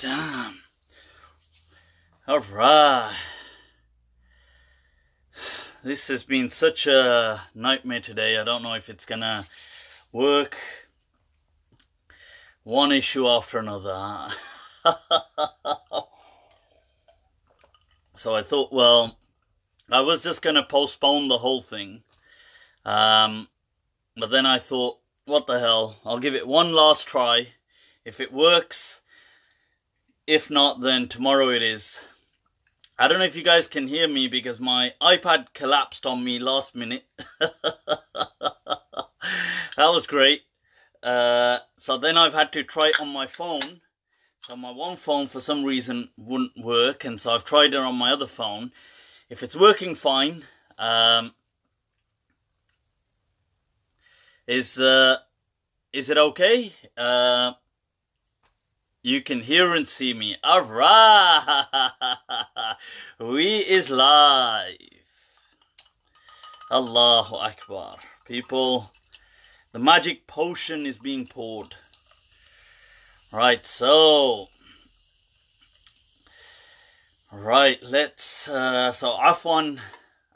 damn. Alright. This has been such a nightmare today. I don't know if it's gonna work. One issue after another. So I thought, well, I was just gonna postpone the whole thing. But then I thought, what the hell? I'll give it one last try. If it works, if not, then tomorrow it is. I don't know if you guys can hear me because my iPad collapsed on me last minute. That was great. So then I've had to try it on my phone. So my one phone for some reason wouldn't work, and so I've tried it on my other phone. If it's working fine, is it okay? You can hear and see me. Alright! We is live. Allahu Akbar. People, the magic potion is being poured. Right, so... Right, let's... so Afwan,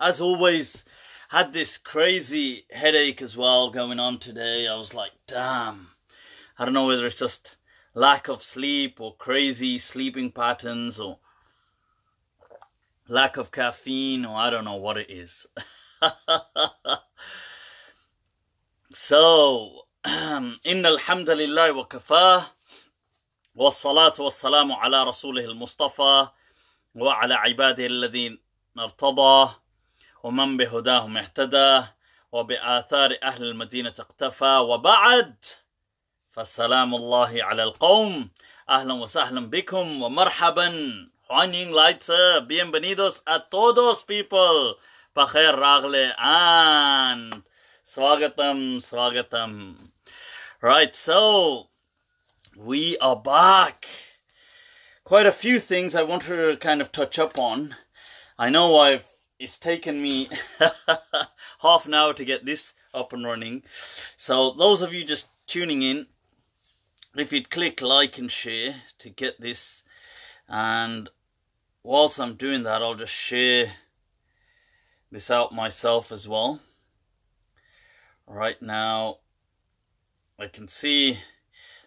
as always, had this crazy headache as well going on today. I was like, damn. I don't know whether it's just lack of sleep or crazy sleeping patterns or lack of caffeine, or I don't know what it is. So, Inna alhamdulillah wa kafah wa salatu wa salamu ala rasulih al-Mustafa wa ala ibadihi alladhin artada wa man bihudahum ihtada wa bi'athari ahli al-Madinah iqtafa wa ba'd. Fassalamullahi ala al-qawm. Ahlan wa sahlan bikum wa marhaban. Huanying Layth. Bienvenidos a todos, people. Pakhair ragle and swagatam, swagatam. Right, so we are back. Quite a few things I want to kind of touch up on. I know it's taken me half an hour to get this up and running. So those of you just tuning in, if you'd click like and share to get this, and whilst I'm doing that, I'll just share this out myself as well. Right now, I can see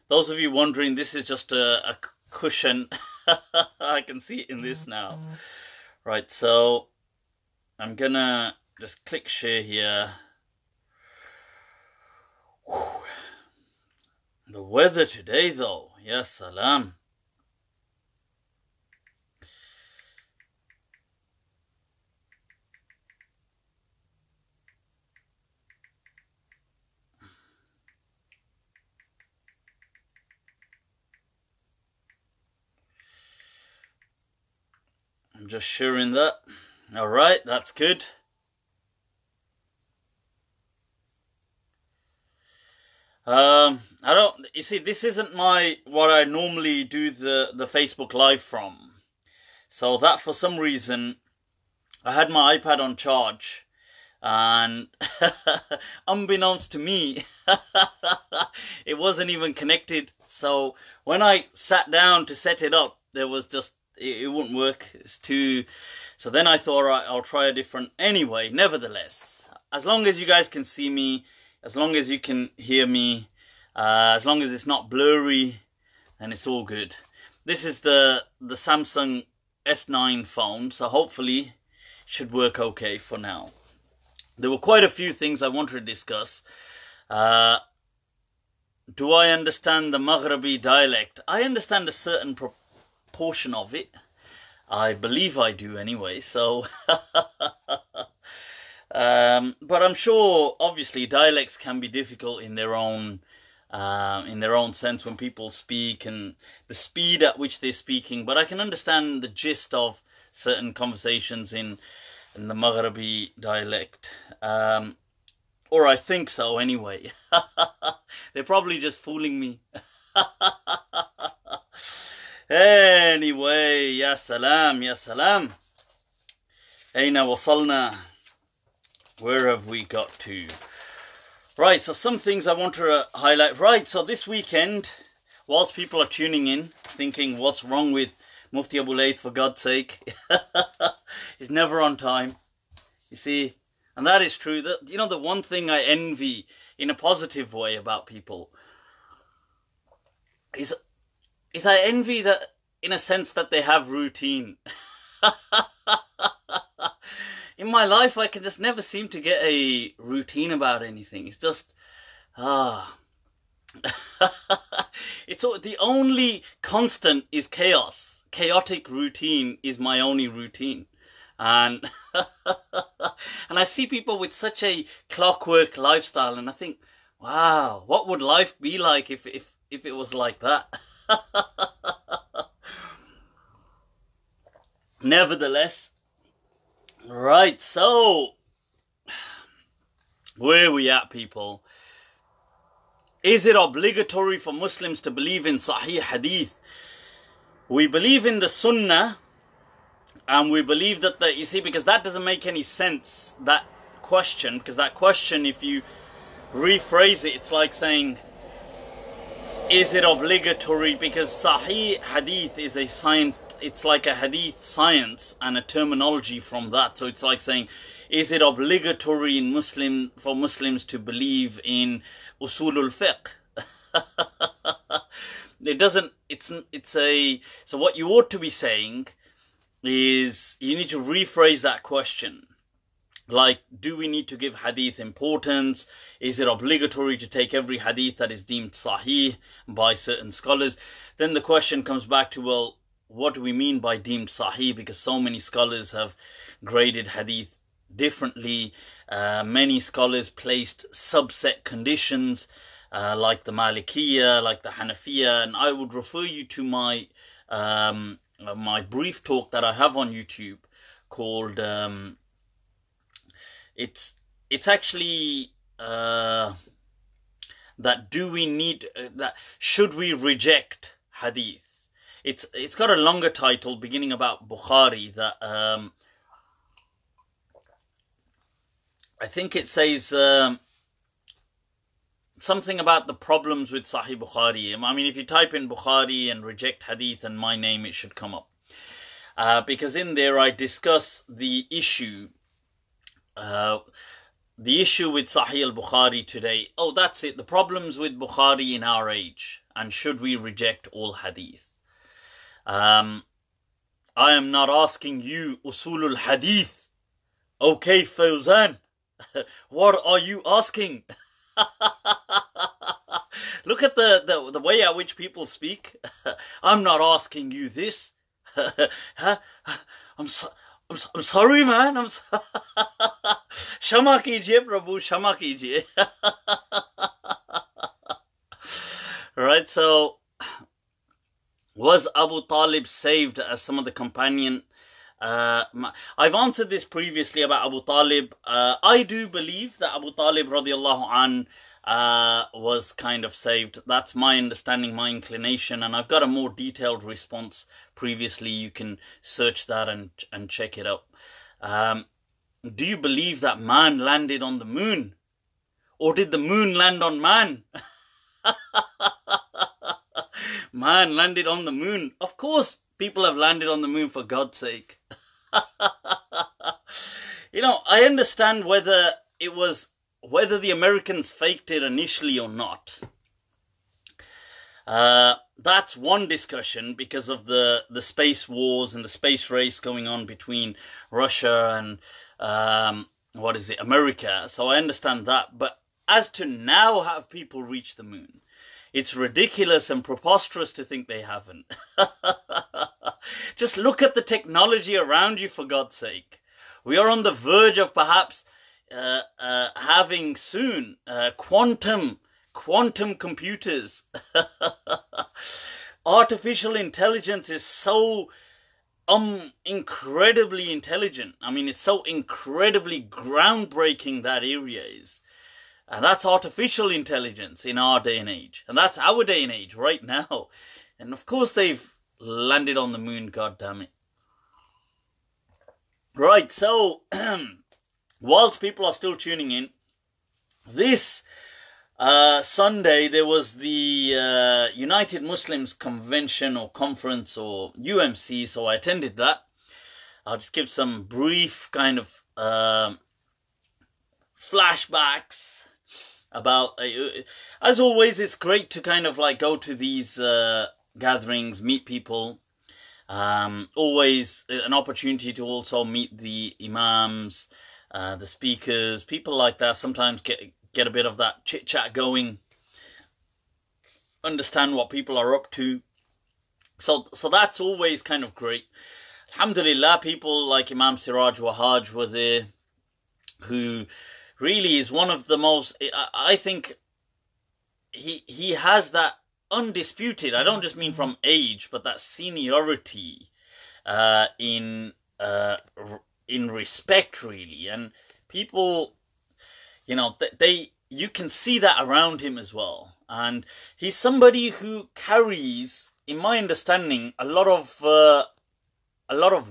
those of you wondering, this is just a cushion. I can see it in this now. Right, so I'm gonna just click share here. Whew. The weather today though, ya salam. I'm just sharing that. Alright, that's good. You see, this isn't what I normally do the Facebook Live from. So that for some reason, I had my iPad on charge, and unbeknownst to me, it wasn't even connected. So when I sat down to set it up, there was just, it wouldn't work. It's too... So then I thought, right, I'll try a different... Anyway, nevertheless, as long as you guys can see me, as long as you can hear me, as long as it's not blurry, then it's all good. This is the Samsung S9 phone, so hopefully it should work okay for now. There were quite a few things I wanted to discuss. Do I understand the Maghrebi dialect? I understand a certain portion of it. I believe I do anyway, so... but I'm sure, obviously, dialects can be difficult in their own sense when people speak and the speed at which they're speaking. But I can understand the gist of certain conversations in the Maghrebi dialect, or I think so anyway. They're probably just fooling me. Anyway, ya salam, ya salam. Aina wasalna. Where have we got to? Right, so some things I want to highlight. Right, so this weekend, whilst people are tuning in, thinking, what's wrong with Mufti Abu Layth, for God's sake? He's never on time. You see, and that is true. You know, the one thing I envy in a positive way about people is I envy that, in a sense, that they have routine. In my life, I can just never seem to get a routine about anything. It's just, it's the only constant is chaos. Chaotic routine is my only routine. And and I see people with such a clockwork lifestyle, and I think, wow, what would life be like if it was like that? Nevertheless, right, so where are we at, people? Is it obligatory for Muslims to believe in sahih hadith? We believe in the sunnah, and we believe that you see, because that doesn't make any sense, that question, because that question, if you rephrase it, it's like saying, is it obligatory? Because sahih hadith is a science, it's like a hadith science and a terminology from that. So it's like saying, is it obligatory for Muslims to believe in usulul fiqh? It doesn't, so what you ought to be saying is, you need to rephrase that question. Like, do we need to give hadith importance? Is it obligatory to take every hadith that is deemed sahih by certain scholars? Then the question comes back to, well, what do we mean by deemed sahih? Because so many scholars have graded hadith differently. Many scholars placed subset conditions, like the Malikiya, like the Hanafiya, and I would refer you to my my brief talk that I have on YouTube called it's actually that do we need that should we reject hadith? It's got a longer title beginning about Bukhari that I think it says something about the problems with Sahih Bukhari. I mean, if you type in Bukhari and reject hadith and my name, it should come up. Because in there I discuss the issue with Sahih al-Bukhari today. Oh, that's it. The problems with Bukhari in our age. And should we reject all hadith? I am not asking you, Usulul Hadith. Okay, Fawzan. What are you asking? Look at the way at which people speak. I'm not asking you this. I'm sorry, man. Shama kijiye, Prabhu. Shama kijiye. Right, so was Abu Talib saved as some of the companion? I've answered this previously about Abu Talib. I do believe that Abu Talib radiallahu an was kind of saved. That's my understanding, my inclination, and I've got a more detailed response previously. You can search that and check it out. Do you believe that man landed on the moon? Or did the moon land on man? Man landed on the moon. Of course, people have landed on the moon, for God's sake. You know, I understand whether the Americans faked it initially or not. That's one discussion because of the space wars and the space race going on between Russia and America. So I understand that. But as to now have people reach the moon, it's ridiculous and preposterous to think they haven't. Just look at the technology around you, for God's sake. We are on the verge of perhaps having soon quantum computers. Artificial intelligence is so incredibly intelligent. I mean, it's so incredibly groundbreaking, that area is. And that's artificial intelligence in our day and age. And that's our day and age right now. And of course they've landed on the moon, God damn it. Right, so whilst people are still tuning in, this Sunday there was the United Muslims Convention or Conference or UMC, so I attended that. I'll just give some brief kind of flashbacks about, as always, it's great to kind of like go to these gatherings, meet people. Always an opportunity to also meet the imams, the speakers, people like that. Sometimes get a bit of that chit chat going, understand what people are up to. So that's always kind of great. Alhamdulillah, people like Imam Siraj Wahaj were there, who really is one of the most, I think he has that undisputed, I don't just mean from age, but that seniority in respect, really. And people, you know, you can see that around him as well. And he's somebody who carries, in my understanding, a lot of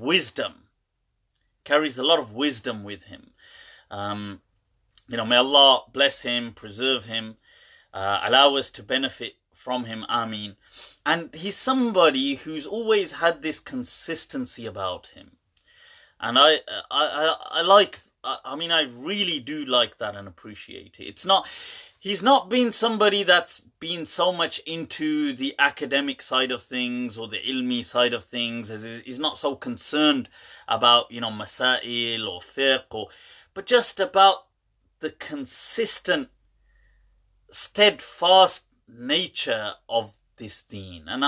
wisdom. Carries a lot of wisdom with him. You know, may Allah bless him, preserve him, allow us to benefit from him, Ameen. And he's somebody who's always had this consistency about him. And I like, I mean, I really do like that and appreciate it. He's not been somebody that's been so much into the academic side of things or the ilmi side of things. He's not so concerned about, you know, masail or fiqh, but just about the consistent, steadfast nature of this deen. And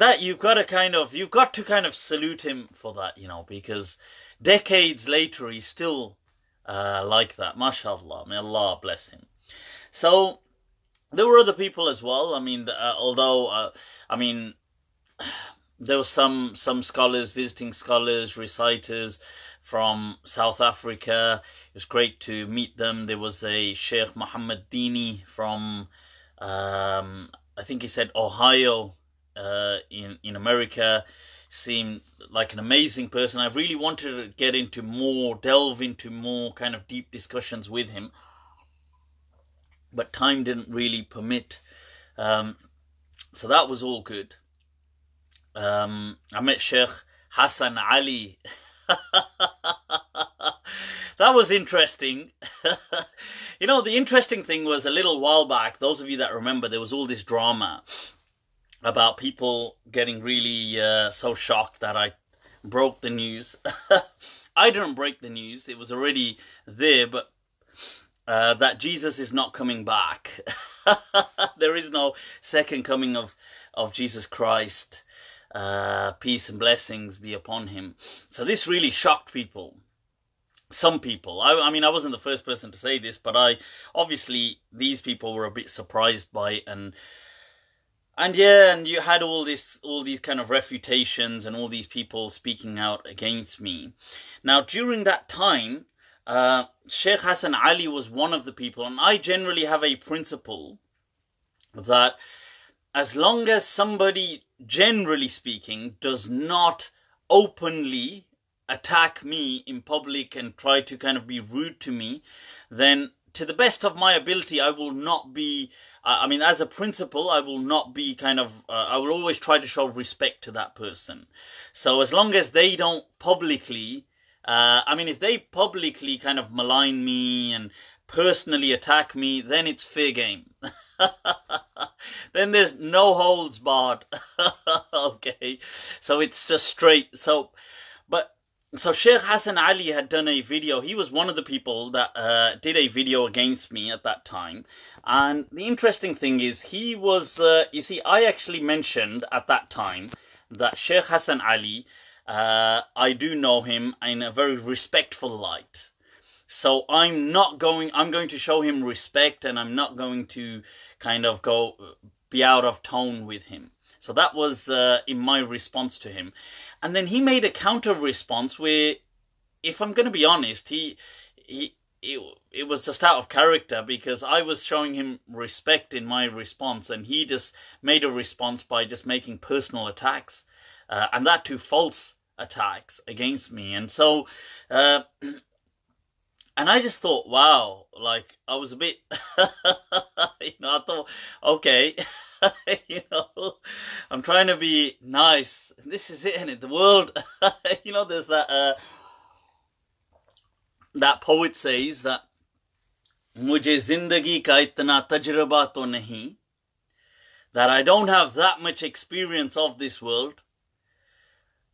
that you've got to kind of salute him for that, you know, because decades later he's still like that. MashaAllah, may Allah bless him. So there were other people as well. I mean, although I mean, there were some scholars, visiting scholars, reciters from South Africa. It was great to meet them. There was a Sheikh Muhammad Dini from I think he said Ohio in America. Seemed like an amazing person. I really wanted to delve into more kind of deep discussions with him, but time didn't really permit. So that was all good. I met Sheikh Hassan Ali. That was interesting. You know, the interesting thing was a little while back, those of you that remember, there was all this drama about people getting really so shocked that I broke the news. I didn't break the news. It was already there, but that Jesus is not coming back. There is no second coming of Jesus Christ. Peace and blessings be upon him. So this really shocked people. Some people. I mean, I wasn't the first person to say this, but obviously these people were a bit surprised by it, and yeah, and you had all these kind of refutations and all these people speaking out against me. Now, during that time, Sheikh Hassan Ali was one of the people, and I generally have a principle that as long as somebody, generally speaking, does not openly attack me in public and try to kind of be rude to me, then to the best of my ability, I will not be, I mean, as a principle, I will not be kind of, I will always try to show respect to that person. So as long as they don't publicly, I mean, if they publicly kind of malign me and personally attack me, then it's fair game. Then there's no holds barred. Okay, so it's just straight. So Sheikh Hassan Ali had done a video. He was one of the people that did a video against me at that time. And the interesting thing is, he was, you see, I actually mentioned at that time that Sheikh Hassan Ali, I do know him in a very respectful light. So I'm going to show him respect, and I'm not going to kind of be out of tone with him. So that was in my response to him. And then he made a counter response where, if I'm going to be honest, it was just out of character, because I was showing him respect in my response, and he just made a response by just making personal attacks, and that too false attacks against me. And so And I just thought, wow, like I was a bit, I thought, okay, I'm trying to be nice. This is it, isn't it? The world, there's that poet says that, "Mujhe zindagi ka itna tajraba to nahi," that I don't have that much experience of this world.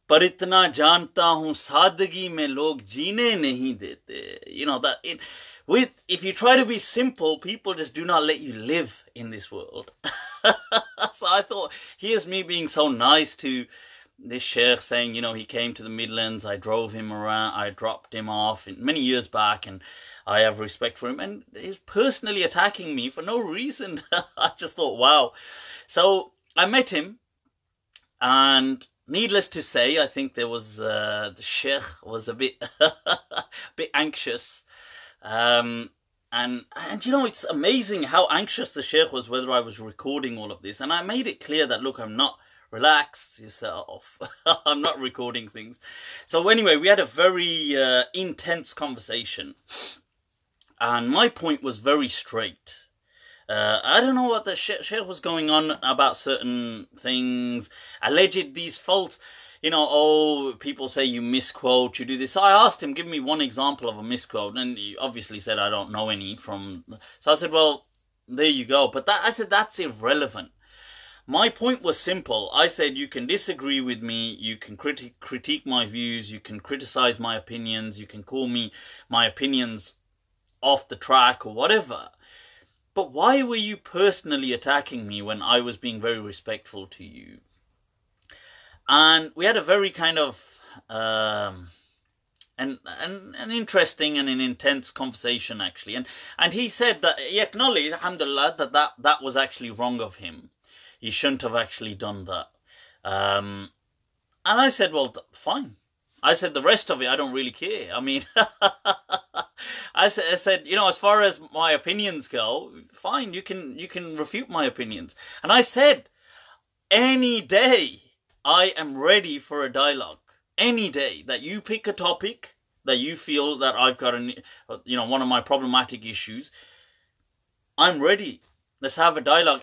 पर इतना जानता हूँ सादगी में लोग जीने नहीं देते. If you try to be simple, people just do not let you live in this world. So I thought, here's me being so nice to this sheikh, saying, he came to the Midlands, I drove him around, I dropped him off many years back, and I have respect for him, and he's personally attacking me for no reason. I just thought, wow. So I met him, and needless to say, I think there was the sheikh was a bit bit anxious, and it's amazing how anxious the sheikh was whether I was recording all of this. And I made it clear that, look, I'm not. Relax yourself. I'm not recording things. So anyway, we had a very intense conversation, and my point was very straight. I don't know what the sheikh was going on about certain things, alleged these faults. People say you misquote, you do this. So I asked him, give me one example of a misquote, and he obviously said, I don't know any from. So I said, well, there you go. But I said, that's irrelevant. My point was simple. I said, you can disagree with me, you can critique my views, you can criticize my opinions, you can call me my opinions off the track or whatever. But why were you personally attacking me when I was being very respectful to you? And we had a very kind of an interesting and an intense conversation, actually. And he said that he acknowledged, alhamdulillah, that was actually wrong of him. He shouldn't have actually done that. And I said, well, fine. I said, the rest of it, I don't really care. I mean, I said, as far as my opinions go, fine, you can refute my opinions. And I said, any day, I am ready for a dialogue. Any day that you pick a topic that you feel that I've got one of my problematic issues, I'm ready. Let's have a dialogue.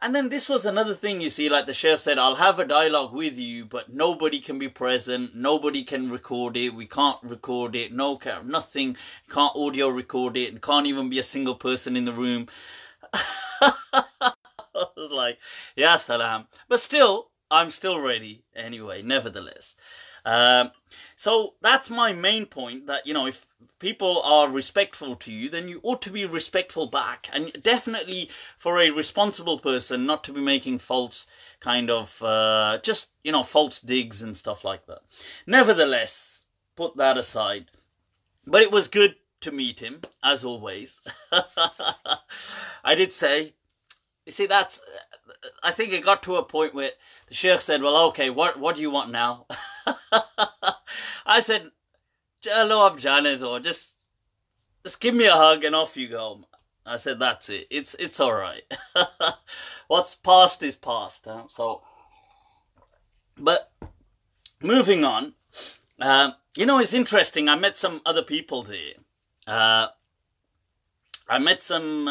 And then this was another thing, you see, like the sheikh said, I'll have a dialogue with you, but nobody can be present, nobody can record it, we can't record it, nothing, can't audio record it, can't even be a single person in the room. I was like, yeah, salam. But still, I'm still ready anyway, nevertheless. So that's my main point, that, if people are respectful to you, then you ought to be respectful back. And definitely for a responsible person not to be making false kind of, false digs and stuff like that. Nevertheless, put that aside. But it was good to meet him, as always. I did say, you see, I think it got to a point where the sheikh said, well, okay, what do you want now? I said, Chalo ab jaane do, just give me a hug and off you go. I said, that's it. It's all right. What's past is past. Huh? So, but moving on, it's interesting. I met some other people there. I met some,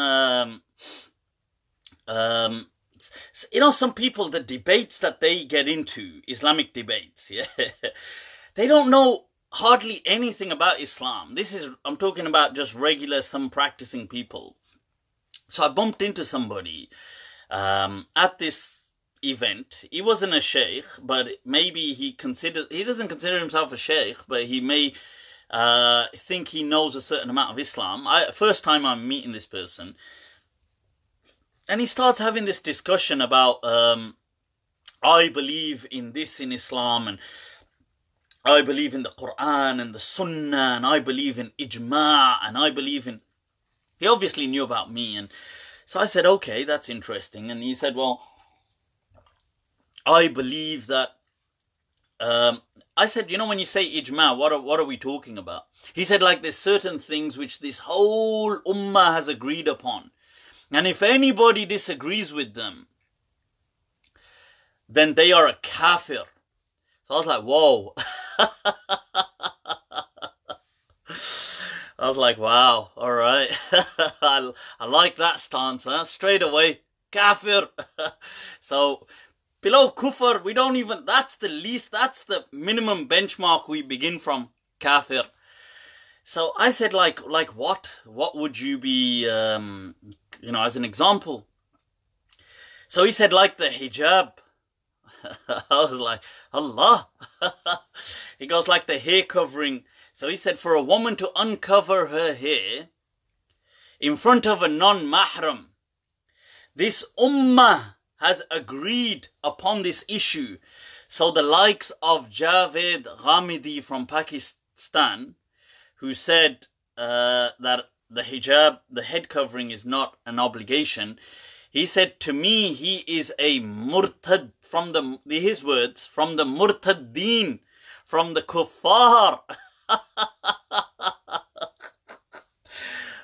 some people, the debates that they get into, Islamic debates, yeah, they don't know hardly anything about Islam. I'm talking about just regular, some practicing people. So I bumped into somebody at this event. He wasn't a sheikh, but maybe he doesn't consider himself a sheikh, but he may think he knows a certain amount of Islam. First time I'm meeting this person. And he starts having this discussion about, I believe in this in Islam, and I believe in the Quran and the Sunnah, and I believe in Ijma', and I believe in... He obviously knew about me, and so I said, okay, that's interesting. And he said, well, I believe that... I said, when you say Ijma', what are we talking about? He said, like, there's certain things which this whole Ummah has agreed upon. And if anybody disagrees with them, then they are a kafir. So I was like, whoa. I was like, wow, all right. I like that stance, huh? Straight away, kafir. So below kufr, we don't even, that's the least, that's the minimum benchmark we begin from, kafir. So I said, like what? What would you be, as an example? So he said, like the hijab. I was like, Allah. He goes, like the hair covering. So he said, for a woman to uncover her hair in front of a non-mahram, this ummah has agreed upon this issue. So the likes of Javed Ghamidi from Pakistan, who said that the hijab, the head covering, is not an obligation, he said, to me, he is a murtad, from his words, from the murtaddeen, from the kuffar.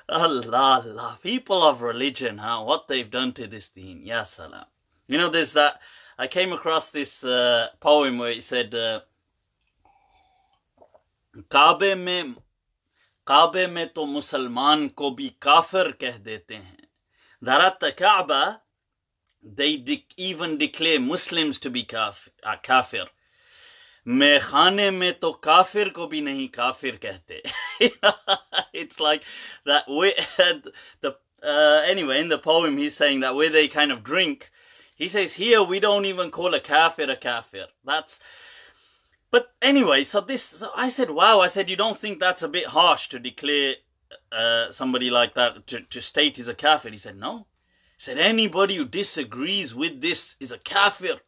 Allah, people of religion, huh? What they've done to this deen. Ya salam. You know, there's that, I came across this poem where he said, Kabe mein to Musalman ko bhi kafir keh dete hain. Dharat Kaaba, they even declare Muslims to be kafir. Mein khane mein to kafir ko bhi nahi kafir kehte. It's like that way. Anyway, in the poem, he's saying that where they kind of drink, he says, here we don't even call a kafir. But anyway, so I said, wow, I said, you don't think that's a bit harsh to declare somebody like that, to state he's a kafir? He said, no. He said, anybody who disagrees with this is a kafir.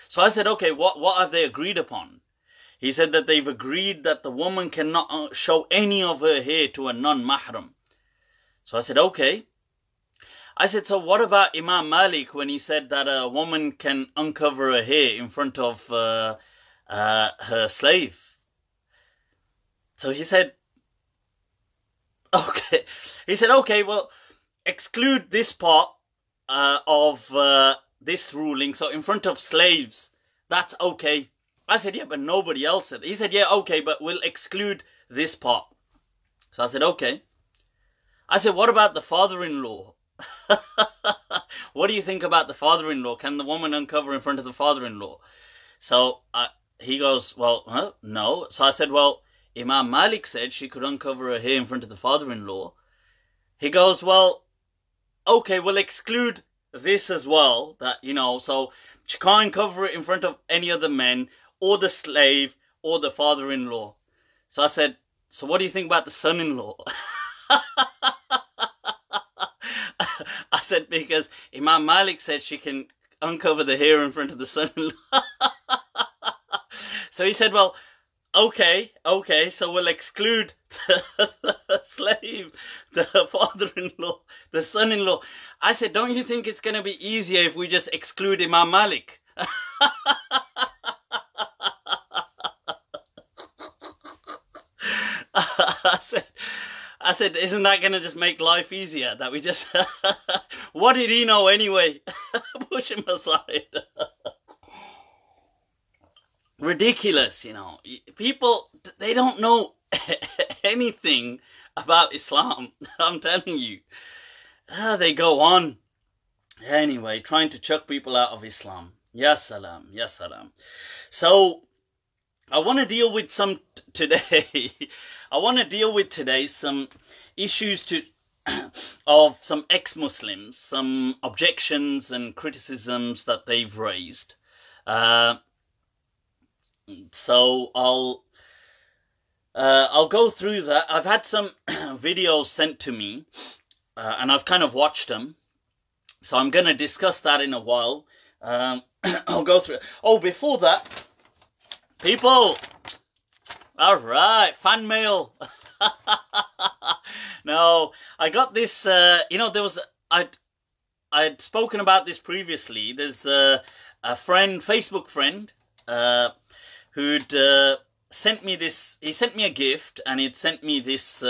So I said, okay, what have they agreed upon? He said that they've agreed that the woman cannot show any of her hair to a non-mahram. So I said, okay. I said, so what about Imam Malik when he said that a woman can uncover her hair in front of her slave? So he said, okay. He said, okay, well, exclude this part of this ruling. So in front of slaves, that's okay. I said, yeah, but nobody else said. He said, yeah, okay, but we'll exclude this part. So I said, okay. I said, what about the father-in-law? What do you think about the father-in-law? Can the woman uncover in front of the father-in-law? So he goes, well, no. So I said, well, Imam Malik said she could uncover her hair in front of the father-in-law. He goes, well, okay, we'll exclude this as well. That, so she can't cover it in front of any other men, or the slave, or the father-in-law. So I said, so what do you think about the son-in-law? I said, because Imam Malik said she can uncover the hair in front of the son-in-law. So he said, well, okay, so we'll exclude the slave, the father-in-law, the son-in-law. I said, don't you think it's going to be easier if we just exclude Imam Malik? I said, isn't that going to just make life easier? That we just... What did he know anyway? Push him aside. Ridiculous, People, they don't know anything about Islam. I'm telling you. They go on. Anyway, trying to chuck people out of Islam. Ya salam, ya salam. So, I want to deal with some today. I want to deal with today some issues of some ex-Muslims, some objections and criticisms that they've raised. So I'll go through that. I've had some videos sent to me, and I've kind of watched them. So I'm going to discuss that in a while. I'll go through. Oh, before that, people. All right, fan mail. No, I got this. There was I'd spoken about this previously. There's a friend, Facebook friend, who'd sent me this. He sent me a gift, and he'd sent me this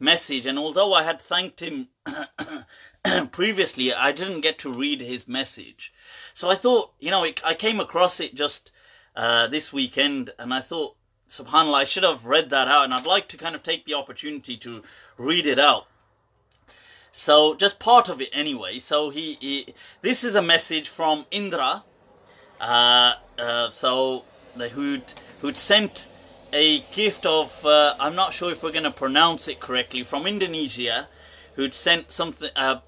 message. And although I had thanked him previously, I didn't get to read his message. So I thought, I came across it just this weekend, and I thought, subhanAllah, I should have read that out, and I'd like to kind of take the opportunity to read it out. So, just part of it anyway. So, this is a message from Indra, who'd sent a gift of, I'm not sure if we're going to pronounce it correctly, from Indonesia, who'd sent something, a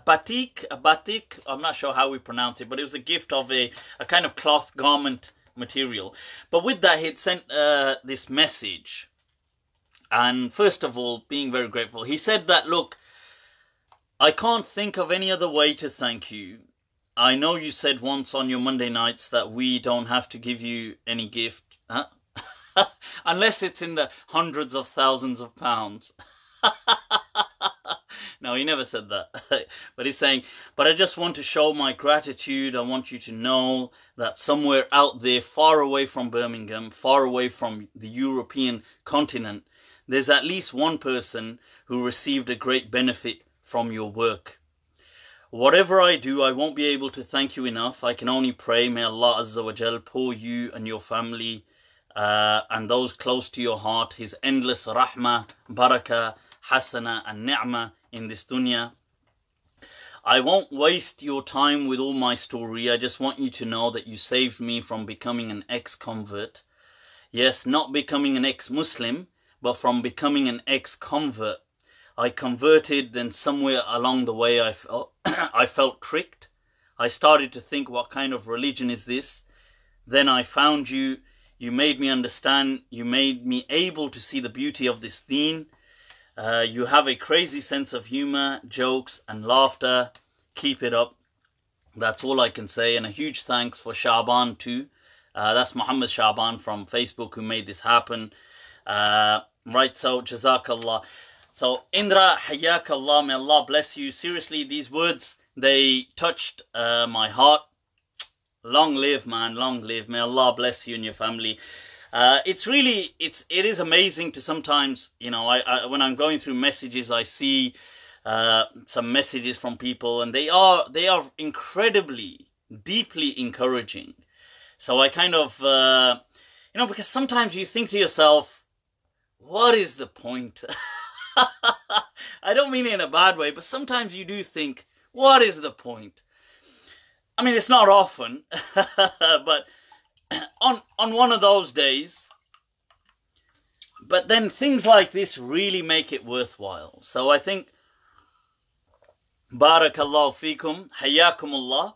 batik, I'm not sure how we pronounce it, but it was a gift of a kind of cloth garment material. But with that, he'd sent this message. And first of all, being very grateful, he said that, look, I can't think of any other way to thank you. I know you said once on your Monday nights that we don't have to give you any gift, huh? Unless it's in the hundreds of thousands of pounds. No, he never said that. But he's saying, but I just want to show my gratitude. I want you to know that somewhere out there, far away from Birmingham, far away from the European continent, there's at least one person who received a great benefit from your work. Whatever I do, I won't be able to thank you enough. I can only pray, may Allah Azza wa Jal pour you and your family and those close to your heart His endless rahmah, barakah, hasana and ni'mah in this dunya. I won't waste your time with all my story. I just want you to know that you saved me from becoming an ex-convert. Yes, not becoming an ex-Muslim, but from becoming an ex-convert. I converted, then somewhere along the way I felt tricked. I started to think, what kind of religion is this? Then I found you. You made me understand. You made me able to see the beauty of this deen. You have a crazy sense of humor, jokes and laughter. Keep it up. That's all I can say. And a huge thanks for Shaban too. That's Muhammad Shaban from Facebook who made this happen. Right, so Jazakallah. So Indra, Hayyakallah, may Allah bless you. Seriously, these words, they touched my heart. Long live, man, long live. May Allah bless you and your family. It is amazing to sometimes, you know, when I'm going through messages, I see some messages from people, and they are incredibly, deeply encouraging. So I kind of, you know, because sometimes you think to yourself, what is the point? I don't mean it in a bad way, but sometimes you do think, what is the point? I mean, it's not often, but on one of those days. But then things like this really make it worthwhile. So I think, Barakallahu feekum, Hayyakumullah.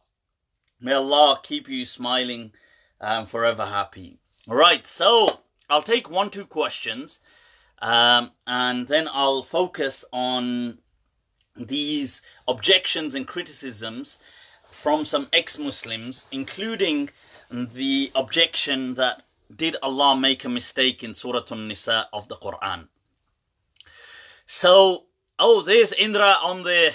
May Allah keep you smiling and forever happy. Right, so I'll take 1-2 questions. And then I'll focus on these objections and criticisms from some ex-Muslims, including the objection that did Allah make a mistake in Surah Nisa of the Quran. So, oh, there's Indra on the...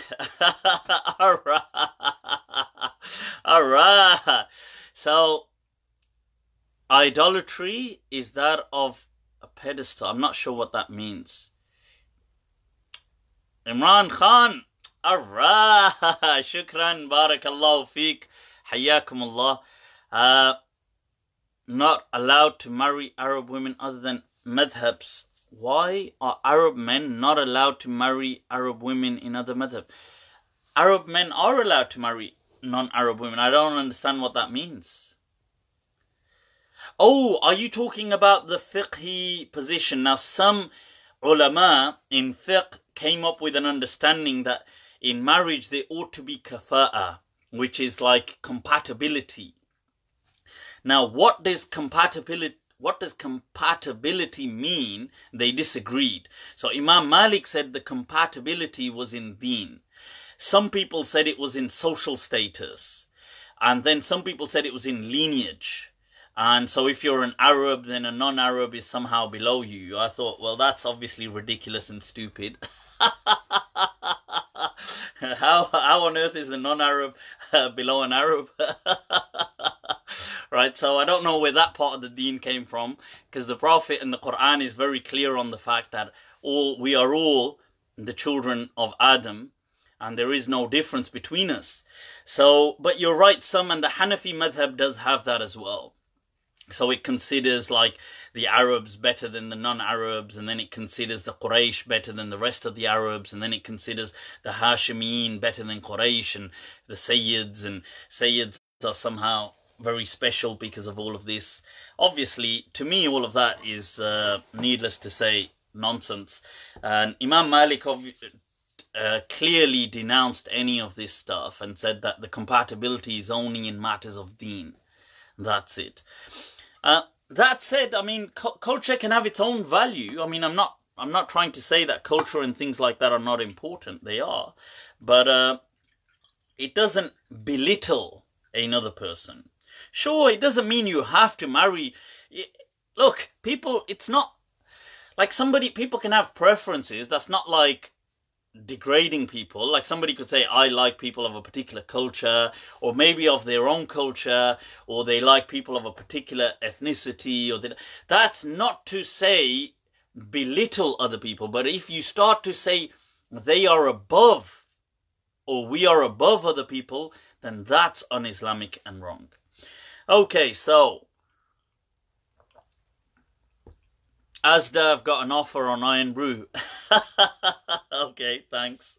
Alright. So, idolatry is that of a pedestal. I'm not sure what that means. Imran Khan. Alright. Shukran. Barakallahu feek. Hayyakumullah. Not allowed to marry Arab women other than madhabs. Why are Arab men not allowed to marry Arab women in other madhabs? Arab men are allowed to marry non-Arab women. I don't understand what that means. Oh, are you talking about the fiqhi position? Now, some ulama in fiqh came up with an understanding that in marriage there ought to be kafa'a, which is like compatibility. Now, what does compatibility mean? They disagreed. So Imam Malik said the compatibility was in deen. Some people said it was in social status. And then some people said it was in lineage. And so if you're an Arab, then a non-Arab is somehow below you. I thought, well, that's obviously ridiculous and stupid. How on earth is a non-Arab below an Arab? Right, so I don't know where that part of the deen came from, because the Prophet and the Quran is very clear on the fact that we are all the children of Adam, and there is no difference between us. So, but you're right, and the Hanafi madhab does have that as well. So it considers like the Arabs better than the non-Arabs, and then it considers the Quraysh better than the rest of the Arabs, and then it considers the Hashimin better than Quraysh, and the Sayyids, and Sayyids are somehow very special because of all of this. Obviously, to me, all of that is, needless to say, nonsense. And Imam Malik clearly denounced any of this stuff and said that the compatibility is only in matters of deen. That's it. That said, I mean, culture can have its own value. I mean, I'm not trying to say that culture and things like that are not important. They are. But it doesn't belittle another person. Sure, it doesn't mean you have to marry. Look, people, it's not like people can have preferences. That's not like degrading people. Like somebody could say, I like people of a particular culture, or maybe of their own culture, or they like people of a particular ethnicity, or that's not to say belittle other people. But if you start to say they are above, or we are above other people, then that's un-Islamic and wrong. Okay, so Asda have got an offer on Iron Brew. Okay, thanks.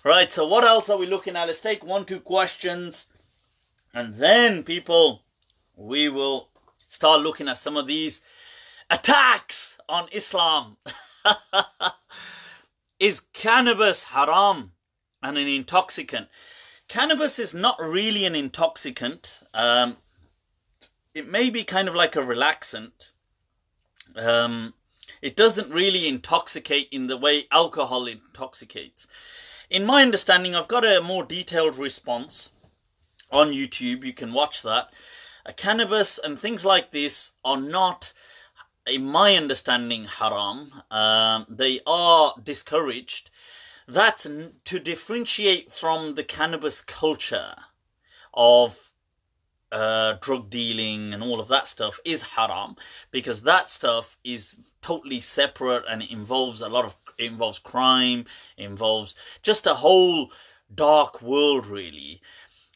Right, so what else are we looking at? Let's take 1-2 questions. And then, people, we will start looking at some of these attacks on Islam. Is cannabis haram and an intoxicant? Cannabis is not really an intoxicant. It may be kind of like a relaxant. It doesn't really intoxicate in the way alcohol intoxicates. In my understanding, I've got a more detailed response on YouTube. You can watch that. Cannabis and things like this are not, in my understanding, haram. They are discouraged. That's to differentiate from the cannabis culture of drug dealing and all of that stuff is haram, because that stuff is totally separate and it involves it involves crime, involves just a whole dark world, really.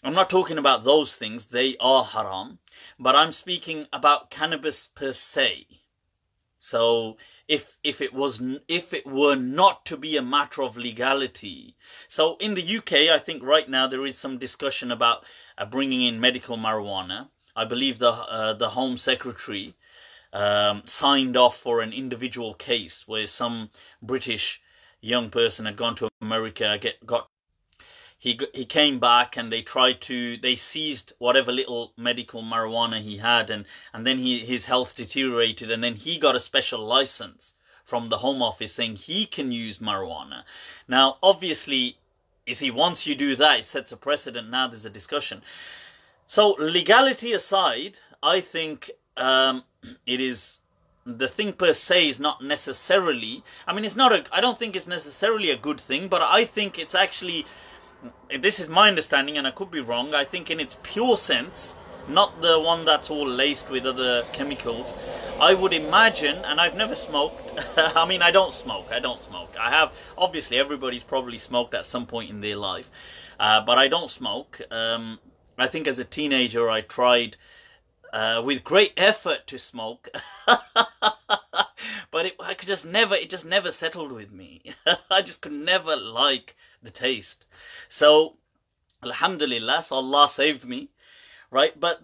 I'm not talking about those things, they are haram, but I'm speaking about cannabis per se. So if it were not to be a matter of legality, so in the UK, I think right now there is some discussion about bringing in medical marijuana. I believe the Home Secretary signed off for an individual case where some British young person had gone to America, he came back and they seized whatever little medical marijuana he had, and then his health deteriorated, and then he got a special license from the Home Office saying he can use marijuana. Now, obviously, once you do that, it sets a precedent. Now there's a discussion. So legality aside, I think it is, the thing per se is not necessarily, I mean, I don't think it's necessarily a good thing, but I think it's actually, this is my understanding and I could be wrong, I think in its pure sense, not the one that's all laced with other chemicals, I would imagine, and I've never smoked, I mean, I don't smoke. I have, obviously everybody's probably smoked at some point in their life, but I don't smoke. I think as a teenager I tried with great effort to smoke, but it just never settled with me. I just could never like the taste. So, alhamdulillah, so Allah saved me, right? But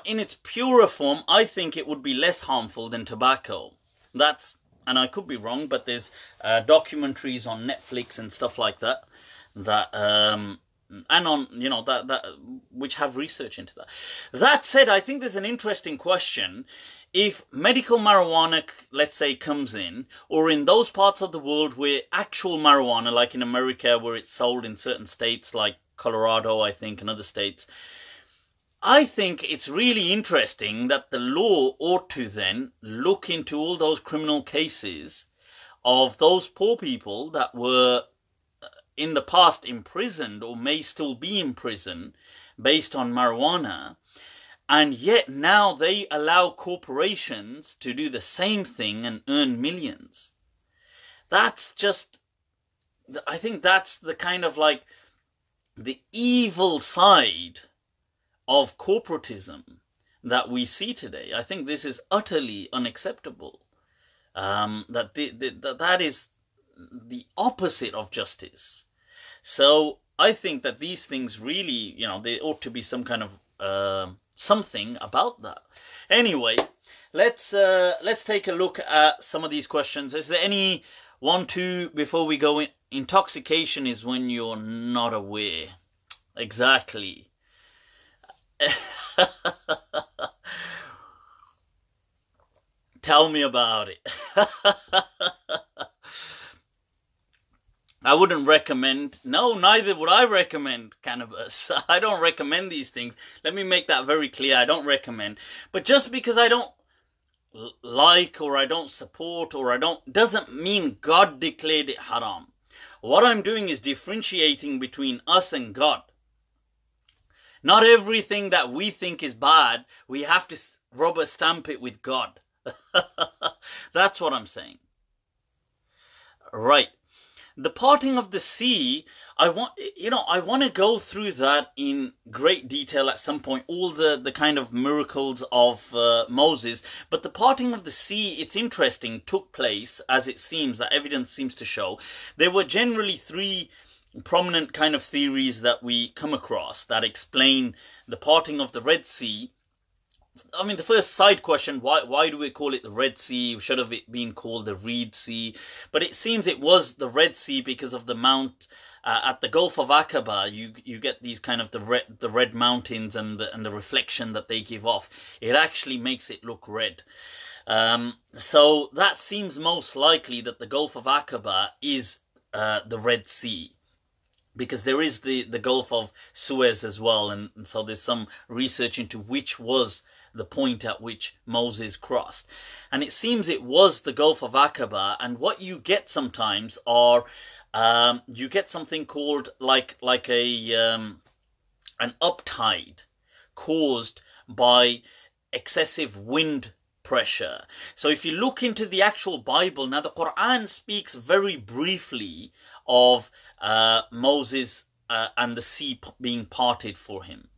in its purer form, I think it would be less harmful than tobacco. And I could be wrong, but there's documentaries on Netflix and stuff like that, and on, which have research into that. That said, I think there's an interesting question. If medical marijuana, let's say, comes in, or in those parts of the world where actual marijuana, like in America, where it's sold in certain states like Colorado, I think, and other states, I think it's really interesting that the law ought to then look into all those criminal cases of those poor people that were in the past imprisoned or may still be in prison based on marijuana, and yet now they allow corporations to do the same thing and earn millions. That's just, I think that's the kind of like the evil side of corporatism that we see today. I think this is utterly unacceptable. That is the opposite of justice. So I think that these things really, you know, there ought to be some kind of something about that. Anyway, let's take a look at some of these questions. Is there any one, two before we go in? Intoxication is when you're not aware. Exactly. Tell me about it. I wouldn't recommend, no, neither would I recommend cannabis. I don't recommend these things. Let me make that very clear. I don't recommend. But just because I don't like or I don't support or I don't, doesn't mean God declared it haram. What I'm doing is differentiating between us and God. Not everything that we think is bad, we have to rubber stamp it with God. That's what I'm saying. Right. The parting of the sea, I want to go through that in great detail at some point, all the kind of miracles of Moses. But the parting of the sea, it's interesting, took place, as it seems, that evidence seems to show. There were generally three prominent kind of theories that we come across that explain the parting of the Red Sea. I mean, the first side question, why do we call it the Red Sea? Should have it been called the Reed Sea? But it seems it was the Red Sea because of the mount at the Gulf of Aqaba. You get these kind of the red mountains and the reflection that they give off. It actually makes it look red. So that seems most likely that the Gulf of Aqaba is the Red Sea. Because there is the Gulf of Suez as well, and so there's some research into which was the point at which Moses crossed. And it seems it was the Gulf of Aqaba, and what you get sometimes are, you get something called like an uptide caused by excessive wind pressure. So if you look into the actual Bible, now the Quran speaks very briefly of Moses and the sea being parted for him.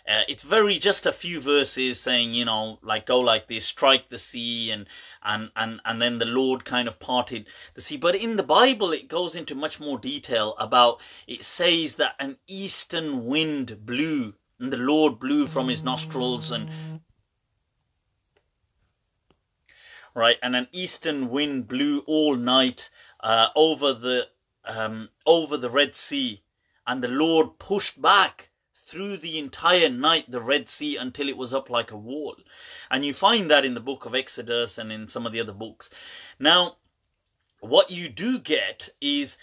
It's just a few verses saying, you know, like go like this, strike the sea, and then the Lord kind of parted the sea. But in the Bible, it goes into much more detail about, it says that an eastern wind blew, and the Lord blew from his nostrils, and right, and an eastern wind blew all night over the Red Sea, and the Lord pushed back through the entire night the Red Sea until it was up like a wall. And you find that in the book of Exodus and in some of the other books. Now, what you do get is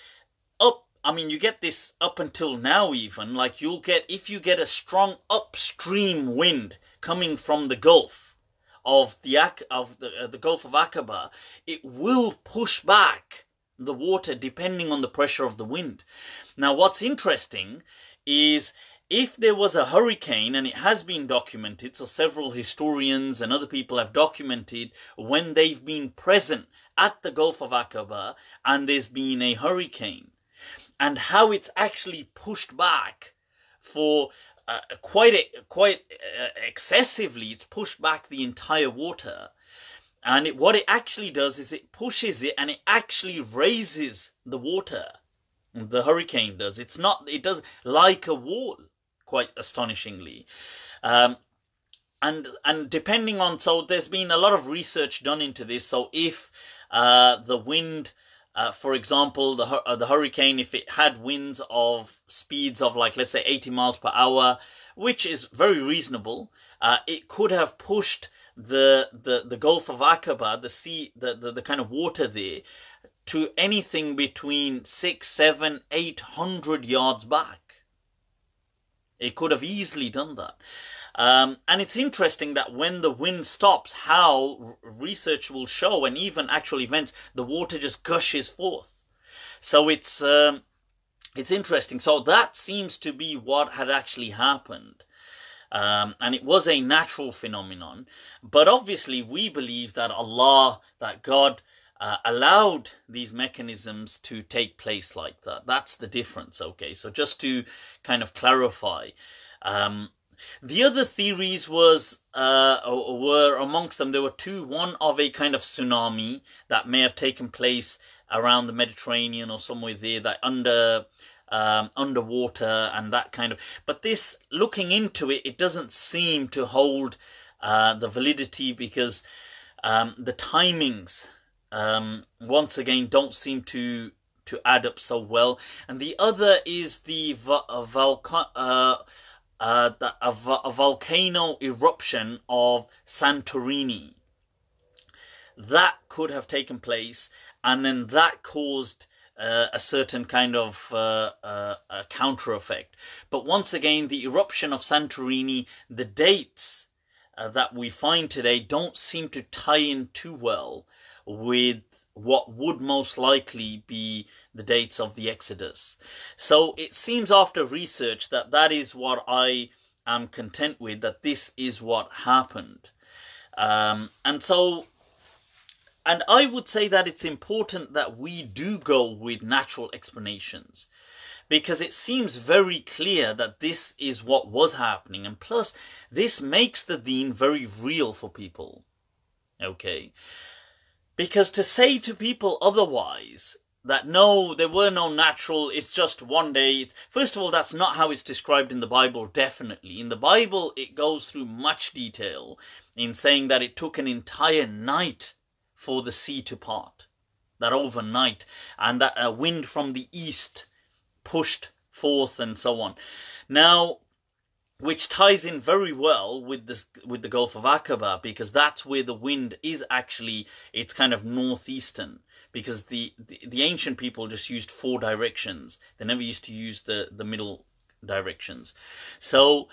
you get this up until now even, like if you get a strong upstream wind coming from the Gulf of the Gulf of Aqaba, it will push back the water depending on the pressure of the wind. Now, what's interesting is if there was a hurricane, and it has been documented, so several historians and other people have documented when they've been present at the Gulf of Aqaba and there's been a hurricane, and how it's actually pushed back for quite excessively. It's pushed back the entire water. And what it actually does is it pushes it and it actually raises the water. The hurricane does. It does like a wall, quite astonishingly. And depending on, so there's been a lot of research done into this. So if the wind, for example, the hurricane, if it had winds of speeds of like, let's say 80 miles per hour, which is very reasonable, it could have pushed the Gulf of Aqaba, the sea, the kind of water there, to anything between 600, 700, 800 yards back. It could have easily done that. And it's interesting that when the wind stops, how research will show, and even actual events, the water just gushes forth. So it's interesting. So that seems to be what had actually happened. And it was a natural phenomenon. But obviously we believe that that God allowed these mechanisms to take place like that. That's the difference, okay? So just to kind of clarify, The other theories were amongst them. There were two. One of a kind of tsunami that may have taken place around the Mediterranean or somewhere there, that underwater and that kind of. But this, looking into it, it doesn't seem to hold the validity, because the timings once again don't seem to add up so well. And the other is the a volcano eruption of Santorini. That could have taken place, and then that caused a certain kind of a counter effect. But once again, the eruption of Santorini, the dates that we find today don't seem to tie in too well with what would most likely be the dates of the Exodus. So it seems after research that that is what I am content with, that this is what happened. And I would say that it's important that we do go with natural explanations, because it seems very clear that this is what was happening. And plus, this makes the deen very real for people. Okay? Because to say to people otherwise, that no, there were no natural, it's just one day. First of all, that's not how it's described in the Bible, definitely. In the Bible, it goes through much detail in saying that it took an entire night for the sea to part. That overnight. And that a wind from the east pushed forth and so on. Now, which ties in very well with the Gulf of Aqaba, because that's where the wind is actually, it's kind of northeastern, because the ancient people just used 4 directions. They never used to use the middle directions. So,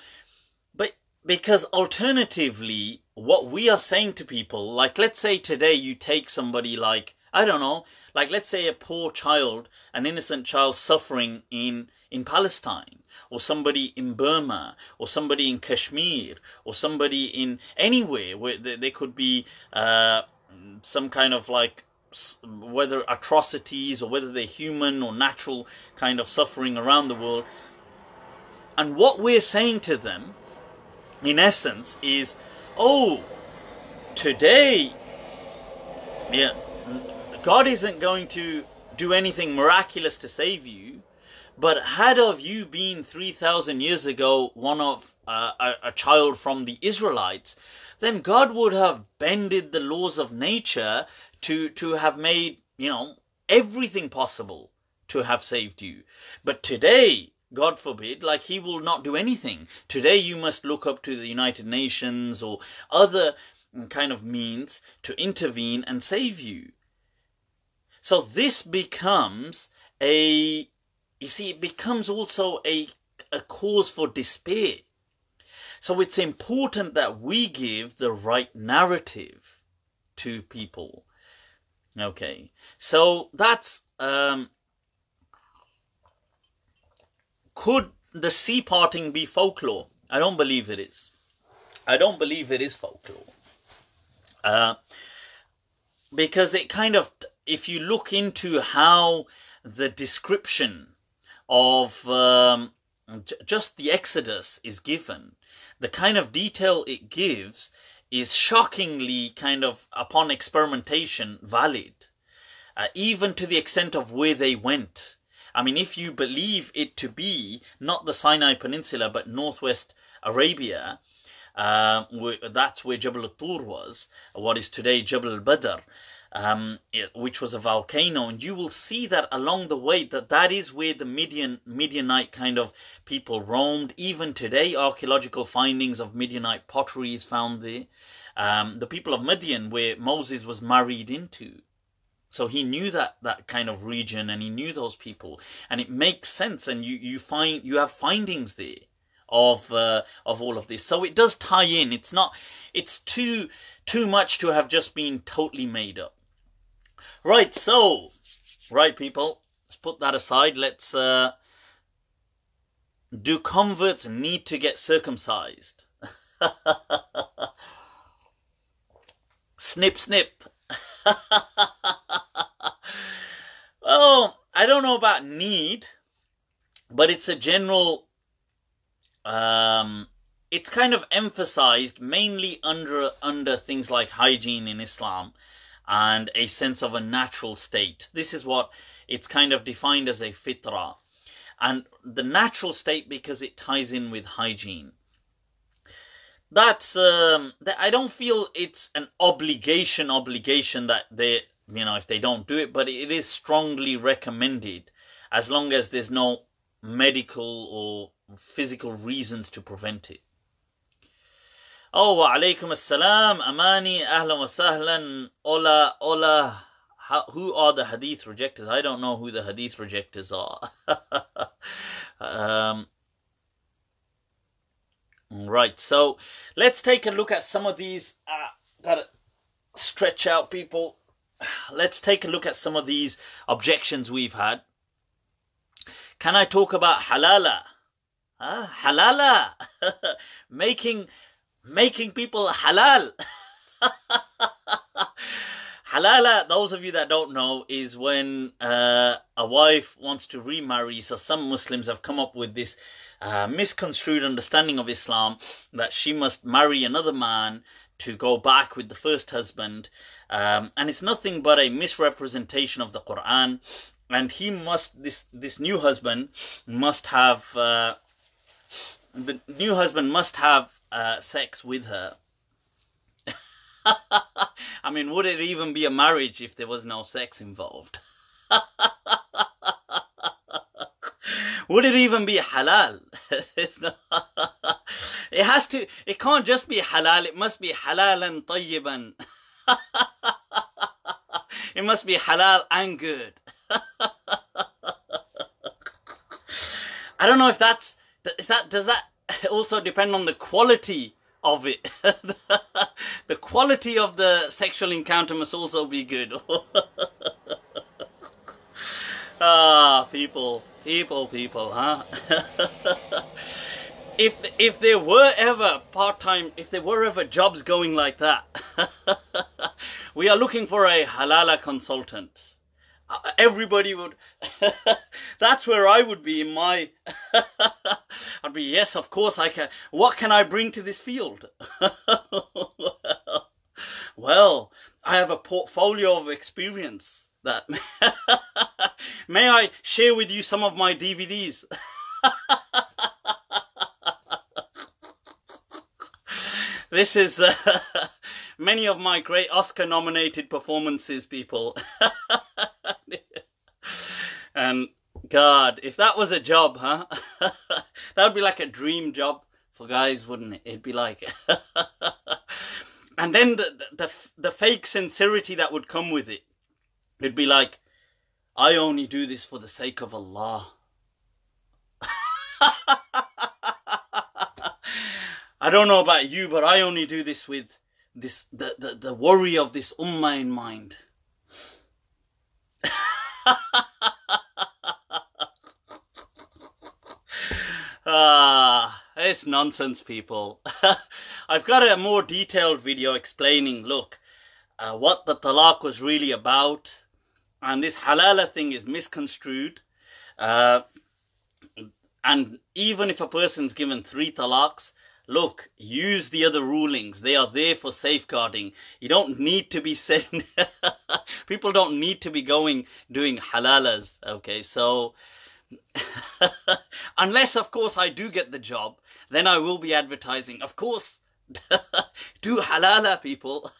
but because alternatively, what we are saying to people, like let's say today you take somebody like, I don't know, like let's say a poor child, an innocent child suffering in Palestine, or somebody in Burma, or somebody in Kashmir, or somebody in anywhere where there could be some kind of like, whether atrocities or whether they're human or natural kind of suffering around the world. And what we're saying to them, in essence, is, oh, today, yeah, God isn't going to do anything miraculous to save you, but had of you been 3,000 years ago one of a child from the Israelites, then God would have bended the laws of nature to have made, you know, everything possible to have saved you. But today, God forbid, like He will not do anything. Today you must look up to the United Nations or other kind of means to intervene and save you. So this becomes it becomes also a cause for despair. So it's important that we give the right narrative to people. Okay, so that's, could the sea parting be folklore? I don't believe it is. I don't believe it is folklore. Because it kind of, if you look into how the description of just the Exodus is given, the kind of detail it gives is shockingly kind of, upon experimentation, valid. Even to the extent of where they went. I mean, if you believe it to be not the Sinai Peninsula, but northwest Arabia, that's where Jabal al-Tur was, what is today Jabal al-Badr, which was a volcano, and you will see that along the way that is where the Midianite kind of people roamed. Even today, archaeological findings of Midianite pottery is found there. The people of Midian, where Moses was married into. So he knew that kind of region, and he knew those people, and it makes sense. And you have findings there of all of this. So it does tie in. It's too much to have just been totally made up. Right, so, right people, let's put that aside. Let's, do converts need to get circumcised? Snip, snip. Well, I don't know about need, but it's a general, it's kind of emphasized mainly under things like hygiene in Islam and a sense of a natural state. This is what it's kind of defined as a fitrah. And the natural state, because it ties in with hygiene. That's, I don't feel it's an obligation that they, if they don't do it, but it is strongly recommended as long as there's no medical or physical reasons to prevent it. Oh, wa alaikum assalam, amani, ahlan wa sahlan, hola. Who are the hadith rejectors? I don't know who the hadith rejectors are. Right, so let's take a look at some of these. Gotta stretch out, people. Let's take a look at some of these objections we've had. Can I talk about halala? Halala. making people halal. Halala, those of you that don't know, is when a wife wants to remarry. So some Muslims have come up with this misconstrued understanding of Islam that she must marry another man to go back with the first husband. And it's nothing but a misrepresentation of the Quran. And he must, this new husband must have, the new husband must have sex with her. I mean, would it even be a marriage if there was no sex involved? Would it even be halal? It can't just be halal, it must be halalan tayyiban. It must be halal and good. I don't know if does that also depend on the quality of it? The quality of the sexual encounter must also be good. People, huh? If there were ever part-time, if there were ever jobs going like that, we are looking for a halala consultant. Everybody would, that's where I would be in my, I'd be, yes, of course I can. What can I bring to this field? Well, I have a portfolio of experience that, may I share with you some of my DVDs? This is many of my great Oscar-nominated performances, people. And God, if that was a job, huh? That would be like a dream job for guys, wouldn't it? It'd be like... And then the fake sincerity that would come with it. It'd be like, I only do this for the sake of Allah. I don't know about you, but I only do this with the worry of this ummah in mind. It's nonsense, people. I've got a more detailed video explaining, look, what the talaq was really about. And this halala thing is misconstrued. And even if a person's given 3 talaqs, look, use the other rulings. They are there for safeguarding. You don't need to be saying... People don't need to be doing halalas, okay? So, unless, of course, I do get the job, then I will be advertising. Of course, do halala, people.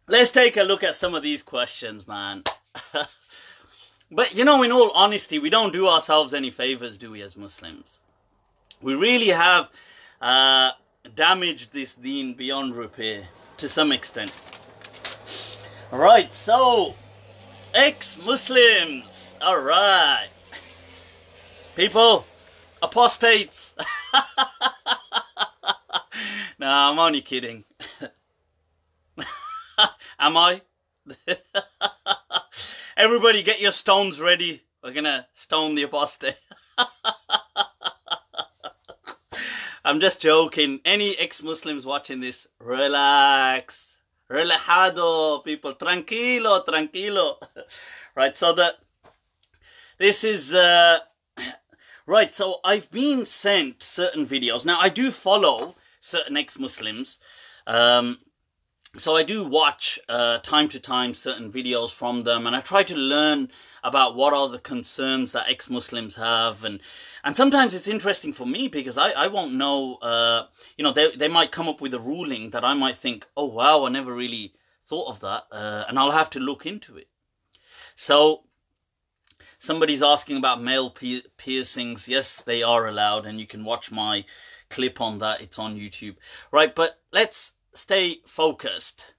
Let's take a look at some of these questions, man. But, in all honesty, we don't do ourselves any favors, do we, as Muslims? We really have damaged this deen beyond repair, to some extent. Alright, so, ex-Muslims, alright. People, apostates. Nah, I'm only kidding. Am I? Everybody get your stones ready. We're gonna stone the apostate. I'm just joking. Any ex-Muslims watching this, relax. Relajado, people. Tranquilo, tranquilo. Right, so this is... Right, so I've been sent certain videos. Now, I do follow certain ex-Muslims. So I do watch time to time certain videos from them, and I try to learn about what are the concerns that ex-Muslims have, and sometimes it's interesting for me because I won't know, you know, they might come up with a ruling that I might think, oh wow, I never really thought of that, and I'll have to look into it. So somebody's asking about male piercings. Yes, they are allowed, and you can watch my clip on that. It's on YouTube. Right, but let's stay focused.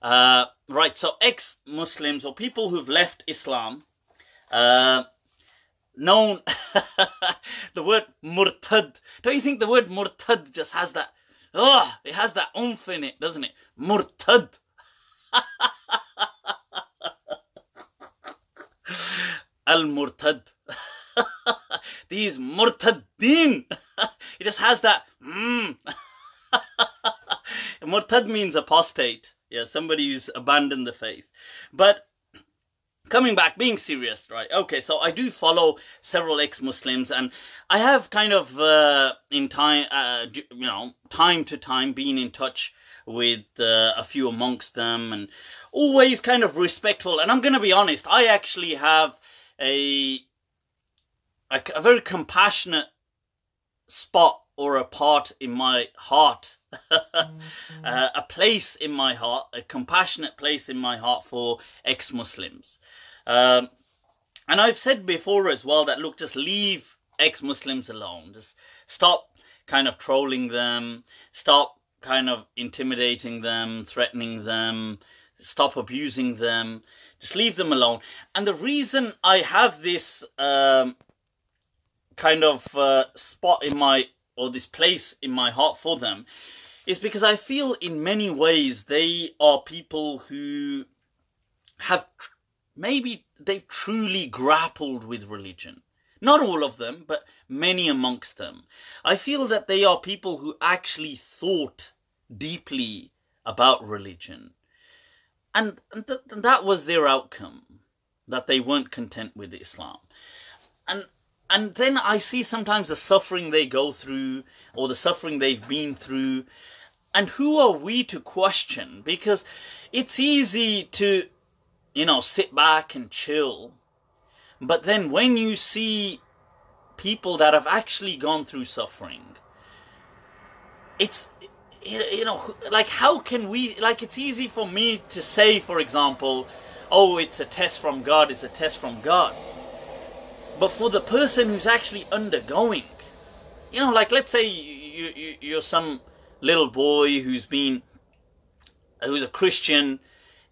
Right, so ex-Muslims or people who've left Islam, known the word murtad. Don't you think the word murtad just has that, it has that oomph in it, doesn't it? Murtad. Al-Murtad. These murtaddin. It just has that Murtad means apostate. Yeah, somebody who's abandoned the faith. But coming back, being serious, right? Okay, so I do follow several ex-Muslims, and I have kind of in time, you know, time to time been in touch with a few amongst them, and always kind of respectful. And I'm going to be honest, I actually have a very compassionate spot or a part in my heart, a place in my heart, a compassionate place in my heart for ex-Muslims. And I've said before as well that, look, just leave ex-Muslims alone. Just stop kind of trolling them, stop kind of intimidating them, threatening them, stop abusing them, just leave them alone. And the reason I have this kind of spot in my, or this place in my heart for them, is because I feel in many ways they are people who have, maybe they've truly grappled with religion. Not all of them, but many amongst them. I feel that they are people who actually thought deeply about religion. And that was their outcome, that they weren't content with Islam. And then I see sometimes the suffering they go through, or the suffering they've been through. And who are we to question? Because it's easy to, you know, sit back and chill. But then when you see people that have actually gone through suffering, it's, you know, like, how can we, like, it's easy for me to say, for example, oh, it's a test from God, it's a test from God. But for the person who's actually undergoing, you know, like, let's say you're some little boy who's a Christian,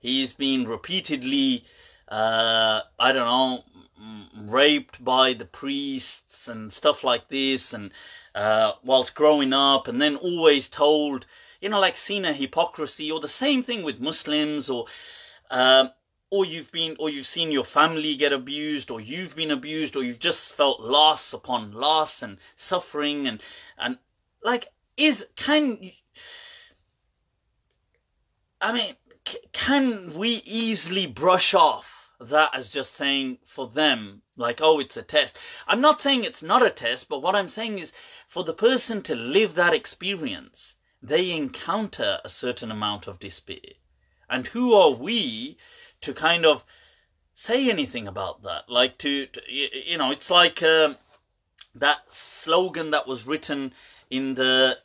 he's been repeatedly, I don't know, raped by the priests and stuff like this, and whilst growing up, and then always told, you know, like, seen a hypocrisy, or the same thing with Muslims, or you've seen your family get abused, or you've been abused, or you've just felt loss upon loss and suffering, and like, can we easily brush off that as just saying for them, like, oh, it's a test? I'm not saying it's not a test, but what I'm saying is, for the person to live that experience, they encounter a certain amount of despair. And who are we to kind of say anything about that? Like, to you know, it's like that slogan that was written in the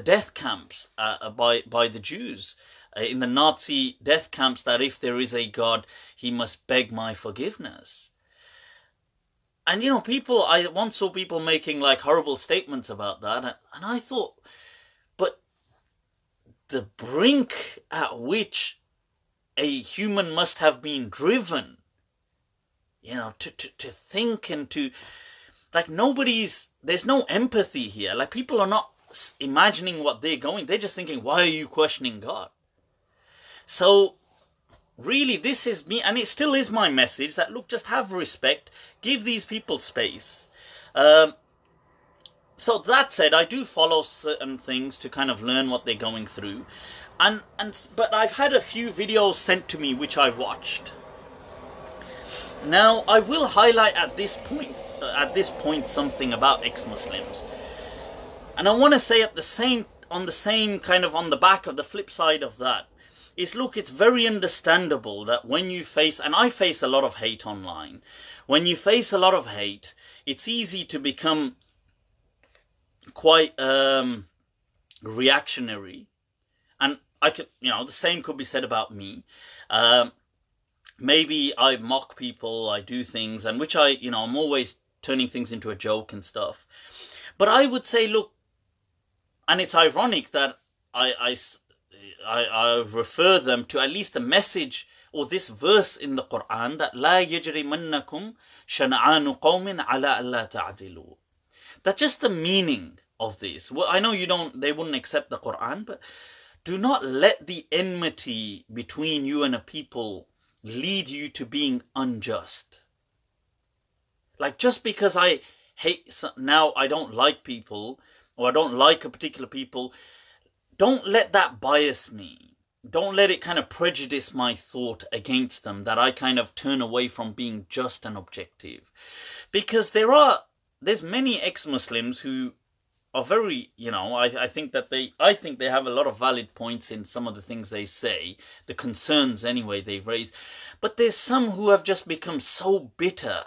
death camps by the Jews, in the Nazi death camps, that if there is a God, he must beg my forgiveness. And, you know, I once saw people making, like, horrible statements about that, and I thought, but the brink at which a human must have been driven, you know, to think and to, like, there's no empathy here. Like, people are not imagining what they're just thinking, why are you questioning God? So, really, this is me, and it still is my message, that, look, just have respect, give these people space. So that said, I do follow certain things to kind of learn what they're going through, but I've had a few videos sent to me which I watched, Now, I will highlight at this point something about ex-Muslims, and I want to say on the back of the flip side of that is, look, it's very understandable that when you face, and I face a lot of hate online, when you face a lot of hate, it's easy to become quite reactionary, and the same could be said about me. Maybe I mock people, I do things, and which I'm always turning things into a joke and stuff. But I would say, look, and it's ironic that I refer them to at least a message or this verse in the Quran, that لا يجرمنكم شنعان قوم على ألا تعدلوا. That just the meaning of this. Well, I know they wouldn't accept the Quran, but do not let the enmity between you and a people lead you to being unjust. Like, just because I don't like people, or I don't like a particular people, don't let that bias me. Don't let it kind of prejudice my thought against them, that I kind of turn away from being just and objective. Because there's many ex-Muslims who are very, I think they have a lot of valid points in some of the things they say, the concerns anyway they've raised. But there's some who have just become so bitter,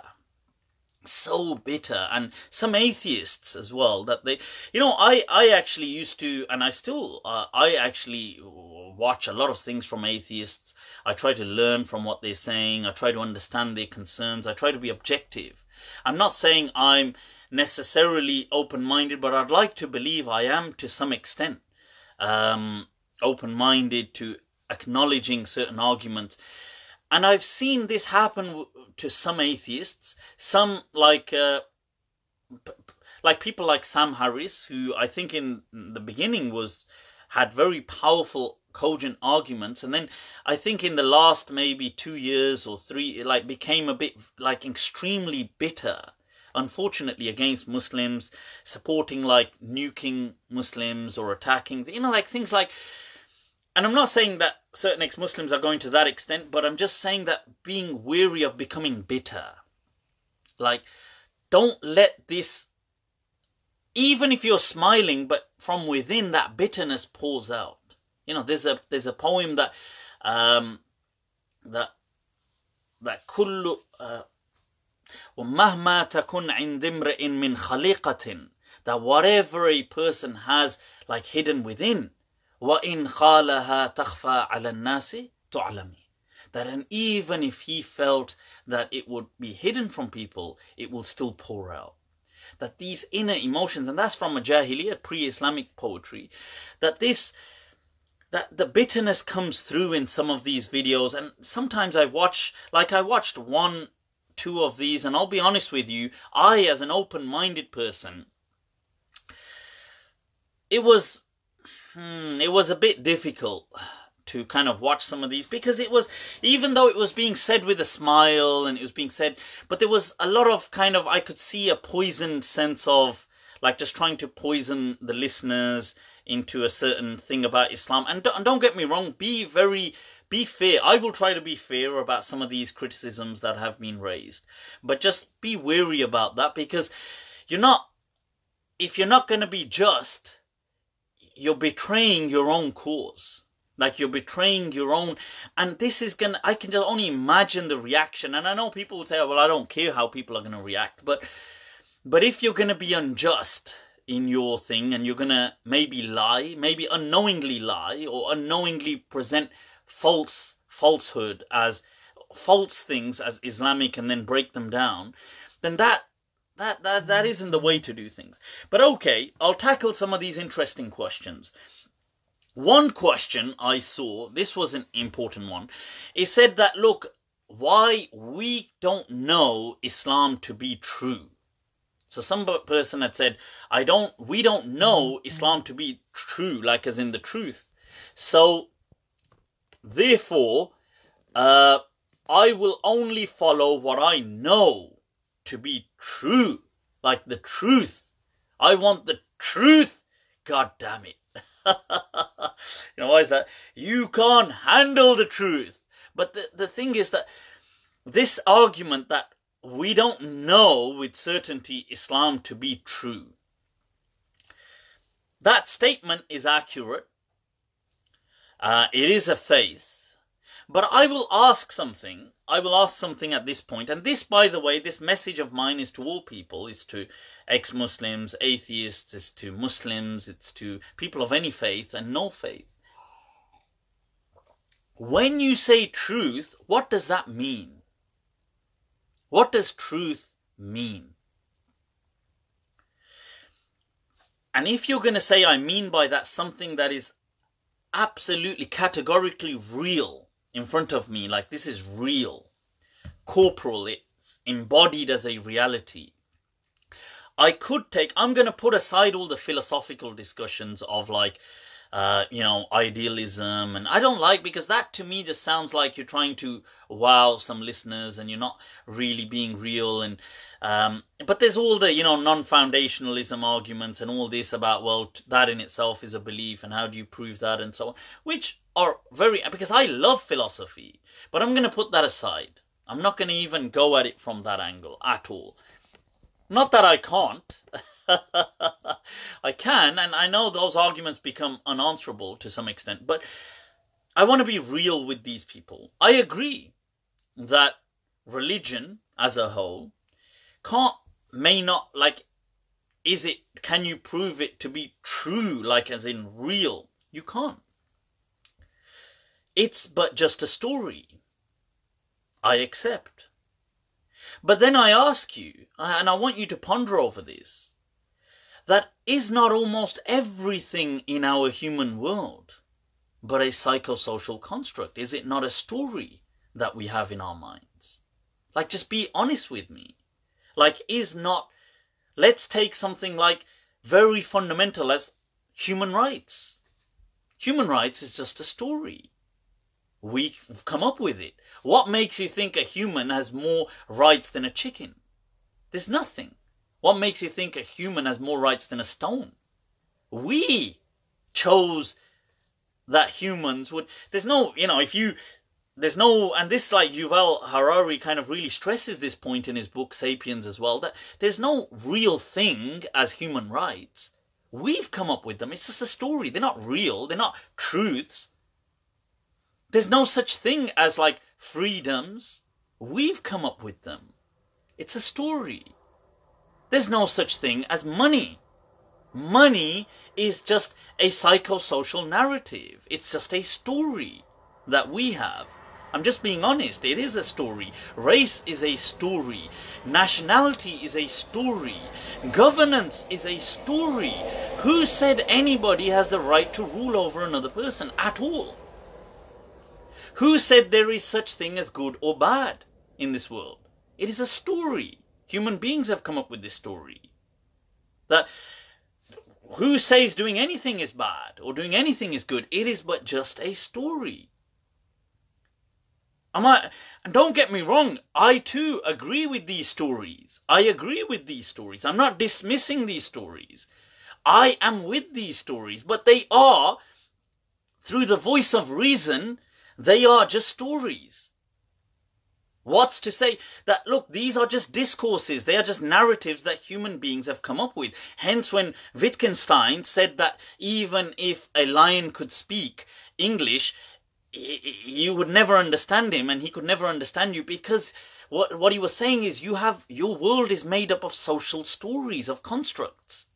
and some atheists as well, that they, I actually used to, and I still, I actually watch a lot of things from atheists. I try to learn from what they're saying. I try to understand their concerns. I try to be objective. I'm not saying I'm necessarily open-minded, but I'd like to believe I am to some extent open-minded to acknowledging certain arguments. And I've seen this happen to some atheists, some like people like Sam Harris, who I think in the beginning had very powerful, cogent arguments, and then I think in the last maybe 2 years or 3, became a bit extremely bitter, unfortunately, against Muslims, supporting nuking Muslims or attacking, things like. And I'm not saying that certain ex-Muslims are going to that extent, but I'm just saying that being weary of becoming bitter. Don't let this, even if you're smiling, but from within that bitterness pours out. There's a poem that كل ومهما تكن عند امرئ من خليقة, that whatever a person has hidden within, وَإِنْ خَالَهَا تَخْفَى عَلَى النَّاسِ تُعْلَمِ, that even if he felt that it would be hidden from people, it will still pour out. That these inner emotions, and that's from a Jahiliyyah, pre-Islamic poetry, that the bitterness comes through in some of these videos. And sometimes I watched 1-2 of these, and I'll be honest with you, I, as an open-minded person, it was a bit difficult to kind of watch some of these, because even though it was being said with a smile, and it was being said, but there was a lot of I could see a poisoned sense of just trying to poison the listeners into a certain thing about Islam. And don't get me wrong, be fair. I will try to be fair about some of these criticisms that have been raised, but just be wary about that, because if you're not going to be just, you're betraying your own cause. You're betraying your own, and this is I can just only imagine the reaction. And I know people will say, oh, well, I don't care how people are going to react, but if you're going to be unjust in your thing, and you're going to maybe lie, maybe unknowingly lie, or unknowingly present falsehood as false things as Islamic, and then break them down, then that isn't the way to do things. But okay, I'll tackle some of these interesting questions. One question I saw, this was an important one. It said that, look, why we don't know Islam to be true. So some person had said, we don't know Islam to be true, as in the truth. So therefore, I will only follow what I know to be true, the truth. I want the truth. God damn it. Why is that? You can't handle the truth. But the thing is that this argument that we don't know with certainty Islam to be true, that statement is accurate. It is a faith. But I will ask something. I will ask something at this point. And this, by the way, this message of mine is to all people. It's to ex-Muslims, atheists, it's to Muslims, it's to people of any faith and no faith. When you say truth, what does that mean? What does truth mean? And if you're going to say, I mean by that something that is absolutely categorically real in front of me, like this is real, corporal, it's embodied as a reality, I'm going to put aside all the philosophical discussions of like, idealism, and I don't like, because that to me just sounds like you're trying to wow some listeners and you're not really being real. And but there's all the non-foundationalism arguments and all this about, well, that in itself is a belief and how do you prove that and so on, which are because I love philosophy, but I'm going to put that aside. I'm not going to even go at it from that angle at all. Not that I can't. I can, and I know those arguments become unanswerable to some extent, but I want to be real with these people. I agree that religion as a whole can you prove it to be true, like as in real? You can't. It's but just a story. I accept. But then I ask you, and I want you to ponder over this, that is not almost everything in our human world but a psychosocial construct? Is it not a story that we have in our minds? Like, just be honest with me. Like, let's take something like very fundamental as human rights. Human rights is just a story. We've come up with it. What makes you think a human has more rights than a chicken? There's nothing. What makes you think a human has more rights than a stone? We chose that humans would... and this, like, Yuval Harari kind of really stresses this point in his book Sapiens as well, that there's no real thing as human rights. We've come up with them. It's just a story. They're not real. They're not truths. There's no such thing as, like, freedoms. We've come up with them. It's a story. There's no such thing as money. Money is just a psychosocial narrative. It's just a story that we have. I'm just being honest. It is a story. Race is a story. Nationality is a story. Governance is a story. Who said anybody has the right to rule over another person at all? Who said there is such thing as good or bad in this world? It is a story. Human beings have come up with this story. That who says doing anything is bad or doing anything is good? It is but just a story. And don't get me wrong, I too agree with these stories. I agree with these stories. I'm not dismissing these stories. I am with these stories, but they are, through the voice of reason, they are just stories. What's to say that, look, these are just discourses. They are just narratives that human beings have come up with. Hence, when Wittgenstein said that even if a lion could speak English, you would never understand him and he could never understand you, because what he was saying is your world is made up of social stories, of constructs.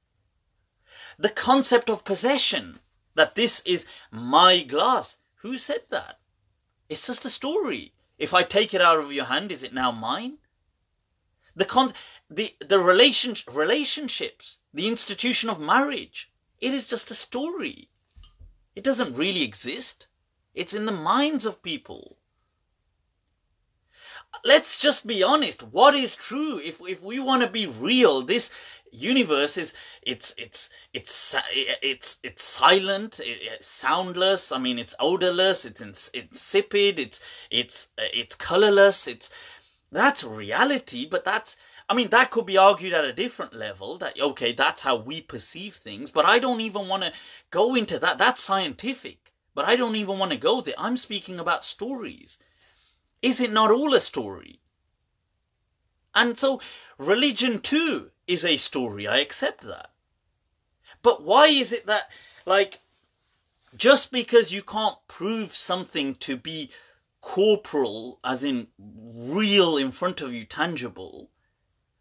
The concept of possession, that this is my glass. Who said that? It's just a story. If I take it out of your hand, is it now mine? The relationships, the institution of marriage, it is just a story. It doesn't really exist. It's in the minds of people. Let's just be honest. What is true? If we want to be real, this universe is it's silent, it's soundless. I mean, it's odorless. It's insipid. It's colorless. That's reality. But that could be argued at a different level. That okay, that's how we perceive things. But I don't even want to go into that. That's scientific. But I don't even want to go there. I'm speaking about stories. is it not all a story? And so religion too is a story. I accept that. But why is it that, like, just because you can't prove something to be corporal, as in real in front of you, tangible,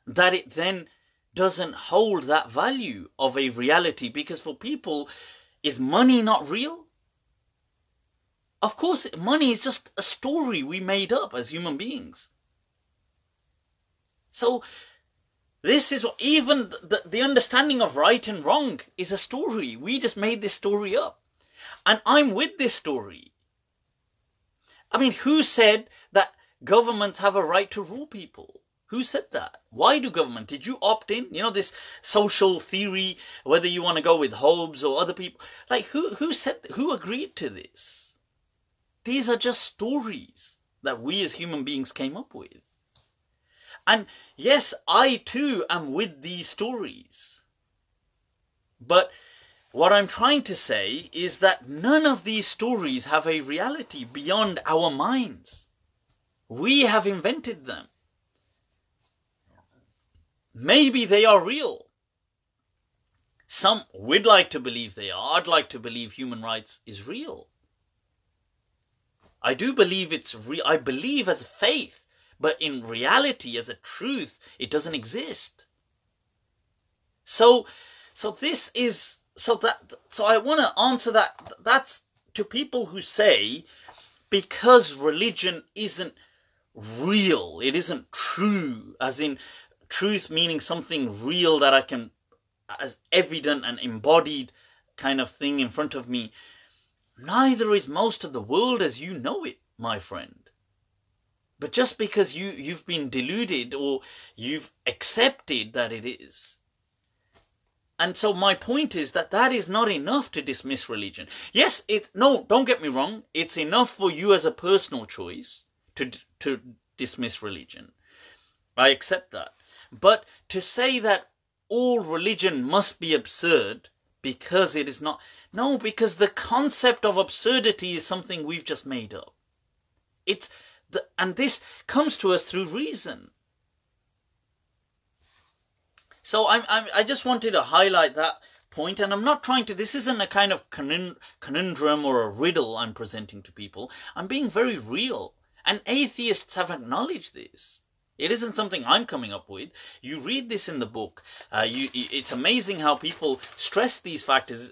that it then doesn't hold that value of a reality? Because for people, is money not real? Of course, money is just a story we made up as human beings. So this is what, even the understanding of right and wrong is a story. We just made this story up. And I'm with this story. I mean, who said that governments have a right to rule people? Who said that? Why do government? Did you opt in? You know, this social theory, whether you want to go with Hobbes or other people. Like, who agreed to this? These are just stories that we as human beings came up with. And yes, I too am with these stories. But what I'm trying to say is that none of these stories have a reality beyond our minds. We have invented them. Maybe they are real. Some would like to believe they are. I'd like to believe human rights is real. I do believe it's real. I believe as faith. But in reality, as a truth, it doesn't exist. So I want to answer that. That's to people who say, because religion isn't real, it isn't true, as in truth meaning something real that I can, as evident and embodied kind of thing in front of me, neither is most of the world as you know it, my friend. But just because you've been deluded or you've accepted that it is. And so my point is that that is not enough to dismiss religion. Yes, no, don't get me wrong. It's enough for you as a personal choice to dismiss religion. I accept that. But to say that all religion must be absurd because it is not. No, because the concept of absurdity is something we've just made up. And this comes to us through reason. So I just wanted to highlight that point, and I'm not trying to, this isn't a kind of conundrum or a riddle I'm presenting to people. I'm being very real, and atheists have acknowledged this. It isn't something I'm coming up with. You read this in the book. It's amazing how people stress these factors.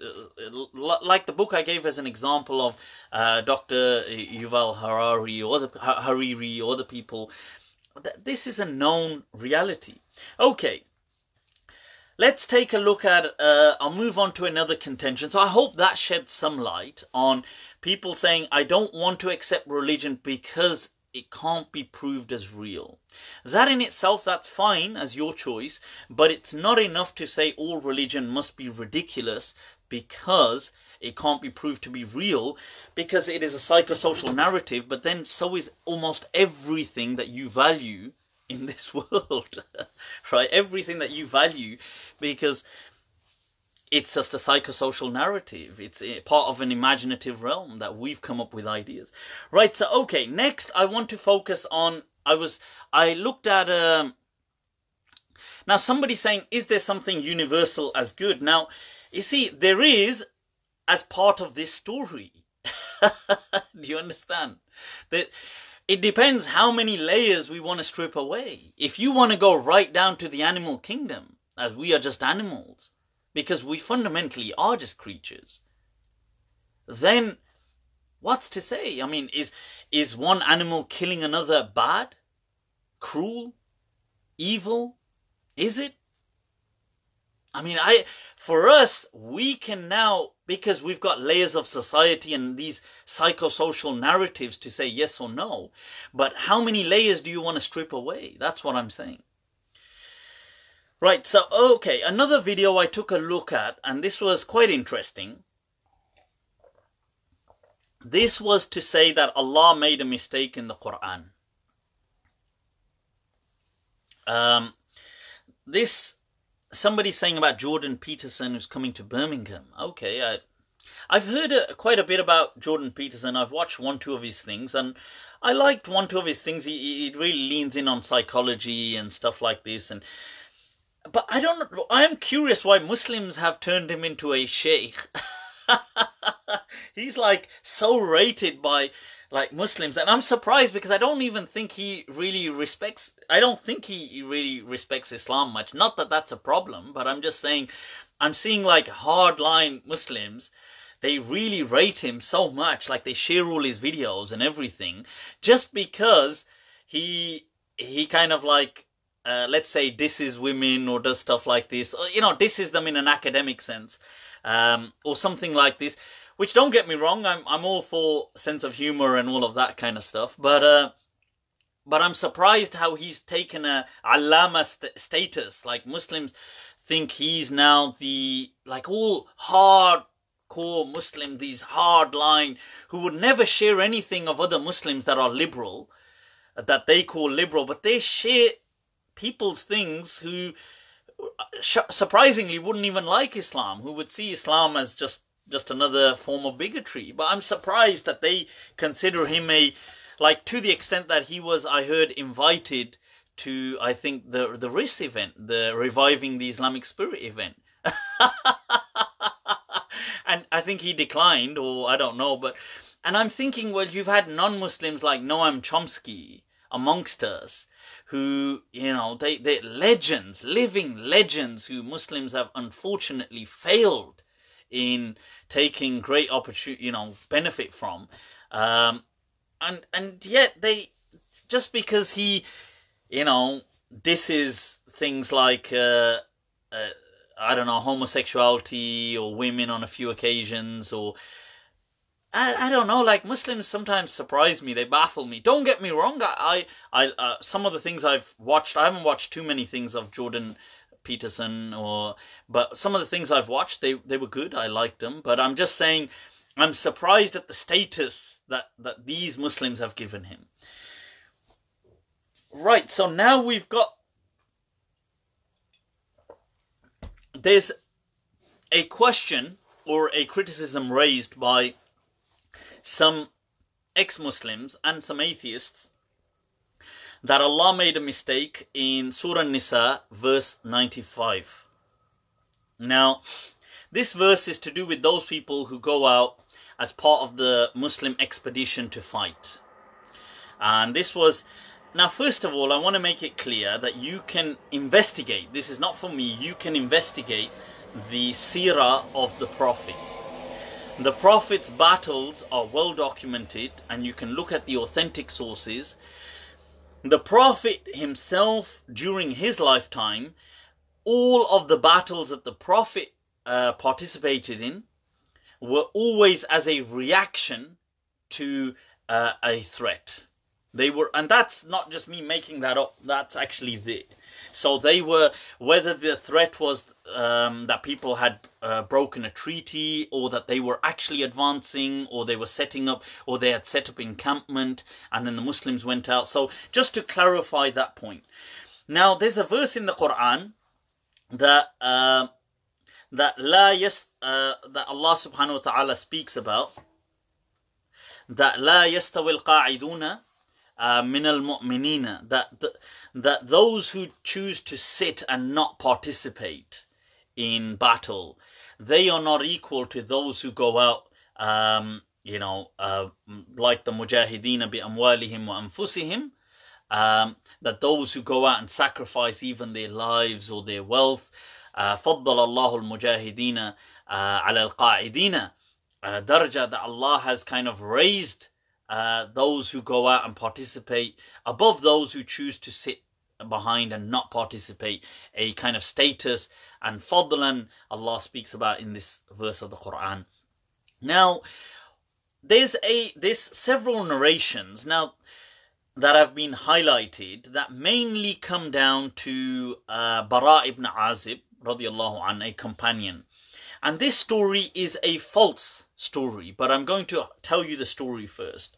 Like the book I gave as an example of Dr. Yuval Harari or the people. This is a known reality. Okay. Let's take a look at, I'll move on to another contention. So I hope that sheds some light on people saying, I don't want to accept religion because it can't be proved as real. That in itself, that's fine as your choice, but it's not enough to say all religion must be ridiculous because it can't be proved to be real, because it is a psychosocial narrative, but then so is almost everything that you value in this world, right? Everything that you value, because it's just a psychosocial narrative. It's part of an imaginative realm that we've come up with ideas. Right, so, okay, next I want to focus on, I looked at, now somebody saying, is there something universal as good? Now, you see, there is as part of this story. Do you understand? That it depends how many layers we want to strip away. If you want to go right down to the animal kingdom, as we are just animals, because we fundamentally are just creatures, then what's to say? I mean, is one animal killing another bad, cruel, evil? Is it? I mean, for us, we can now, because we've got layers of society and these psychosocial narratives to say yes or no. But how many layers do you want to strip away? That's what I'm saying. Right, so, okay, another video I took a look at, and this was quite interesting. This was to say that Allah made a mistake in the Quran. Somebody saying about Jordan Peterson who's coming to Birmingham. Okay, I've heard quite a bit about Jordan Peterson. I've watched 1-2 of his things, and I liked one, two of his things. He really leans in on psychology and stuff like this. But I don't know. I am curious why Muslims have turned him into a sheikh. He's like so rated by like Muslims, and I'm surprised because I don't even think he really respects. I don't think he really respects Islam much. Not that that's a problem, but I'm just saying, I'm seeing like hardline Muslims. They really rate him so much, like they share all his videos and everything, just because he kind of like, let's say, disses women or does stuff like this, or, disses them in an academic sense, or something like this. Which, don't get me wrong, I'm all for sense of humor and all of that kind of stuff, but I'm surprised how he's taken a allama status. Like Muslims think he's now the like all hard. Core Muslim, these hard line, who would never share anything of other Muslims that are liberal, that they call liberal, but they share people's things who surprisingly wouldn't even like Islam, who would see Islam as just another form of bigotry. But I'm surprised that they consider him to the extent that he was, I heard, invited to, I think, the RIS event, the Reviving the Islamic Spirit event. And I think he declined, or I don't know, and I'm thinking, well, you've had non-Muslims like Noam Chomsky amongst us, who, they're legends, living legends, who Muslims have unfortunately failed in taking great opportunity, benefit from, and yet they, just because he, disses things like, I don't know, homosexuality or women on a few occasions, or I don't know, like Muslims sometimes surprise me, they baffle me. Don't get me wrong, I some of the things I've watched, I haven't watched too many things of Jordan Peterson, but some of the things I've watched, they were good, I liked them, but I'm just saying, I'm surprised at the status that these Muslims have given him. Right, so now we've got, there's a question or a criticism raised by some ex-Muslims and some atheists that Allah made a mistake in Surah Nisa, verse 95. Now, this verse is to do with those people who go out as part of the Muslim expedition to fight. And this was... Now, first of all, I want to make it clear that you can investigate. This is not for me. You can investigate the seerah of the Prophet. The Prophet's battles are well documented, and you can look at the authentic sources. The Prophet himself, during his lifetime, all of the battles that the Prophet participated in were always as a reaction to a threat. They were, and that's not just me making that up, that's actually so they were, whether the threat was that people had broken a treaty, or that they were actually advancing, or they were setting up, or they had set up encampment, and then the Muslims went out. So just to clarify that point. Now, there's a verse in the Quran that that Allah subhanahu wa ta'ala speaks about, that لا يستوي القاعدون من المؤمنين, that those who choose to sit and not participate in battle, they are not equal to those who go out, like the mujahideen bi amwalihim wa anfusihim, that those who go out and sacrifice even their lives or their wealth. فضل الله المجاهدين على القاعدين, darja, that Allah has kind of raised those who go out and participate above those who choose to sit behind and not participate, a kind of status and fadlan Allah speaks about in this verse of the Quran. Now, there's several narrations now that have been highlighted that mainly come down to Bara ibn Azib radiallahu an, a companion. And this story is a false story, but I'm going to tell you the story first.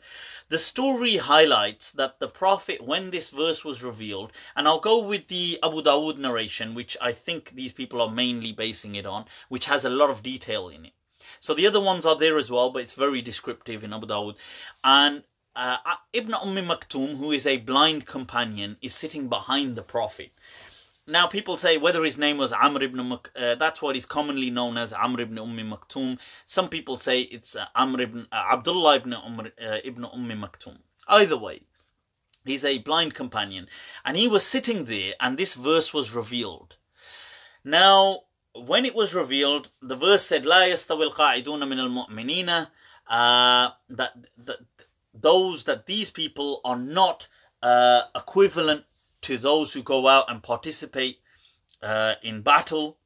The story highlights that the Prophet, when this verse was revealed, and I'll go with the Abu Dawood narration, which I think these people are mainly basing it on, which has a lot of detail in it. So the other ones are there as well, but it's very descriptive in Abu Dawood. And Ibn Maktum, who is a blind companion, is sitting behind the Prophet. Now people say whether his name was Amr ibn that's what is commonly known as Amr ibn Maktum. Some people say it's Abdullah ibn Maktum. Either way, he's a blind companion, and he was sitting there, and this verse was revealed. Now, when it was revealed, the verse said, "La yastawi al-qa'iduna min al-mu'minina," that these people are not equivalent to those who go out and participate in battle.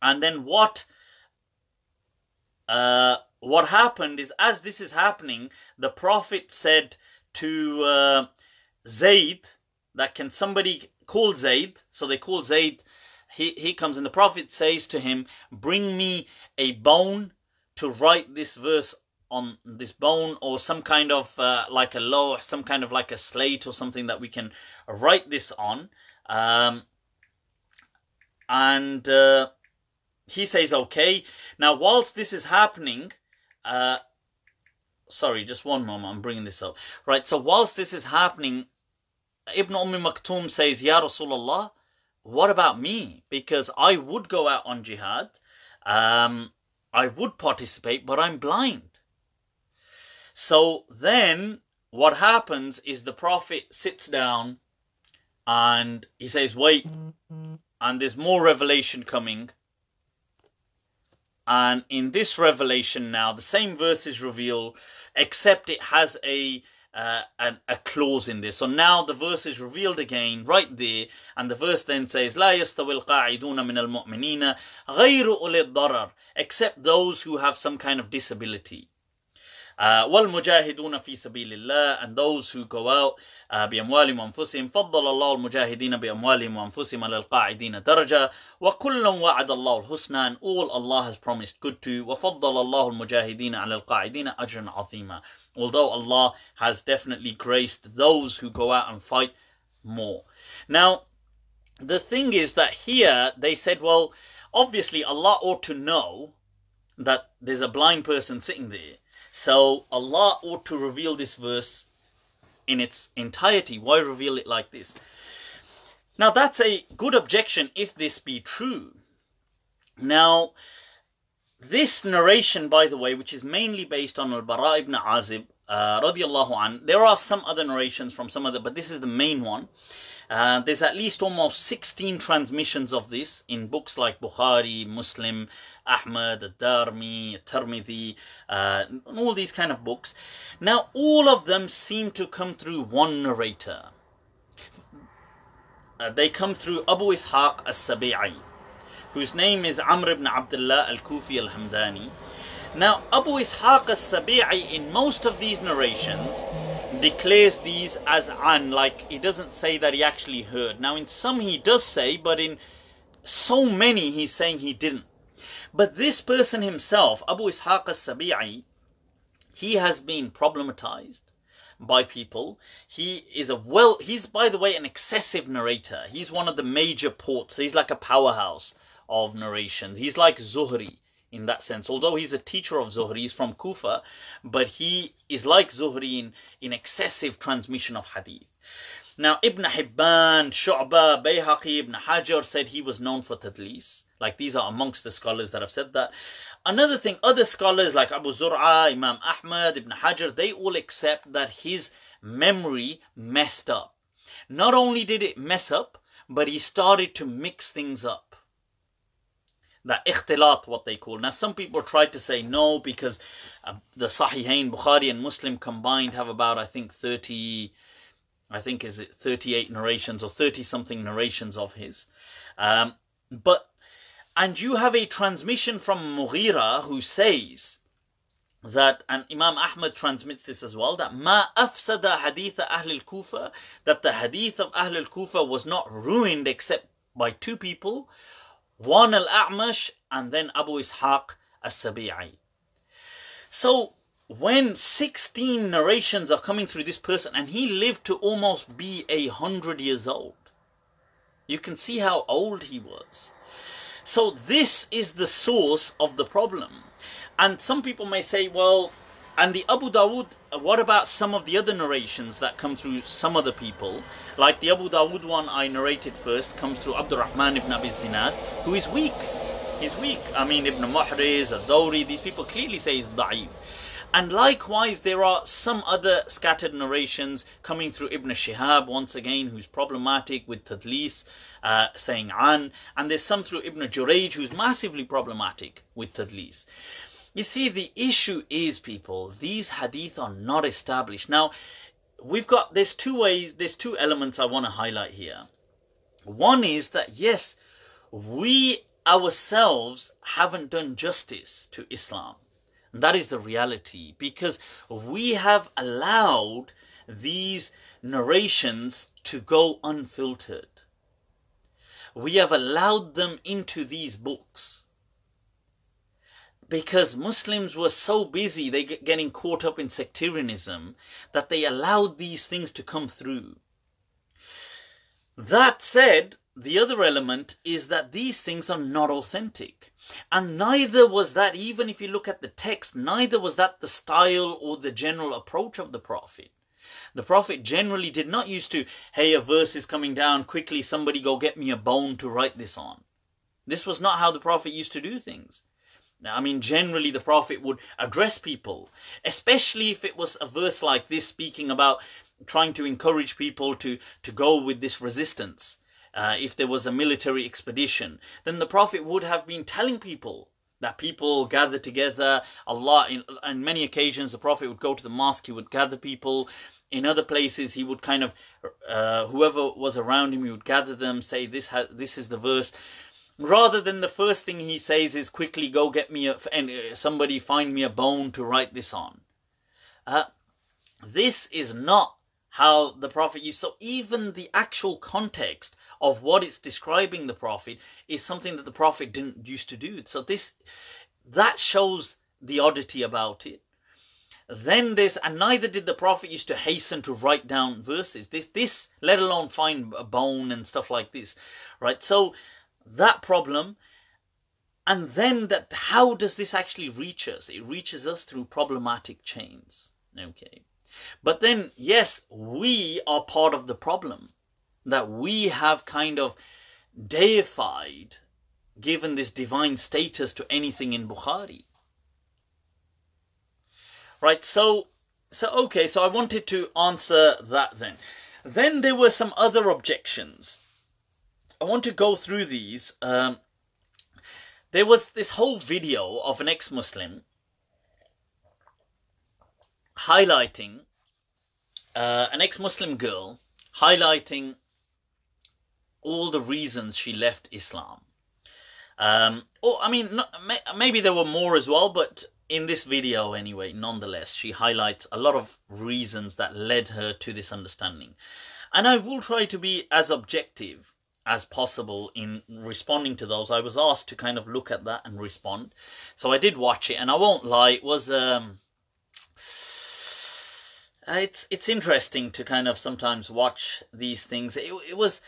And then what happened is, as this is happening, the Prophet said to Zayd, that can somebody call Zayd? So they call Zayd. He comes, and the Prophet says to him, "Bring me a bone to write this verse on this bone, or some kind of like a law, some kind of like a slate or something that we can write this on." And he says, okay. Now, whilst this is happening, sorry, just one moment, I'm bringing this up. Right, so whilst this is happening, Ibn Maktum says, "Ya Rasulullah, what about me? Because I would go out on jihad, I would participate, but I'm blind." So then what happens is the Prophet sits down and he says, "Wait," and there's more revelation coming. And in this revelation now, the same verse is revealed, except it has a clause in this. So now the verse is revealed again right there, and the verse then says, "La yastawi al-qa'iduna min al-mu'minina ghayru uli ad-darar," except those who have some kind of disability. وَالْمُجَاهِدُونَ فِي سَبِيلِ اللَّهِ, and those who go out بِأَمْوَالِهِمْ وَأَنفُسِهِمْ فَضَّلَ اللَّهُ الْمُجَاهِدِينَ بِأَمْوَالِهِمْ وَأَنفُسِهِمْ عَلَى الْقَاعِدِينَ دَرَجَةً وَكُلًّا وَعَدَ اللَّهُ الْحُسْنَى, and all Allah has promised good to. وَفَضَّلَ اللَّهُ الْمُجَاهِدِينَ عَلَى الْقَاعِدِينَ أَجْرًا عَظِيمًا, although Allah has definitely graced those who go out and fight more. Now, the thing is that here they said, well, obviously Allah ought to know that there's a blind person sitting there. So Allah ought to reveal this verse in its entirety. Why reveal it like this? Now that's a good objection if this be true. Now this narration, by the way, which is mainly based on Al-Bara ibn Azib radiyallahu an, there are some other narrations from some other, but this is the main one. There's at least almost 16 transmissions of this in books like Bukhari, Muslim, Ahmad, Ad-Darmi, Tirmidhi, and all these kind of books. Now, all of them seem to come through one narrator. They come through Abu Ishaq as-Sabi'i, whose name is Amr ibn Abdullah al-Kufi al-Hamdani. Now, Abu Ishaq as-Sabi'i in most of these narrations declares these as an, like he doesn't say that he actually heard. Now, in some he does say, but in so many he's saying he didn't. But this person himself, Abu Ishaq as-Sabi'i, he has been problematized by people. He's by the way an excessive narrator. He's one of the major ports. He's like a powerhouse of narrations. He's like Zuhri in that sense. Although he's a teacher of Zuhri, he's from Kufa, but he is like Zuhri in excessive transmission of hadith. Now, Ibn Hibban, Shu'bah, Bayhaqi, Ibn Hajar said he was known for tadlis. Like, these are amongst the scholars that have said that. Another thing, other scholars like Abu Zur'a, Imam Ahmad, Ibn Hajar, they all accept that his memory messed up. Not only did it mess up, but he started to mix things up. That ikhtilat, what they call. Now, some people tried to say no, because the Sahihain, Bukhari and Muslim combined have about, I think, 38 narrations or 30-something narrations of his. And you have a transmission from Mughira who says that, and Imam Ahmad transmits this as well, that ma afsada hadith Ahl al-Kufa, that the hadith of Ahl al-Kufa was not ruined except by two people, one al-A'mash and then Abu Ishaq as-Sabi'i. So when 16 narrations are coming through this person, and he lived to almost be 100 years old, you can see how old he was. So this is the source of the problem. And some people may say, well, And the Abu Dawood, what about some of the other narrations that come through some other people? Like the Abu Dawood one I narrated first comes through Abdurrahman ibn Abi Zinad, who is weak. He's weak. I mean, Ibn Muhriz, Ad-Dawri, these people clearly say he's da'if. And likewise, there are some other scattered narrations coming through Ibn Shihab, once again, who's problematic with tadlis, saying an. And there's some through Ibn Jurayj, who's massively problematic with tadlis. You see, the issue is, people, these hadith are not established. Now, there's two elements I want to highlight here. One is that, yes, we ourselves haven't done justice to Islam. And that is the reality, because we have allowed these narrations to go unfiltered. We have allowed them into these books. Because Muslims were so busy, they getting caught up in sectarianism, that they allowed these things to come through. That said, the other element is that these things are not authentic. And neither was that, even if you look at the text, neither was that the style or the general approach of the Prophet. The Prophet generally did not used to, hey, a verse is coming down, quickly somebody go get me a bone to write this on. This was not how the Prophet used to do things. I mean, generally the Prophet would address people, especially if it was a verse like this speaking about trying to encourage people to go with this resistance. If there was a military expedition, then the Prophet would have been telling people that people gather together. On many occasions, the Prophet would go to the mosque, he would gather people. In other places, he would kind of, whoever was around him, he would gather them, say, this is the verse. Rather than the first thing he says is, quickly go get me somebody find me a bone to write this on. This is not how the Prophet used. So even the actual context of what it's describing the Prophet is something that the Prophet didn't used to do. So that shows the oddity about it. Then and neither did the Prophet used to hasten to write down verses. This let alone find a bone and stuff like this, right? So that problem, and then how does this actually reach us? It reaches us through problematic chains, okay? But then, yes, we are part of the problem, that we have kind of deified, given this divine status to anything in Bukhari. Right, so I wanted to answer that then. Then there were some other objections. I want to go through these. There was this whole video of an ex-Muslim highlighting an ex-Muslim girl highlighting all the reasons she left Islam. Maybe there were more as well, but in this video anyway, nonetheless, she highlights a lot of reasons that led her to this understanding. And I will try to be as objective as possible in responding to those. I was asked to kind of look at that and respond. So I did watch it, and I won't lie, it was it's interesting to kind of sometimes watch these things. It was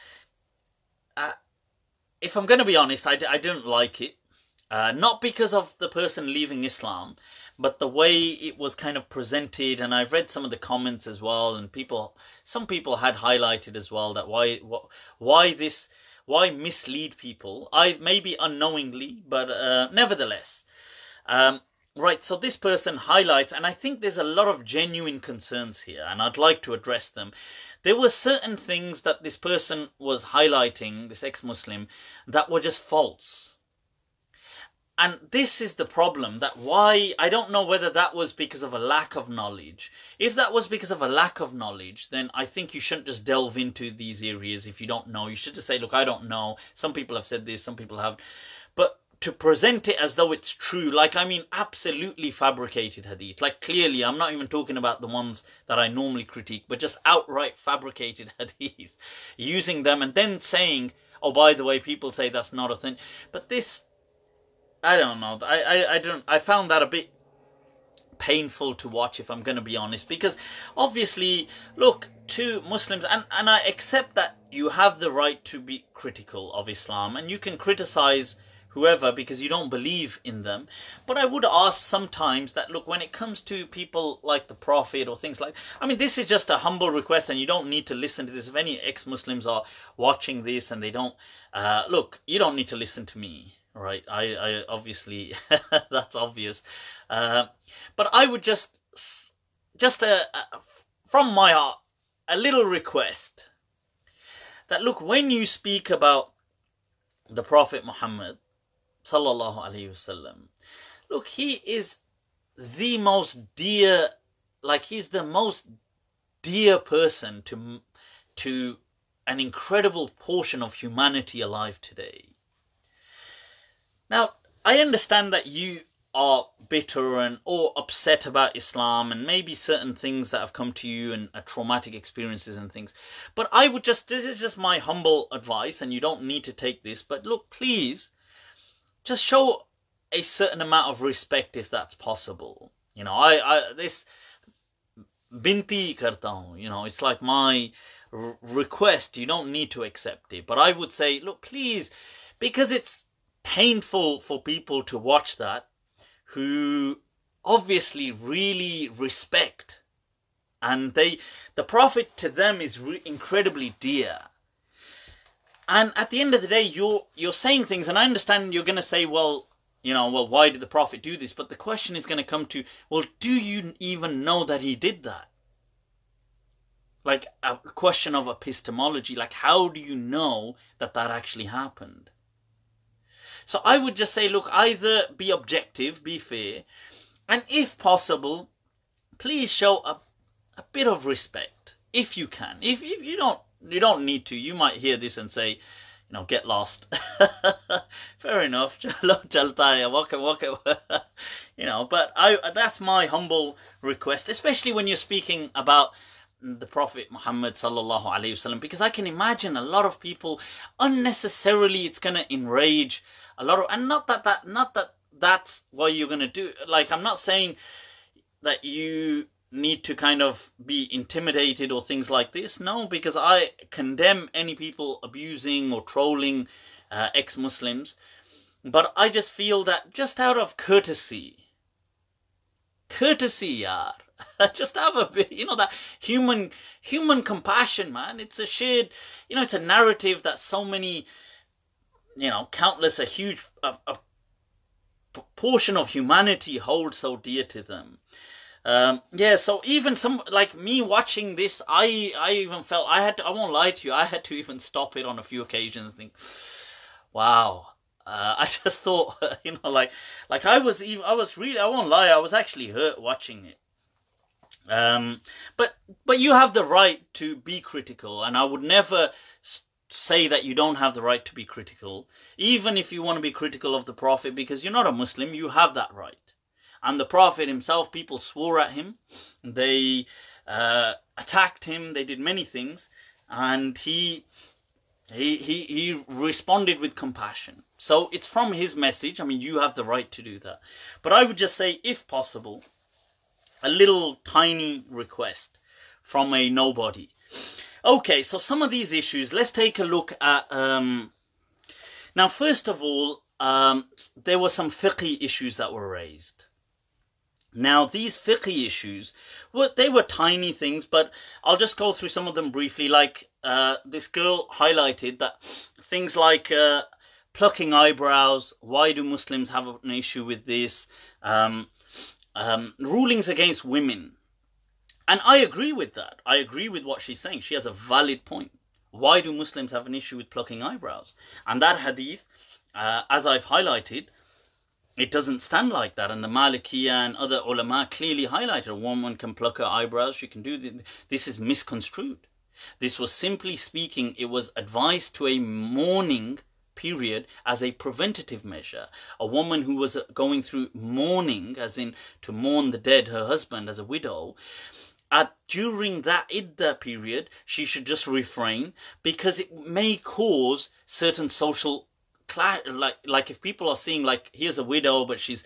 if I'm going to be honest, I didn't like it. Not because of the person leaving Islam, but the way it was kind of presented. And I've read some of the comments as well, and some people had highlighted as well that why mislead people? Maybe unknowingly, but nevertheless. Right, so this person highlights, and I think there's a lot of genuine concerns here, and I'd like to address them. There were certain things that this person was highlighting, this ex-Muslim, that were just false. And this is the problem, that why, I don't know whether that was because of a lack of knowledge. If that was because of a lack of knowledge, then I think you shouldn't just delve into these areas if you don't know. You should just say, look, I don't know. Some people have said this, some people haven't. But to present it as though it's true, absolutely fabricated hadith. Like, clearly, I'm not even talking about the ones that I normally critique, but just outright fabricated hadith. Using them and then saying, oh, by the way, people say that's not a thing. But this, I don't know. I found that a bit painful to watch, if I'm going to be honest, because obviously, look, to Muslims, and I accept that you have the right to be critical of Islam, and you can criticize whoever because you don't believe in them. But I would ask sometimes that, look, when it comes to people like the Prophet or things like, I mean, this is just a humble request and you don't need to listen to this. If any ex-Muslims are watching this and they don't, look, you don't need to listen to me, right? I obviously, that's obvious. But I would just from my heart, a little request that, look, when you speak about the Prophet Muhammad sallallahu alaihi wasallam, look, he is the most dear, like he's the most dear person to an incredible portion of humanity alive today. Now, I understand that you are bitter and or upset about Islam and maybe certain things that have come to you and traumatic experiences and things. But I would just, this is just my humble advice and you don't need to take this, but look, please, just show a certain amount of respect if that's possible. You know, this binti karta hu, you know, it's like my request, you don't need to accept it. But I would say, look, please, because it's painful for people to watch that, who obviously really respect, and the Prophet to them is incredibly dear. And at the end of the day, you're saying things, and I understand you're going to say, well, you know, well, why did the Prophet do this? But the question is going to come to, well, do you even know that he did that? Like a question of epistemology, like how do you know that that actually happened? So I would just say, look, either be objective, be fair, and if possible, please show a bit of respect, if you can. If you don't need to. You might hear this and say, you know, get lost. Fair enough. You know, but that's my humble request, especially when you're speaking about the Prophet Muhammad sallallahu alaihi wasallam, because I can imagine a lot of people unnecessarily, it's going to enrage a lot of, and not that that's what you're going to do. Like, I'm not saying that you need to kind of be intimidated or things like this. No, because I condemn any people abusing or trolling ex-Muslims. But I just feel that just out of courtesy, yaar, just have a bit, you know, that human compassion, man. It's a shared, you know, it's a narrative that so many, you know, countless, a huge portion of humanity hold so dear to them. Yeah, so even some, like me watching this, I even felt, I won't lie to you, I had to even stop it on a few occasions and think, wow. I just thought, you know, like I was really, I won't lie, I was actually hurt watching it. But you have the right to be critical, and I would never say that you don't have the right to be critical, even if you want to be critical of the Prophet, because you're not a Muslim, you have that right. And the Prophet himself, people swore at him, they attacked him, they did many things, and he responded with compassion. So it's from his message. I mean, you have the right to do that. But I would just say, if possible, a little tiny request from a nobody. Okay, so some of these issues, let's take a look at... now, first of all, there were some fiqh issues that were raised. Now, these fiqh issues, they were tiny things, but I'll just go through some of them briefly. Like, this girl highlighted that things like plucking eyebrows, why do Muslims have an issue with this? Rulings against women. And I agree with that. I agree with what she's saying. She has a valid point. Why do Muslims have an issue with plucking eyebrows? And that hadith, as I've highlighted, it doesn't stand like that. And the Maliki and other ulama clearly highlighted a woman can pluck her eyebrows. She can do this. This is misconstrued. This was simply speaking, it was advice to a mourning period as a preventative measure. A woman who was going through mourning, as in to mourn the dead, her husband, as a widow, during that iddah period, she should just refrain, because it may cause certain social clash. Like if people are seeing, like, here's a widow, but she's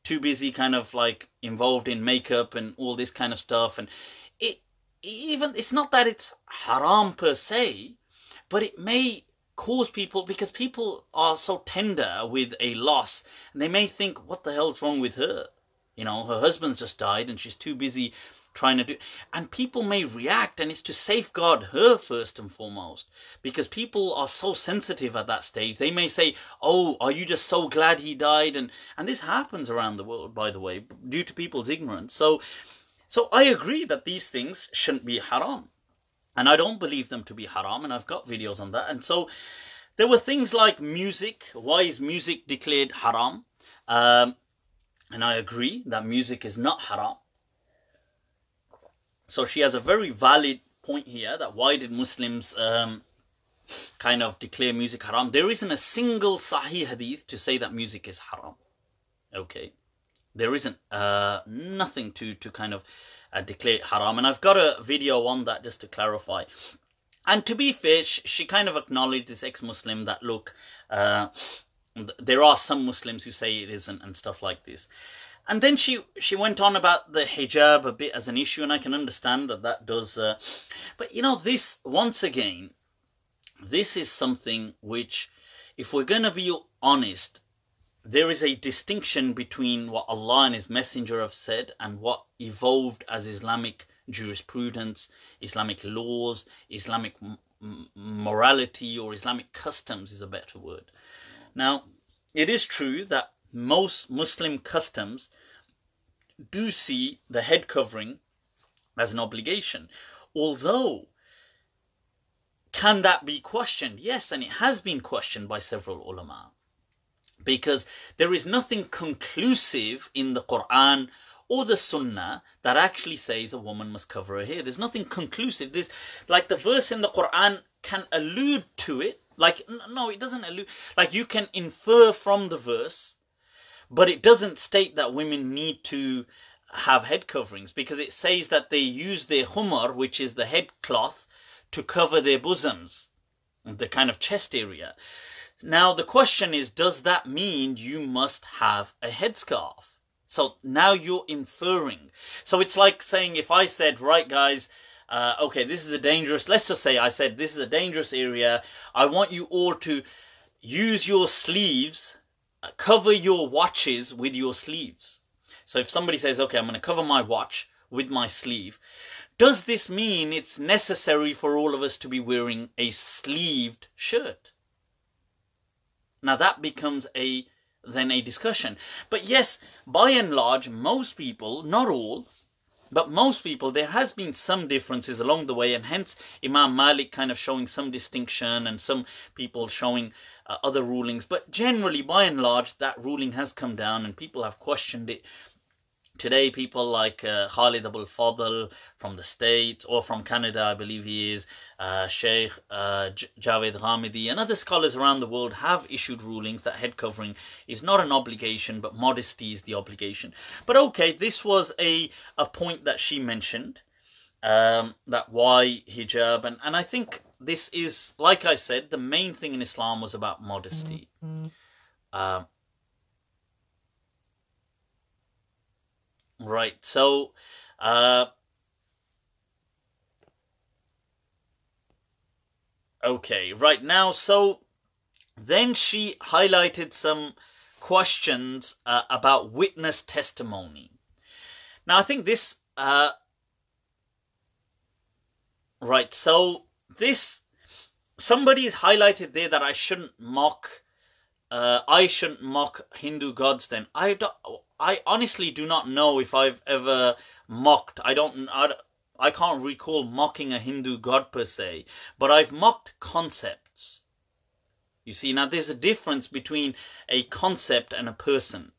too busy kind of like involved in makeup and all this kind of stuff, and it's not that it's haram per se, but it may cause people, because people are so tender with a loss, and they may think, what the hell's wrong with her? You know, her husband's just died and she's too busy trying to do, and people may react, and it's to safeguard her first and foremost, because people are so sensitive at that stage. They may say, oh, are you just so glad he died? And this happens around the world, by the way, due to people's ignorance. So I agree that these things shouldn't be haram. And I don't believe them to be haram, and I've got videos on that. And so there were things like music. Why is music declared haram? And I agree that music is not haram. So she has a very valid point here, that why did Muslims kind of declare music haram? There isn't a single sahih hadith to say that music is haram. Okay. There isn't nothing to kind of declare it haram. And I've got a video on that just to clarify. And to be fair, she kind of acknowledged, this ex-Muslim, that look, there are some Muslims who say it isn't and stuff like this. And then she went on about the hijab a bit as an issue, and I can understand that does. But you know, this, once again, this is something which, if we're going to be honest, there is a distinction between what Allah and His Messenger have said and what evolved as Islamic jurisprudence, Islamic laws, Islamic morality, or Islamic customs is a better word. Now, it is true that most Muslim customs do see the head covering as an obligation. Although, can that be questioned? Yes, and it has been questioned by several ulama. Because there is nothing conclusive in the Quran or the Sunnah that actually says a woman must cover her hair. There's nothing conclusive. There's, like, the verse in the Quran can allude to it. Like, no, it doesn't allude. Like, you can infer from the verse, but it doesn't state that women need to have head coverings, because it says that they use their humar, which is the head cloth, to cover their bosoms, the kind of chest area. Now, the question is, does that mean you must have a headscarf? So now you're inferring. So it's like saying, if I said, right, guys, okay, this is a dangerous, let's just say I said, this is a dangerous area. I want you all to use your sleeves, cover your watches with your sleeves. So if somebody says, okay, I'm going to cover my watch with my sleeve, does this mean it's necessary for all of us to be wearing a sleeved shirt? Now that becomes then a discussion. But yes, by and large, most people, not all, but most people, there has been some differences along the way, and hence Imam Malik kind of showing some distinction and some people showing other rulings. But generally, by and large, that ruling has come down and people have questioned it. Today, people like Khalid Abul Fadl from the States, or from Canada, I believe he is, Sheikh Javed Ghamidi, and other scholars around the world have issued rulings that head covering is not an obligation, but modesty is the obligation. But okay, this was a point that she mentioned, that why hijab, and I think this is, like I said, the main thing in Islam was about modesty. Right, so okay, right now, so then she highlighted some questions about witness testimony. Now, I think this, right, so this, somebody has highlighted there that I shouldn't mock Hindu gods then. I honestly do not know if I've ever mocked. I can't recall mocking a Hindu god per se, but I've mocked concepts. You see, now there's a difference between a concept and a person.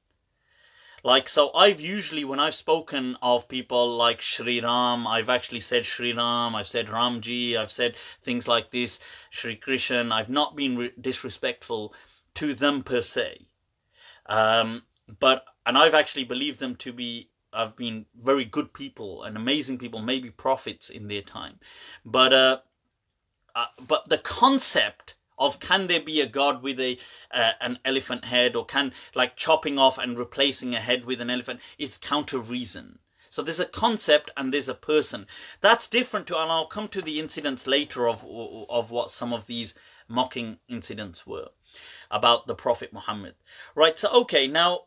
Like, so I've usually, when I've spoken of people like Shri Ram, I've actually said Shri Ram, I've said Ramji, I've said things like this, Shri Krishna. I've not been disrespectful to them per se. And I've actually believed them to be, have been very good people and amazing people, maybe prophets in their time. But the concept of, can there be a god with an elephant head, or can, like, chopping off and replacing a head with an elephant, is counter reason. So there's a concept and there's a person. That's different to, and I'll come to the incidents later of what some of these mocking incidents were about the Prophet Muhammad. Right, so okay, now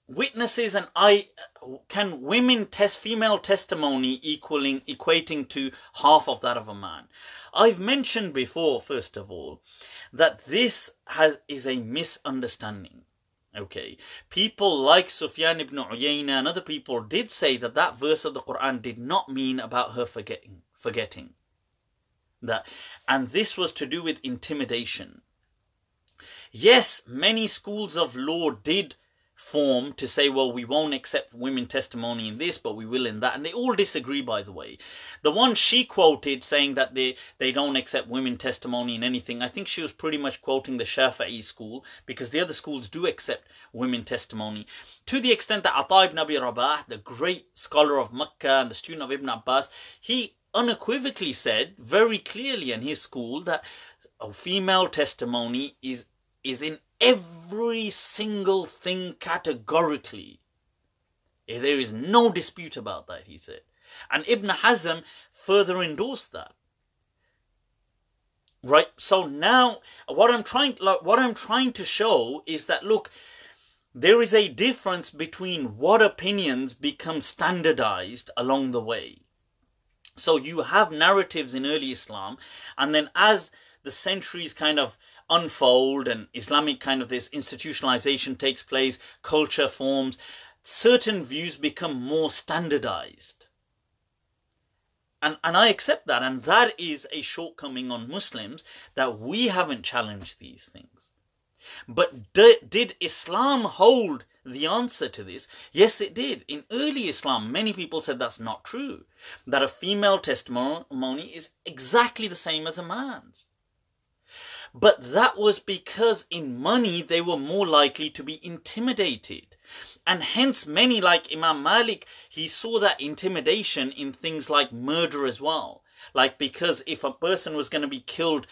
witnesses and can female testimony equating to half of that of a man? I've mentioned before, first of all, that this is a misunderstanding. Okay, people like Sufyan ibn Uyayna and other people did say that that verse of the Quran did not mean about her forgetting that, and this was to do with intimidation. Yes, many schools of law did form to say, well, we won't accept women testimony in this, but we will in that. And they all disagree, by the way. The one she quoted saying that they don't accept women testimony in anything, I think she was pretty much quoting the Shafi'i school, because the other schools do accept women testimony. To the extent that Ata ibn Abi Rabah, the great scholar of Makkah and the student of Ibn Abbas, he unequivocally said very clearly in his school that a female testimony is in every single thing categorically. There is no dispute about that, he said. And Ibn Hazm further endorsed that. Right? So now what I'm trying to show is that, look, there is a difference between what opinions become standardized along the way. So you have narratives in early Islam, and then as the centuries kind of unfold and Islamic kind of this institutionalization takes place, culture forms, certain views become more standardized. And I accept that, and that is a shortcoming on Muslims, that we haven't challenged these things. But did Islam hold the answer to this? Yes, it did. In early Islam, many people said that's not true, that a female testimony is exactly the same as a man's. But that was because in money they were more likely to be intimidated. And hence many, like Imam Malik, he saw that intimidation in things like murder as well. Like, because if a person was going to be killed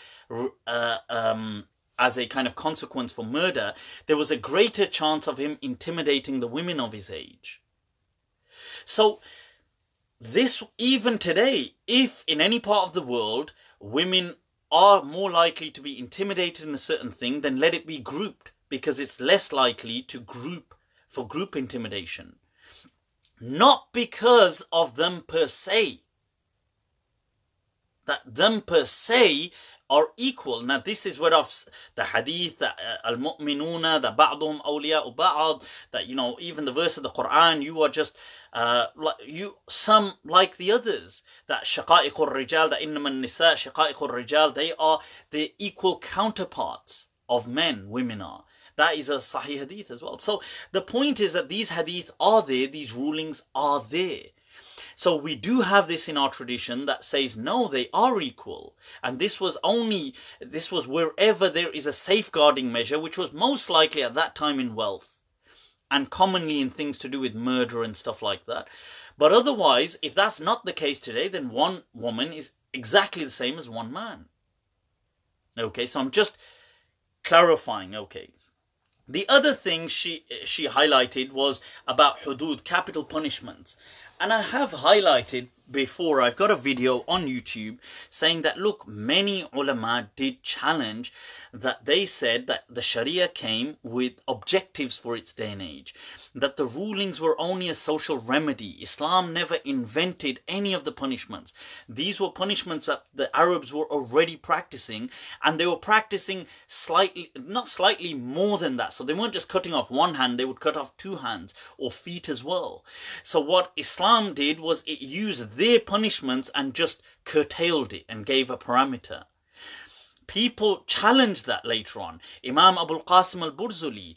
as a kind of consequence for murder, there was a greater chance of him intimidating the women of his age. So this, even today, if in any part of the world women are more likely to be intimidated in a certain thing, then let it be grouped, because it's less likely to group for group intimidation. Not because of them per se, that them per se are equal. Now this is where the hadith, the al-mu'minuna, the ba'dhum awliya'u ba'd, that, you know, even the verse of the Quran, you are just some like the others, that shaqa'iqur rijal, that innaman nisa shaqa'iqur rijal, they are the equal counterparts of men, women are. That is a sahih hadith as well. So the point is that these hadith are there, these rulings are there. So we do have this in our tradition that says, no, they are equal. And this was wherever there is a safeguarding measure, which was most likely at that time in wealth, and commonly in things to do with murder and stuff like that. But otherwise, if that's not the case today, then one woman is exactly the same as one man. Okay, so I'm just clarifying, okay. The other thing she highlighted was about hudud, capital punishments. And I have highlighted before, I've got a video on YouTube saying that, look, many ulama did challenge that. They said that the Sharia came with objectives for its day and age, that the rulings were only a social remedy. Islam never invented any of the punishments. These were punishments that the Arabs were already practicing, and they were practicing not slightly more than that. So they weren't just cutting off one hand, they would cut off two hands or feet as well. So what Islam did was it used their punishments and just curtailed it and gave a parameter. People challenged that later on. Imam Abu Qasim al-Burzuli,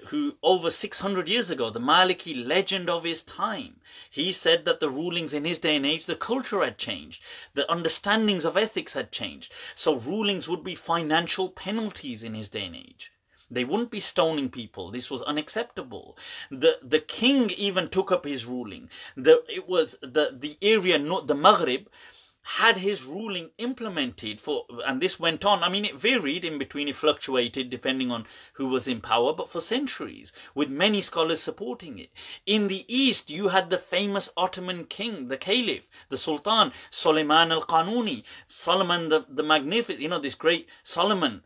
who over 600 years ago, the Maliki legend of his time, he said that the rulings in his day and age, the culture had changed, the understandings of ethics had changed. So rulings would be financial penalties in his day and age. They wouldn't be stoning people. This was unacceptable. The king even took up his ruling. The area, the Maghreb, had his ruling implemented and this went on. I mean, it varied in between, it fluctuated depending on who was in power, but for centuries, with many scholars supporting it. In the East, you had the famous Ottoman king, the Caliph, the Sultan, Suleiman al-Qanuni, Solomon the Magnificent, you know, this great Solomon,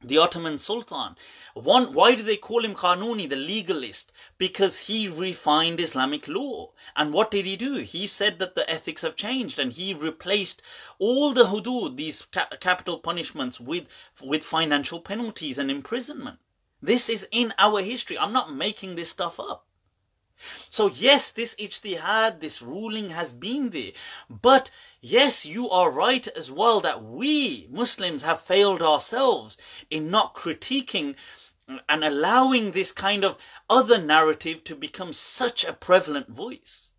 the Ottoman Sultan. Why do they call him Qanuni, the legalist? Because he refined Islamic law. And what did he do? He said that the ethics have changed, and he replaced all the hudud, these capital punishments, with financial penalties and imprisonment. This is in our history. I'm not making this stuff up. So yes, this ijtihad, this ruling has been there. But yes, you are right as well that we Muslims have failed ourselves in not critiquing and allowing this kind of other narrative to become such a prevalent voice.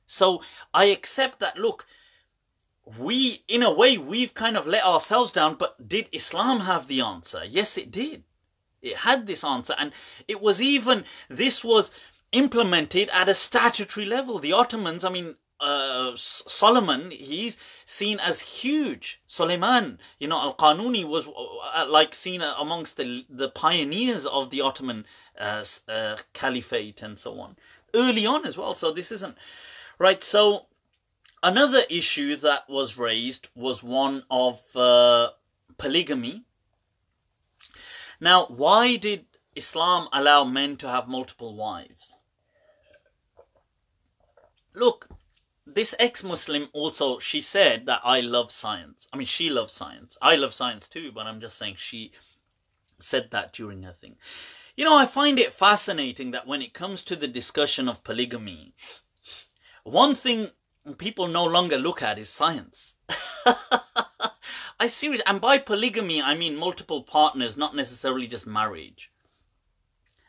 So I accept that, look, in a way, we've kind of let ourselves down, but did Islam have the answer? Yes, it did. It had this answer, and this was implemented at a statutory level. The Ottomans, Solomon, he's seen as huge. Suleiman, Al-Qanuni was seen amongst the pioneers of the Ottoman caliphate and so on. Early on as well, so this isn't... Right, so another issue that was raised was one of polygamy. Now, why did Islam allow men to have multiple wives? Look, this ex-Muslim also, she said that I love science. She loves science. I love science too, but I'm just saying she said that during her thing. I find it fascinating that when it comes to the discussion of polygamy, one thing people no longer look at is science. And by polygamy, I mean multiple partners, not necessarily just marriage,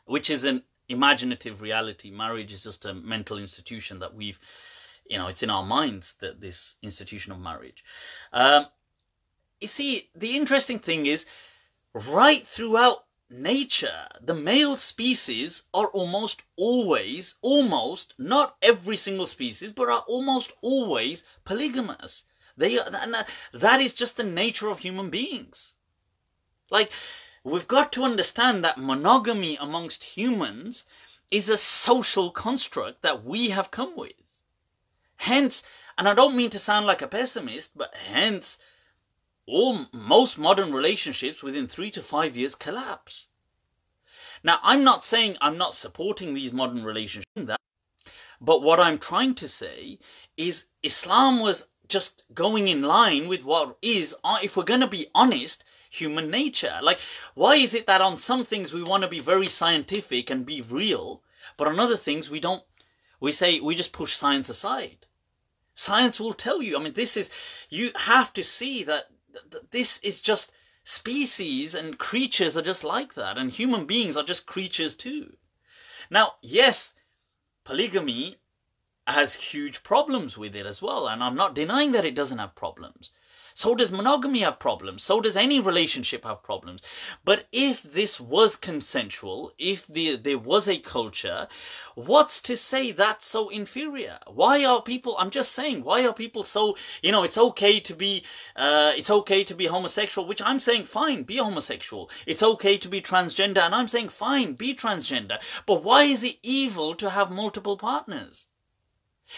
which is an imaginative reality. Marriage is just a mental institution that we've, it's in our minds, that this institution of marriage. You see, the interesting thing is, right throughout nature, the male species are almost, not every single species, but are almost always polygamous. That is just the nature of human beings. We've got to understand that monogamy amongst humans is a social construct that we have come with. Hence, and I don't mean to sound like a pessimist, but hence, most modern relationships within 3 to 5 years collapse. Now, I'm not saying I'm not supporting these modern relationships, but what I'm trying to say is Islam was just going in line with what is, if we're going to be honest, human nature. Why is it that on some things we want to be very scientific and be real, but on other things we don't? We just push science aside. Science will tell you. You have to see that this is just species, and creatures are just like that, and human beings are just creatures too. Now, yes, polygamy has huge problems with it as well, and I'm not denying that it doesn't have problems. So does monogamy have problems. So does any relationship have problems. But if this was consensual, if there was a culture, what's to say that's so inferior? Why are people, I'm just saying, why are people so, it's okay to be homosexual, which I'm saying, fine, be homosexual. It's okay to be transgender, and I'm saying, fine, be transgender. But why is it evil to have multiple partners?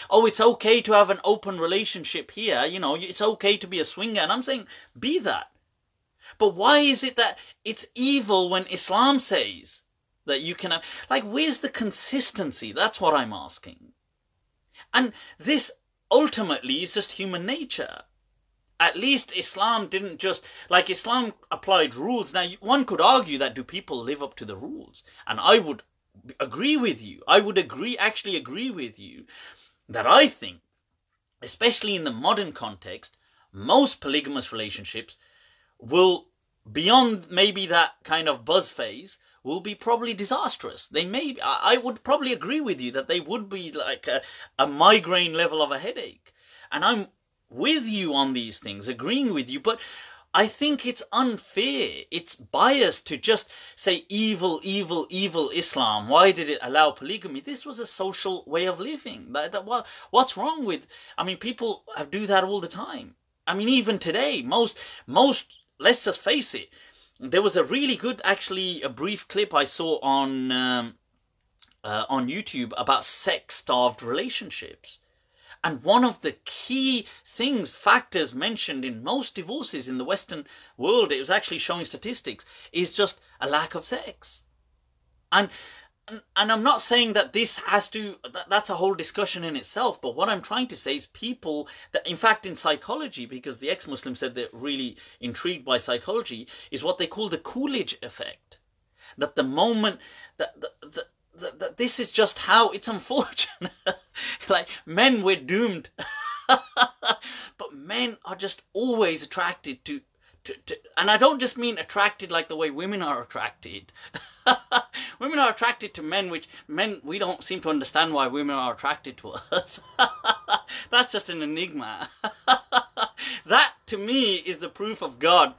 Oh, it's okay to have an open relationship here, it's okay to be a swinger, and I'm saying, be that. But why is it that it's evil when Islam says that you can have, where's the consistency? That's what I'm asking. And this ultimately is just human nature. At least Islam didn't just, Islam applied rules. Now, one could argue that do people live up to the rules? And I would agree with you. I would actually agree with you that I think, especially in the modern context, most polygamous relationships will, beyond maybe that kind of buzz phase, will be probably disastrous. I would probably agree with you that they would be like a migraine level of a headache. And I'm with you on these things, agreeing with you, but I think it's unfair. It's biased to just say evil, evil, evil Islam. Why did it allow polygamy? This was a social way of living. What's wrong with... people do that all the time. Even today, most, let's just face it. There was a really good, actually, a brief clip I saw on YouTube about sex-starved relationships. And one of the key factors mentioned in most divorces in the Western world, it was actually showing statistics, is just a lack of sex. And I'm not saying that this has to, that's a whole discussion in itself, but what I'm trying to say is people that, in fact, in psychology, because the ex-Muslim said they're really intrigued by psychology, is what they call the Coolidge effect. That the moment that this is just how it's unfortunate. Like, men, we're doomed. But men are just always attracted to, and I don't just mean attracted like the way women are attracted. Women are attracted to men, which we don't seem to understand why women are attracted to us. That's just an enigma. That, to me, is the proof of God.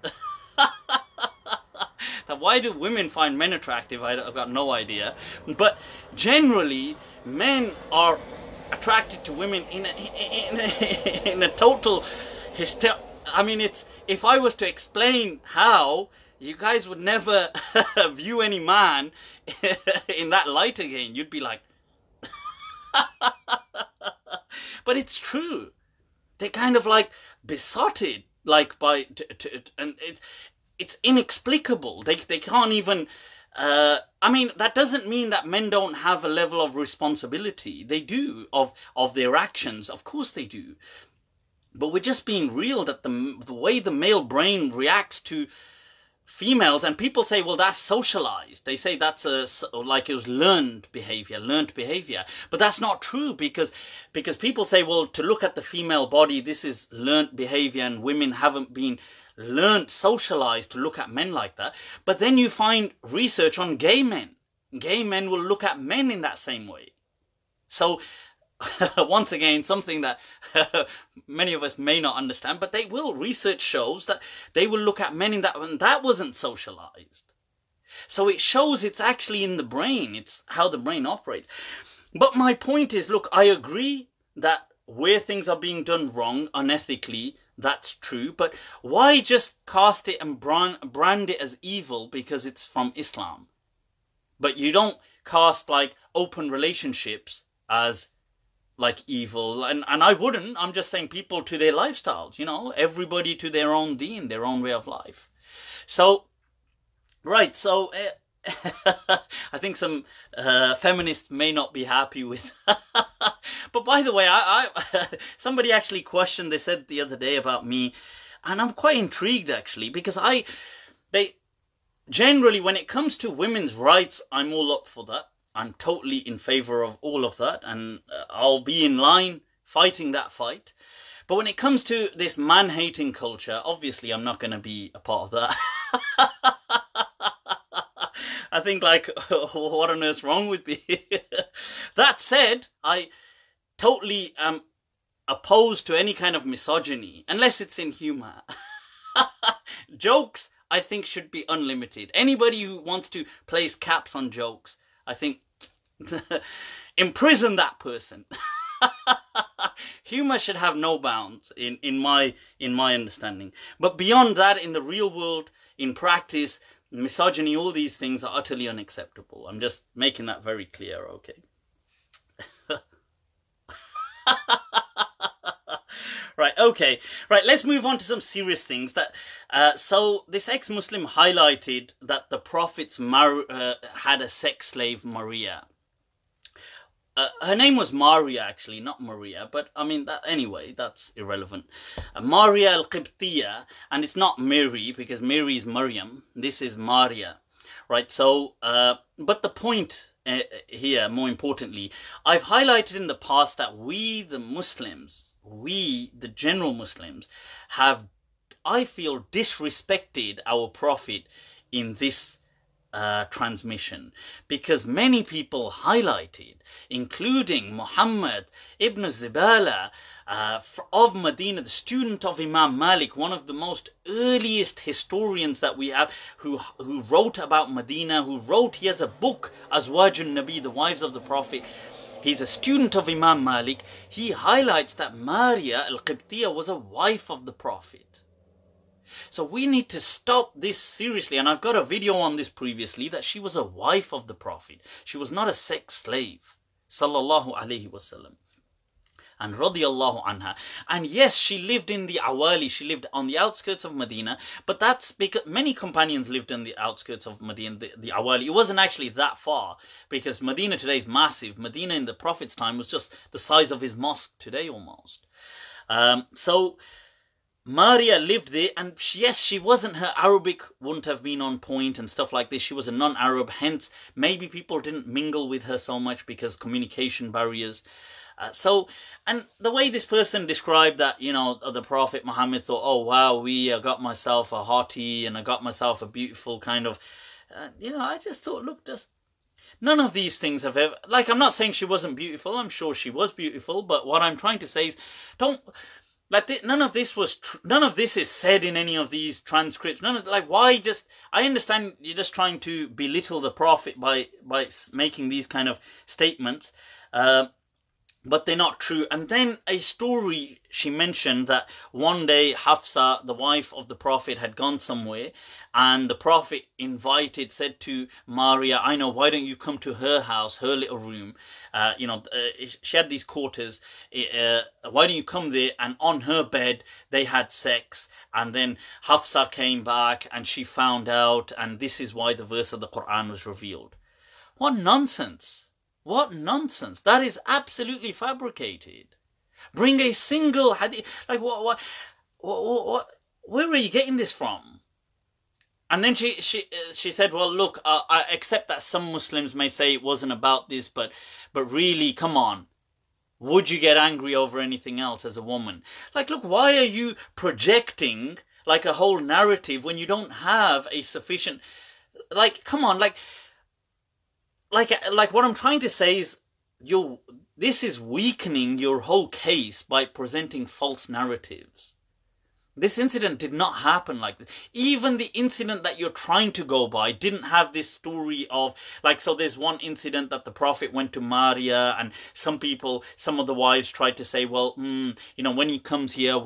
That why do women find men attractive? I've got no idea. But generally, men are attracted to women in a total hysteria. I mean, if I was to explain how, you guys would never view any man in that light again. You'd be like, but it's true. They're kind of like besotted, like by, and it's inexplicable. They can't even. I mean, that doesn't mean that men don't have a level of responsibility. They do of their actions. Of course they do. But we're just being real that the way the male brain reacts to females, and people say, well, that's socialized. They say that's like it was learned behavior. But that's not true, because people say, well, to look at the female body, this is learned behavior, and women haven't been learned, socialized to look at men like that. But then you find research on gay men. Gay men will look at men in that same way. So once again, something that many of us may not understand, but they will. Research shows that they will look at men in that, and that wasn't socialized. So it shows it's actually in the brain. It's how the brain operates. But my point is, look, I agree that where things are being done wrong, unethically, that's true. But why just cast it and brand it as evil because it's from Islam? But you don't cast like open relationships as like evil, and I wouldn't. I'm just saying people to their lifestyles, you know, everybody to their own deen, their own way of life. So, right, so I think some feminists may not be happy with but by the way, I somebody actually questioned, they said the other day about me, and I'm quite intrigued actually, because they generally, when it comes to women's rights, I'm all up for that. I'm totally in favor of all of that, and I'll be in line fighting that fight. But when it comes to this man-hating culture, obviously I'm not going to be a part of that. I think, like, what on earth's wrong with me? That said, I totally am opposed to any kind of misogyny, unless it's in humor. Jokes, I think, should be unlimited. Anybody who wants to place caps on jokes, I think, imprison that person. Humor should have no bounds in my understanding. But beyond that, in the real world, in practice, misogyny, all these things are utterly unacceptable. I'm just making that very clear, okay? Right, okay. Right, let's move on to some serious things. So this ex-Muslim highlighted that the Prophet's had a sex slave, Maria. Her name was Maria, actually, not Maria, but I mean, anyway, that's irrelevant. Maria al-Qibtiyya, and it's not Mary, because Mary is Maryam. This is Maria, right? So, but the point here, more importantly, I've highlighted in the past that we, the Muslims, the general Muslims, have, I feel, disrespected our Prophet in this transmission, because many people highlighted, including Muhammad ibn Zibala of Medina, the student of Imam Malik, one of the most earliest historians that we have, who wrote about Medina, he has a book, Azwajun Nabi, the wives of the Prophet. He's a student of Imam Malik. He highlights that Maria al-Qibtiyya was a wife of the Prophet. So we need to stop this seriously, and I've got a video on this previously, that she was a wife of the Prophet. She was not a sex slave, sallallahu alaihi wasallam. and radiyallahu anha. And yes, she lived in the Awali, she lived on the outskirts of Medina, but that's because many companions lived in the outskirts of Medina, the Awali. It wasn't actually that far, because Medina today is massive. Medina in the Prophet's time was just the size of his mosque today almost. So Maria lived there, and yes, she wasn't, her Arabic wouldn't have been on point and stuff like this. She was a non-Arab, hence maybe people didn't mingle with her so much because communication barriers. And the way this person described that, you know, the Prophet Muhammad thought, oh wow, I got myself a hottie and I got myself a beautiful kind of, you know, I just thought, look, just none of these things have ever, like, I'm not saying she wasn't beautiful, I'm sure she was beautiful, but what I'm trying to say is, none of this is said in any of these transcripts. Why just, I understand you're just trying to belittle the Prophet by making these kind of statements, but they're not true. And then a story she mentioned that one day Hafsa, the wife of the Prophet, had gone somewhere, and the Prophet said to Maria, I know, why don't you come to her house, her little room? She had these quarters. Why don't you come there? And on her bed, they had sex. And then Hafsa came back and she found out, and this is why the verse of the Quran was revealed. What nonsense! What nonsense! That is absolutely fabricated. Bring a single hadith. Like what? Where are you getting this from? And then she said, well, look, I accept that some Muslims may say it wasn't about this, but really, come on. Would you get angry over anything else as a woman? Like, look, why are you projecting like a whole narrative when you don't have a sufficient, like, come on, like what I'm trying to say is, this is weakening your whole case by presenting false narratives. This incident did not happen like this. Even the incident that you're trying to go by didn't have this story of, like, so there's one incident that the Prophet went to Maria, and some of the wives tried to say, well, you know, when he comes here,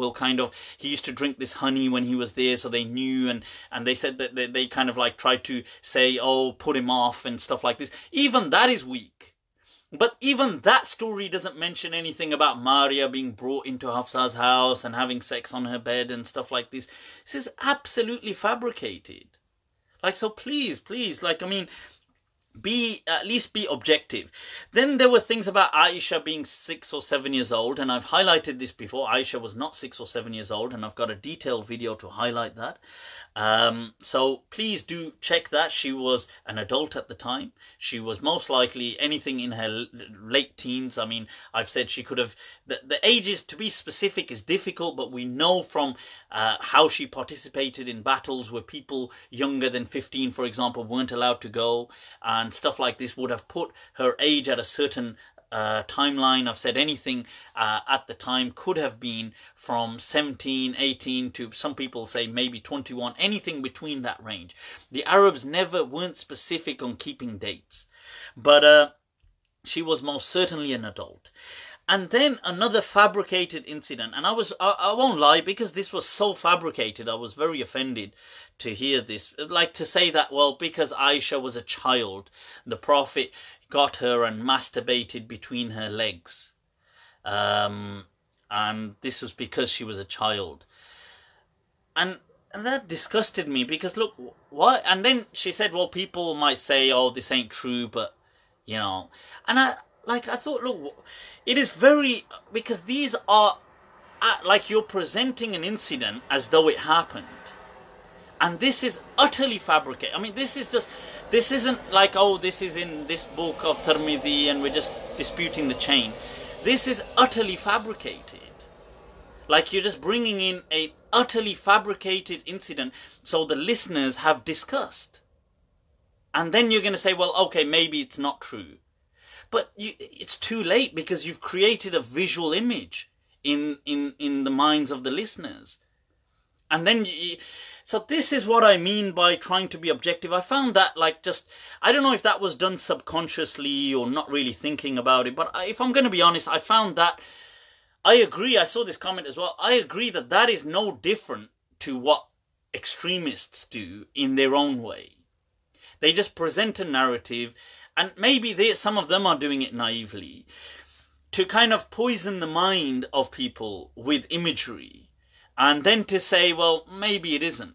he used to drink this honey when he was there, so they knew, and they said that they kind of like tried to say, oh, put him off and stuff like this. Even that is weak. But even that story doesn't mention anything about Maria being brought into Hafsa's house and having sex on her bed and stuff like this. This is absolutely fabricated. Like, so please, like, I mean, at least be objective. Then there were things about Aisha being 6 or 7 years old, and I've highlighted this before. Aisha was not 6 or 7 years old, and I've got a detailed video to highlight that. So please do check that. She was an adult at the time. She was most likely anything in her late teens. I mean, I've said she could have, the ages to be specific is difficult, but we know from how she participated in battles where people younger than 15, for example, weren't allowed to go, and stuff like this would have put her age at a certain timeline. I've said anything at the time could have been from 17, 18 to some people say maybe 21, anything between that range. The Arabs weren't specific on keeping dates, but she was most certainly an adult. And then another fabricated incident, and I won't lie, because this was so fabricated, I was very offended to hear this. Like, to say that, well, because Aisha was a child, the Prophet got her and masturbated between her legs. And this was because she was a child. And that disgusted me, because look, what? And then she said, well, people might say, oh, this ain't true, but, you know. And I thought, look, it is because these are, like, you're presenting an incident as though it happened. And this is utterly fabricated. I mean, this isn't like, oh, this is in this book of Tirmidhi and we're just disputing the chain. This is utterly fabricated. Like, you're just bringing in a utterly fabricated incident so the listeners have discussed. And then you're going to say, well, okay, maybe it's not true. But it's too late, because you've created a visual image in the minds of the listeners. And then, so this is what I mean by trying to be objective. I found that, like, I don't know if that was done subconsciously or not really thinking about it, but if I'm going to be honest, I found that, I agree, I saw this comment as well, I agree that is no different to what extremists do in their own way. They just present a narrative, and maybe some of them are doing it naively, to kind of poison the mind of people with imagery, and then to say, well, maybe it isn't.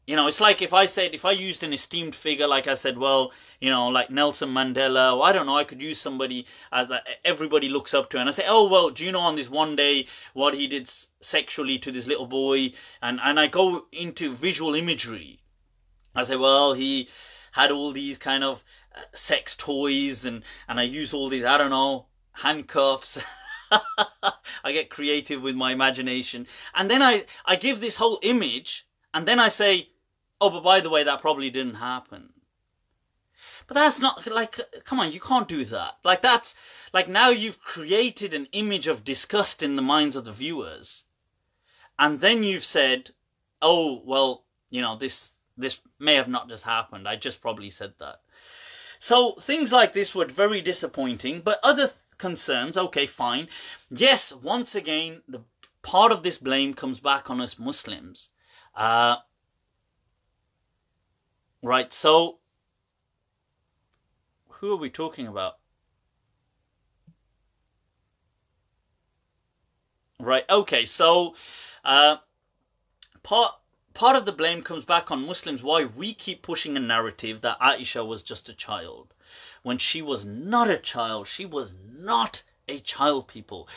You know, it's like if I used an esteemed figure, like I said, well, you know, like Nelson Mandela, or I don't know, I could use somebody as that everybody looks up to, and I say, oh, well, do you know on this one day what he did sexually to this little boy? And I go into visual imagery. I say, well, he had all these kind of sex toys, and I use all these, I don't know, handcuffs. I get creative with my imagination. And then I give this whole image, and then I say, oh, but by the way, that probably didn't happen. But that's not, like, come on, you can't do that. Like, that's, like, now you've created an image of disgust in the minds of the viewers. And then you've said, oh, well, you know, this may have not just happened. I just probably said that. So things like this were very disappointing. But other concerns, okay, fine. Yes, once again, the part of this blame comes back on us Muslims. Right, so who are we talking about? Right, okay, so part of the blame comes back on Muslims, why we keep pushing a narrative that Aisha was just a child, when she was not a child. She was not a child, people.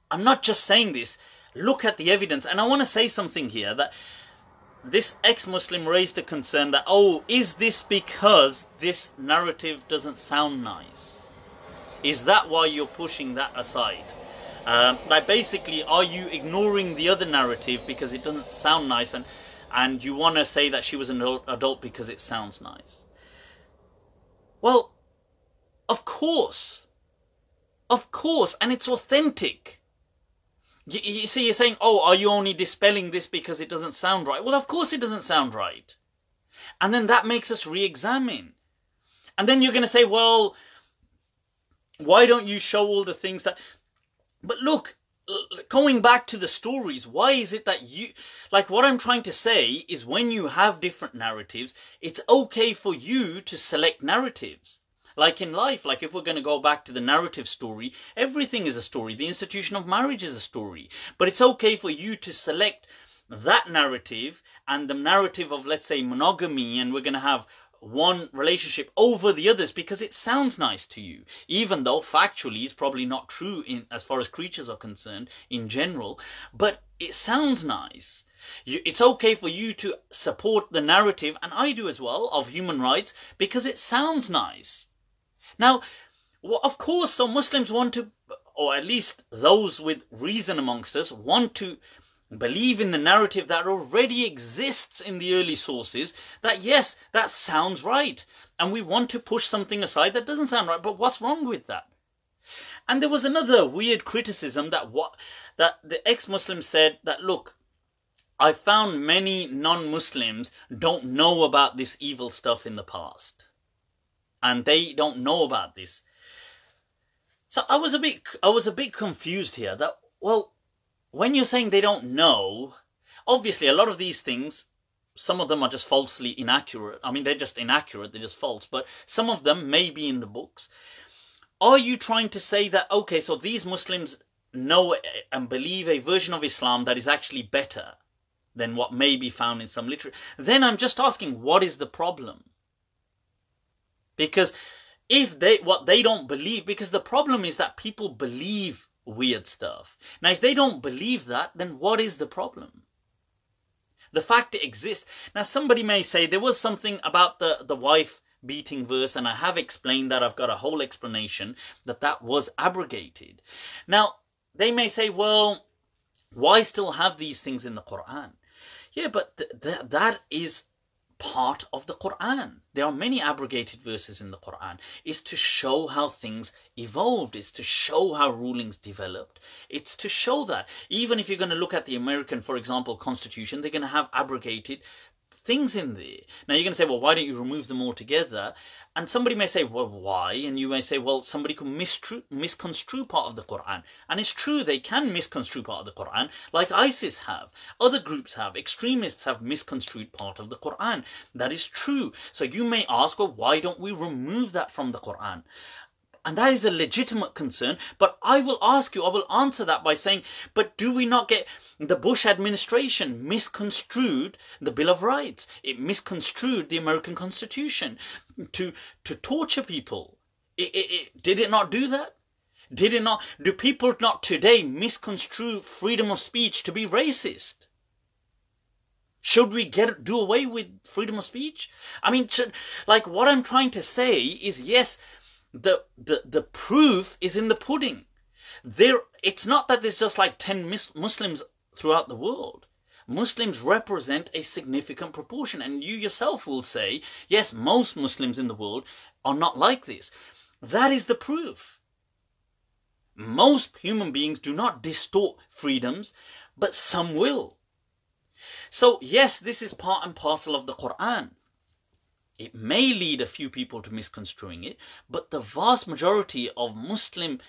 I'm not just saying this. Look at the evidence. And I want to say something here, that this ex-Muslim raised a concern that, oh, is this because this narrative doesn't sound nice? Is that why you're pushing that aside? Like, basically, are you ignoring the other narrative because it doesn't sound nice, and you want to say that she was an adult because it sounds nice? Well, of course, and it's authentic. You see, you're saying, oh, are you only dispelling this because it doesn't sound right? Well, of course it doesn't sound right. And then that makes us re-examine. And then you're going to say, well, why don't you show all the things that... But look, going back to the stories, why is it that you... Like, what I'm trying to say is, when you have different narratives, it's okay for you to select narratives. Like in life, like if we're going to go back to the narrative story, everything is a story. The institution of marriage is a story. But it's okay for you to select that narrative and the narrative of, let's say, monogamy, and we're going to have one relationship over the others because it sounds nice to you, even though factually it's probably not true in as far as creatures are concerned in general, but it sounds nice. It's okay for you to support the narrative, and I do as well, of human rights because it sounds nice. Now, of course, some Muslims want to, or at least those with reason amongst us, want to believe in the narrative that already exists in the early sources, that yes, that sounds right. And we want to push something aside that doesn't sound right. But what's wrong with that? And there was another weird criticism that the ex-Muslim said that, look, I found many non-Muslims don't know about this evil stuff in the past. And they don't know about this. So I was a bit confused here that, well, when you're saying they don't know, obviously a lot of these things, some of them are just falsely inaccurate. I mean, they're just inaccurate, they're just false, but some of them may be in the books. Are you trying to say that, okay, so these Muslims know and believe a version of Islam that is actually better than what may be found in some literature? Then I'm just asking, what is the problem? Because if what they don't believe, because the problem is that people believe weird stuff. Now, if they don't believe that, then what is the problem? The fact it exists. Now, somebody may say there was something about the wife beating verse, and I have explained that. I've got a whole explanation that was abrogated. Now, they may say, well, why still have these things in the Quran? Yeah, but that is part of the Quran. There are many abrogated verses in the Quran. It's to show how things evolved. It's to show how rulings developed. It's to show that. Even if you're going to look at the American, for example, Constitution, they're going to have abrogated things in there. Now you're going to say, well, why don't you remove them altogether? And somebody may say, well, why? And you may say, well, somebody could misconstrue part of the Quran. And it's true, they can misconstrue part of the Quran, like ISIS have. Other groups have. Extremists have misconstrued part of the Quran. That is true. So you may ask, well, why don't we remove that from the Quran? And that is a legitimate concern. But I will answer that by saying, but do we not get the Bush administration misconstrued the Bill of Rights? It misconstrued the American Constitution to torture people. Did it not do that? Did it not? Do people not today misconstrue freedom of speech to be racist? Should we do away with freedom of speech? I mean, what I'm trying to say is, yes, the proof is in the pudding. It's not that there's just like 10 Muslims throughout the world. Muslims represent a significant proportion, and you yourself will say, yes, most Muslims in the world are not like this. That is the proof. Most human beings do not distort freedoms, but some will. So yes, this is part and parcel of the Quran. It may lead a few people to misconstruing it, but the vast majority of Muslims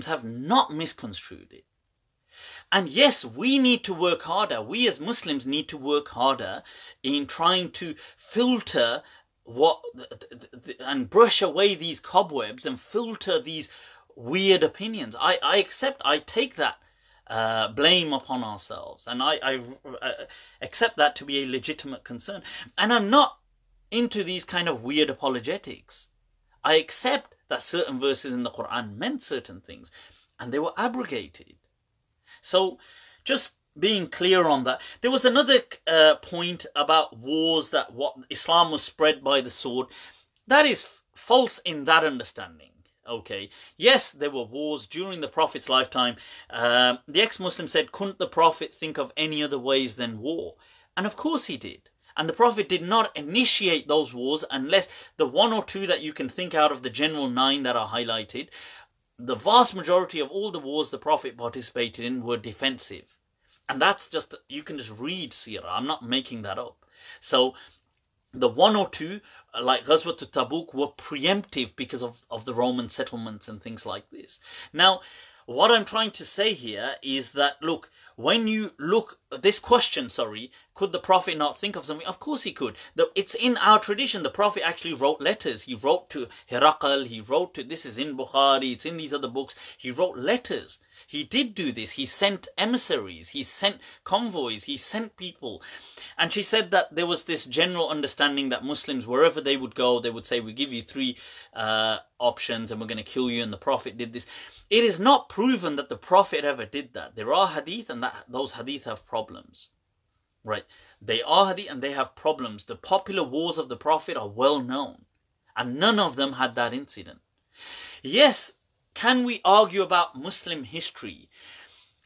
have not misconstrued it. And yes, we need to work harder. We as Muslims need to work harder in trying to filter and brush away these cobwebs and filter these weird opinions. I take that blame upon ourselves, and I accept that to be a legitimate concern. And I'm not into these kind of weird apologetics. I accept that certain verses in the Quran meant certain things, and they were abrogated. So just being clear on that. There was another point about wars, that what Islam was spread by the sword. That is false in that understanding. Okay, yes, there were wars during the Prophet's lifetime. The ex-Muslim said, couldn't the Prophet think of any other ways than war? And of course he did. And the Prophet did not initiate those wars unless the one or two that you can think out of the general 9 that are highlighted. The vast majority of all the wars the Prophet participated in were defensive. And that's just, you can just read Seerah. I'm not making that up. So the one or two, like Ghazwat Tabuk, were preemptive because of the Roman settlements and things like this. Now, what I'm trying to say here is that, look, when you look at this question, could the Prophet not think of something? Of course he could. It's in our tradition. The Prophet actually wrote letters. He wrote to Herakl. He wrote to, this is in Bukhari, it's in these other books. He wrote letters. He did do this. He sent emissaries. He sent convoys. He sent people. And she said that there was this general understanding that Muslims, wherever they would go, they would say, we give you 3 options and we're going to kill you. And the Prophet did this. It is not proven that the Prophet ever did that. There are hadith, and those hadith have problems. Right? They are hadith and they have problems. The popular wars of the Prophet are well known. And none of them had that incident. Yes, can we argue about Muslim history?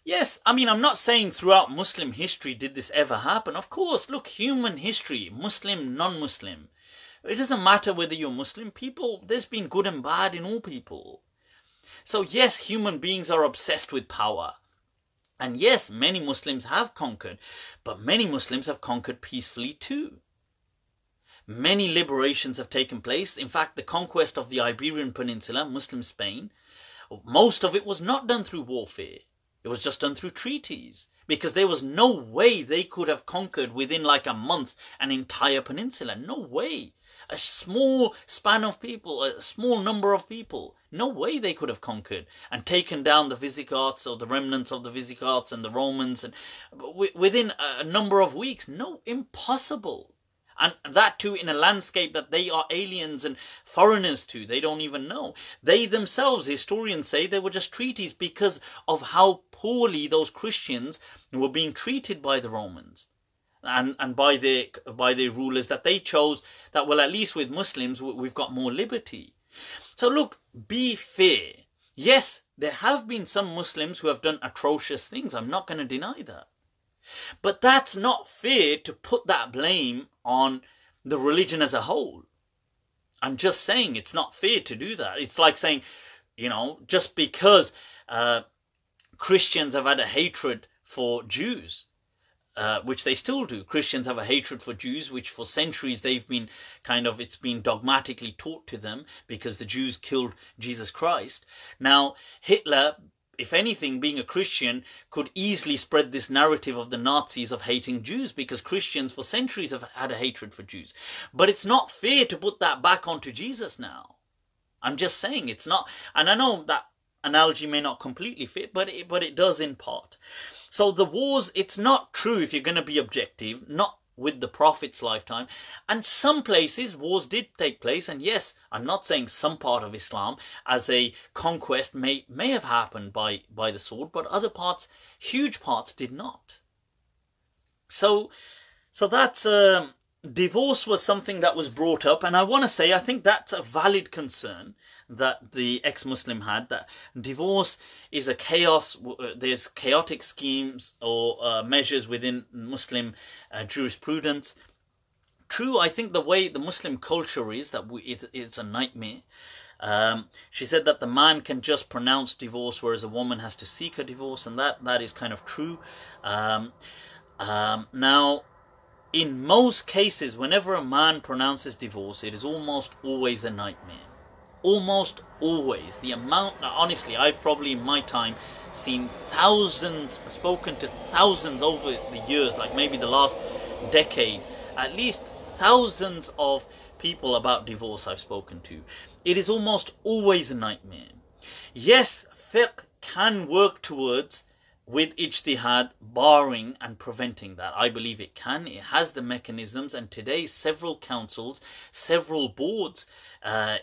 Yes, I mean, I'm not saying throughout Muslim history did this ever happen. Of course, look, human history, Muslim, non-Muslim. It doesn't matter whether you're Muslim. People, there's been good and bad in all people. So yes, human beings are obsessed with power. And yes, many Muslims have conquered, but many Muslims have conquered peacefully too. Many liberations have taken place. In fact, the conquest of the Iberian Peninsula, Muslim Spain, most of it was not done through warfare. It was just done through treaties, because there was no way they could have conquered within like a month an entire peninsula. No way. A small span of people, a small number of people. No way they could have conquered and taken down the Visigoths or the remnants of the Visigoths and the Romans and within a number of weeks. No, impossible. And that too in a landscape that they are aliens and foreigners to. They don't even know. They themselves, historians say, they were just treaties because of how poorly those Christians were being treated by the Romans. And by their rulers, that they chose that, well, at least with Muslims we've got more liberty. So look, be fair. Yes, there have been some Muslims who have done atrocious things. I'm not going to deny that. But that's not fair to put that blame on the religion as a whole. I'm just saying it's not fair to do that. It's like saying, you know, just because Christians have had a hatred for Jews, which they still do. Christians have a hatred for Jews, which for centuries they've been it's been dogmatically taught to them because the Jews killed Jesus Christ. Now, Hitler, if anything, being a Christian, could easily spread this narrative of the Nazis of hating Jews because Christians for centuries have had a hatred for Jews. But it's not fair to put that back onto Jesus now. I'm just saying it's not, and I know that analogy may not completely fit, but it does in part. So the wars, it's not true if you're going to be objective, not with the Prophet's lifetime. And some places wars did take place, and yes, I'm not saying some part of Islam as a conquest may have happened by the sword, but other parts, huge parts, did not. So that's divorce was something that was brought up, and I want to say I think that's a valid concern that the ex-Muslim had, that divorce is a chaos. There's chaotic schemes or measures within Muslim jurisprudence. True, I think the way the Muslim culture is, that it's a nightmare. She said that the man can just pronounce divorce, whereas a woman has to seek a divorce, and that is kind of true. Now, in most cases, whenever a man pronounces divorce, it is almost always a nightmare. Almost always. The amount, honestly, I've probably in my time seen thousands, spoken to thousands over the years, like maybe the last decade, at least thousands of people about divorce I've spoken to. It is almost always a nightmare. Yes, fiqh can work towards, with ijtihad, barring and preventing that. I believe it can. It has the mechanisms, and today several councils, several boards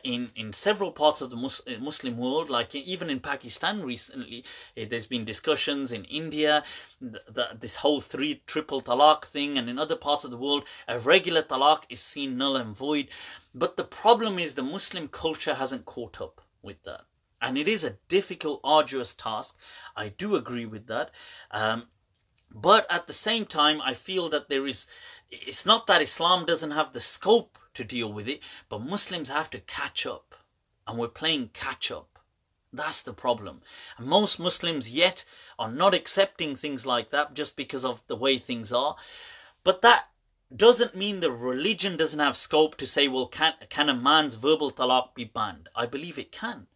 in several parts of the Muslim world, like even in Pakistan recently, there's been discussions in India, this whole triple talaq thing, and in other parts of the world, a regular talaq is seen null and void. But the problem is the Muslim culture hasn't caught up with that. And it is a difficult, arduous task. I do agree with that. But at the same time, I feel that it's not that Islam doesn't have the scope to deal with it, but Muslims have to catch up. And we're playing catch up. That's the problem. And most Muslims yet are not accepting things like that just because of the way things are. But that doesn't mean the religion doesn't have scope to say, well, can a man's verbal talaq be banned? I believe it can,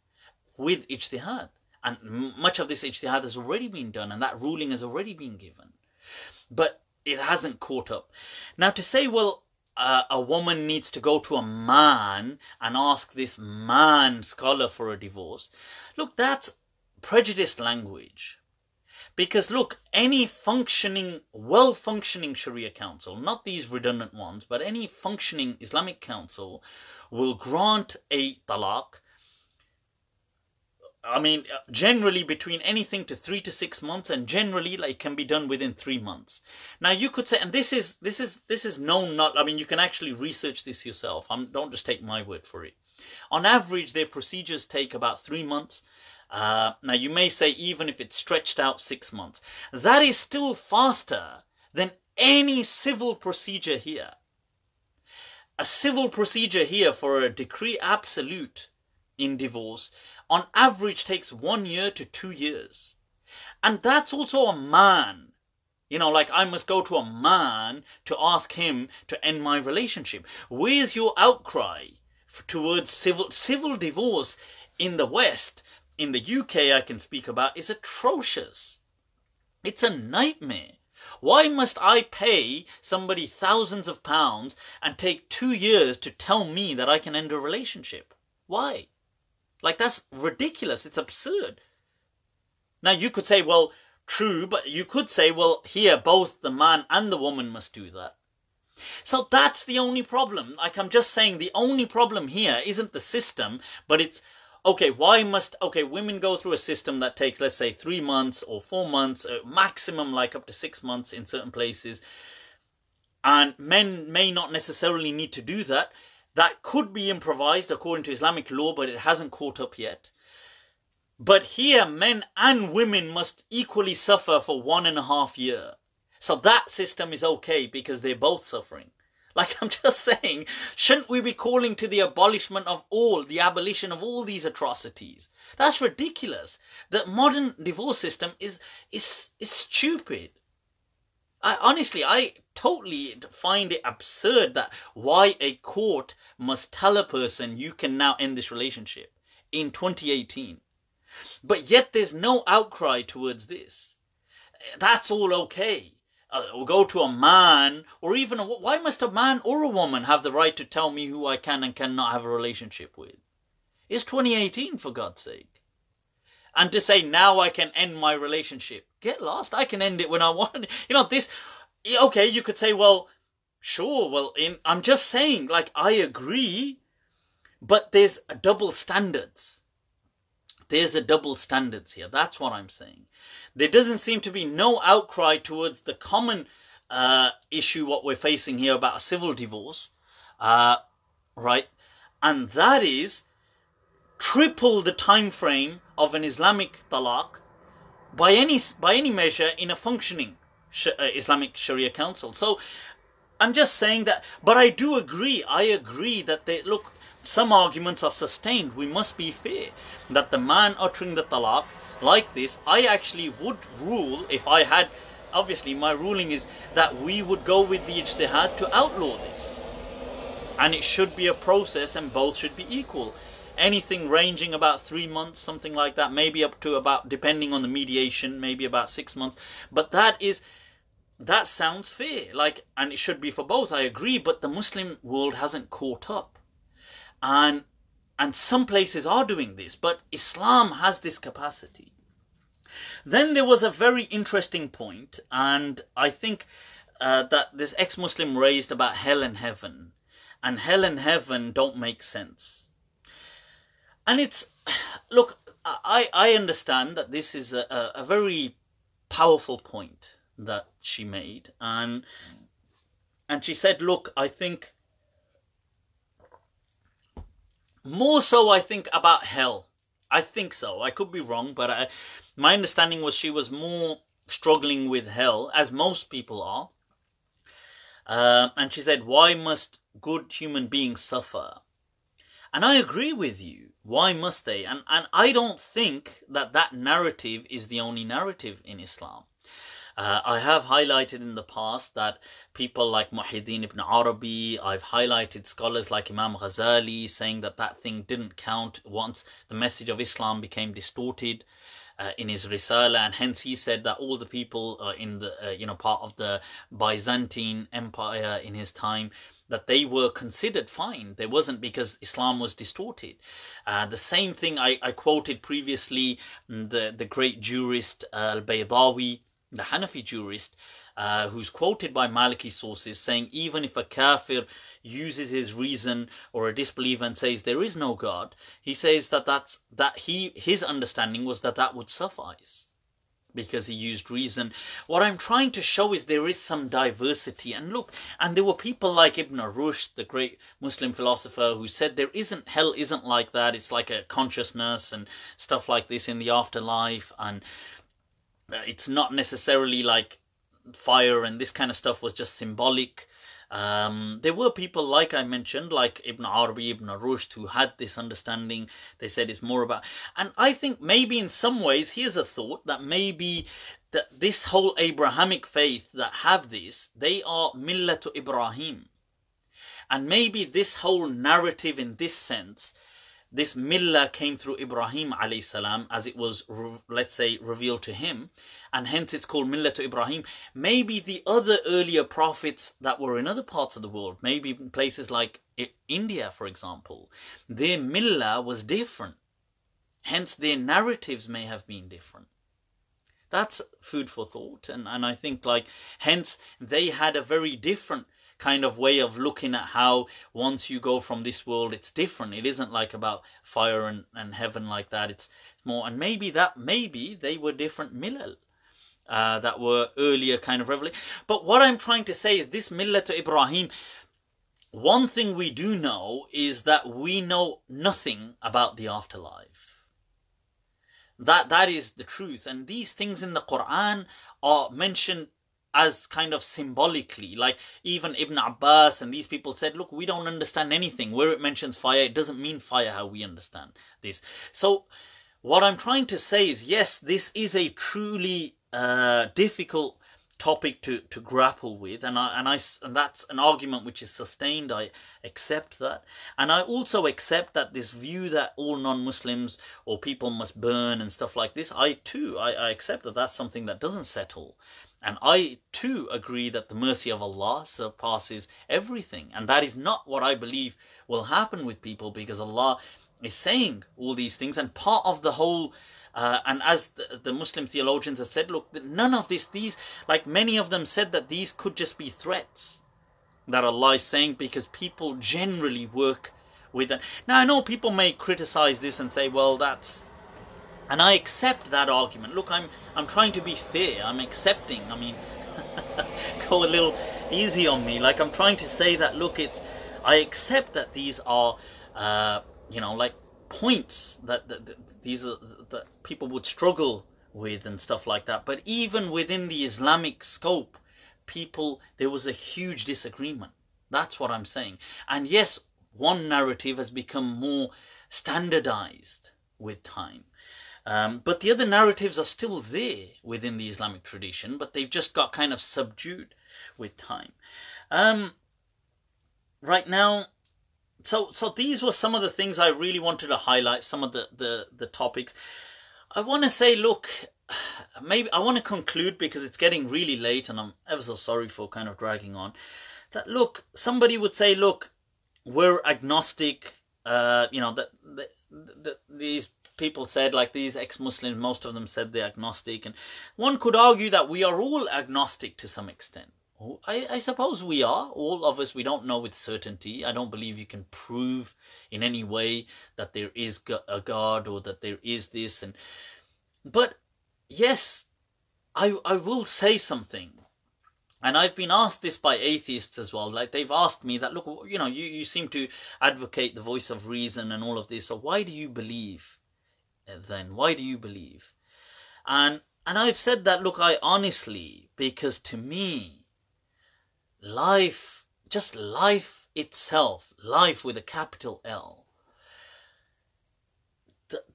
with ijtihad. And much of this ijtihad has already been done, and that ruling has already been given. But it hasn't caught up. Now to say, well, a woman needs to go to a man and ask this man scholar for a divorce. Look, that's prejudiced language. Because look, any functioning, well-functioning Sharia council, not these redundant ones, but any functioning Islamic council will grant a talaq, I mean, generally between anything to 3 to 6 months, and generally like it can be done within 3 months. Now you could say, and this is known, not, I mean, you can actually research this yourself. Don't just take my word for it. On average, their procedures take about 3 months. Now you may say even if it's stretched out 6 months, that is still faster than any civil procedure here. A civil procedure here for a decree absolute in divorce on average takes 1 year to 2 years. And that's also a man. You know, like I must go to a man to ask him to end my relationship. Where's your outcry towards civil divorce in the West? In the UK, I can speak about, is atrocious. It's a nightmare. Why must I pay somebody thousands of pounds and take 2 years to tell me that I can end a relationship? Why? Like, that's ridiculous. It's absurd. Now, you could say, well, true, but you could say, well, here, both the man and the woman must do that. So that's the only problem. Like, I'm just saying the only problem here isn't the system, but it's, okay, women go through a system that takes, let's say, 3 months or 4 months, maximum like up to 6 months in certain places. And men may not necessarily need to do that. That could be improvised according to Islamic law, but it hasn't caught up yet. But here, men and women must equally suffer for 1.5 years. So that system is okay because they're both suffering. Like, I'm just saying, shouldn't we be calling to the abolition of all these atrocities? That's ridiculous. The modern divorce system is stupid. I totally find it absurd that why a court must tell a person you can now end this relationship in 2018. But yet there's no outcry towards this. That's all okay. Or go to a man, or even why must a man or a woman have the right to tell me who I can and cannot have a relationship with? It's 2018, for God's sake. And to say, now I can end my relationship. Get lost. I can end it when I want. You know, this, okay, you could say, well, sure, well, I'm just saying, like, I agree, but there's double standards. There's a double standards here. That's what I'm saying. There doesn't seem to be no outcry towards the common issue what we're facing here about a civil divorce, right? And that is triple the time frame of an Islamic talaq by any measure in a functioning Islamic Sharia council. So I'm just saying that, but I do agree. I agree that look, some arguments are sustained. We must be fair that the man uttering the talaq like this, I actually would rule, if I had, obviously my ruling is that we would go with the ijtihad to outlaw this. And it should be a process and both should be equal. Anything ranging about 3 months, something like that, maybe up to about, depending on the mediation, maybe about 6 months. But that sounds fair, like, and it should be for both, I agree, but the Muslim world hasn't caught up. And some places are doing this, but Islam has this capacity. Then there was a very interesting point, and I think that this ex-Muslim raised about hell and heaven. And hell and heaven don't make sense. And it's, look, I understand that this is a very powerful point that she made. And she said, look, I think, more so I think about hell. I think so. I could be wrong, but my understanding was she was more struggling with hell, as most people are. And she said, why must good human beings suffer? And I agree with you. Why must they? And I don't think that narrative is the only narrative in Islam. I have highlighted in the past that people like Muhyiddin ibn Arabi, I've highlighted scholars like Imam Ghazali saying that thing didn't count once the message of Islam became distorted in his Risala, and hence he said that all the people in the part of the Byzantine Empire in his time, that they were considered fine. They wasn't because Islam was distorted. The same thing I quoted previously, the great jurist Al-Baydawi, the Hanafi jurist, who's quoted by Maliki sources saying even if a kafir uses his reason or a disbeliever and says there is no God, he says his understanding was that would suffice because he used reason. What I'm trying to show is there is some diversity. And look, and there were people like Ibn Rushd, the great Muslim philosopher, who said hell isn't like that. It's like a consciousness and stuff like this in the afterlife, and it's not necessarily like fire, and this kind of stuff was just symbolic. There were people, like I mentioned, like Ibn Arabi, Ibn Rushd, who had this understanding. They said it's more about, and I think maybe in some ways, here's a thought, that maybe that this whole Abrahamic faith that have this, they are Millatu Ibrahim. And maybe this whole narrative in this sense, this millah came through Ibrahim alayhi salam, as it was, let's say, revealed to him, and hence it's called millah to Ibrahim. Maybe the other earlier prophets that were in other parts of the world, maybe in places like India, for example, their millah was different. Hence their narratives may have been different. That's food for thought, and I think hence they had a very different kind of way of looking at how once you go from this world it's different. It isn't like about fire and heaven like that. It's more, and maybe they were different milal that were earlier kind of revelation. But what I'm trying to say is this millah to Ibrahim, one thing we do know is that we know nothing about the afterlife. That is the truth, and these things in the Quran are mentioned as kind of symbolically, like even Ibn Abbas and these people said, look, we don't understand anything. Where it mentions fire, it doesn't mean fire how we understand this. So what I'm trying to say is, yes, this is a truly difficult topic to grapple with, and that's an argument which is sustained. I accept that, and I also accept that this view that all non-Muslims or people must burn and stuff like this, I accept that that's something that doesn't settle. And I too agree that the mercy of Allah surpasses everything. And that is not what I believe will happen with people, because Allah is saying all these things, and part of the whole and as the Muslim theologians have said, look, none of these, like many of them said that these could just be threats that Allah is saying, because people generally work with it. Now I know people may criticize this and say, well, that's, and I accept that argument. Look, I'm trying to be fair. I'm accepting. I mean, go a little easy on me. Like, I'm trying to say that, look, I accept that these are like points that these are that people would struggle with and stuff like that. But even within the Islamic scope, there was a huge disagreement. That's what I'm saying. And yes, one narrative has become more standardized with time. But the other narratives are still there within the Islamic tradition, but they've just got kind of subdued with time. Right now, so these were some of the things I really wanted to highlight, some of the topics. I want to say, look, maybe I want to conclude because it's getting really late and I'm ever so sorry for kind of dragging on. That, look, somebody would say, look, we're agnostic, these people said, like these ex-Muslims, most of them said they're agnostic, and one could argue that we are all agnostic to some extent. I suppose we are, all of us. We don't know with certainty. I don't believe you can prove in any way that there is a God or that there is this. But yes, I will say something. And I've been asked this by atheists as well. Like, they've asked me that, look, you seem to advocate the voice of reason and all of this. So why do you believe then? Why do you believe? And I've said that, look, I honestly, because to me, life, just life itself, life with a capital L,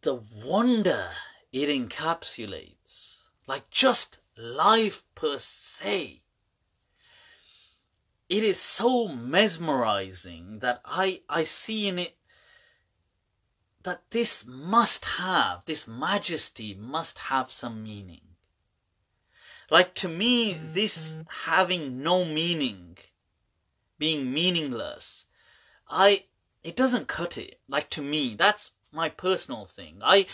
the wonder it encapsulates, like just life per se, it is so mesmerizing that I see in it that this majesty must have some meaning. Like, to me, this having no meaning, being meaningless, it doesn't cut it. Like, to me, that's my personal thing. I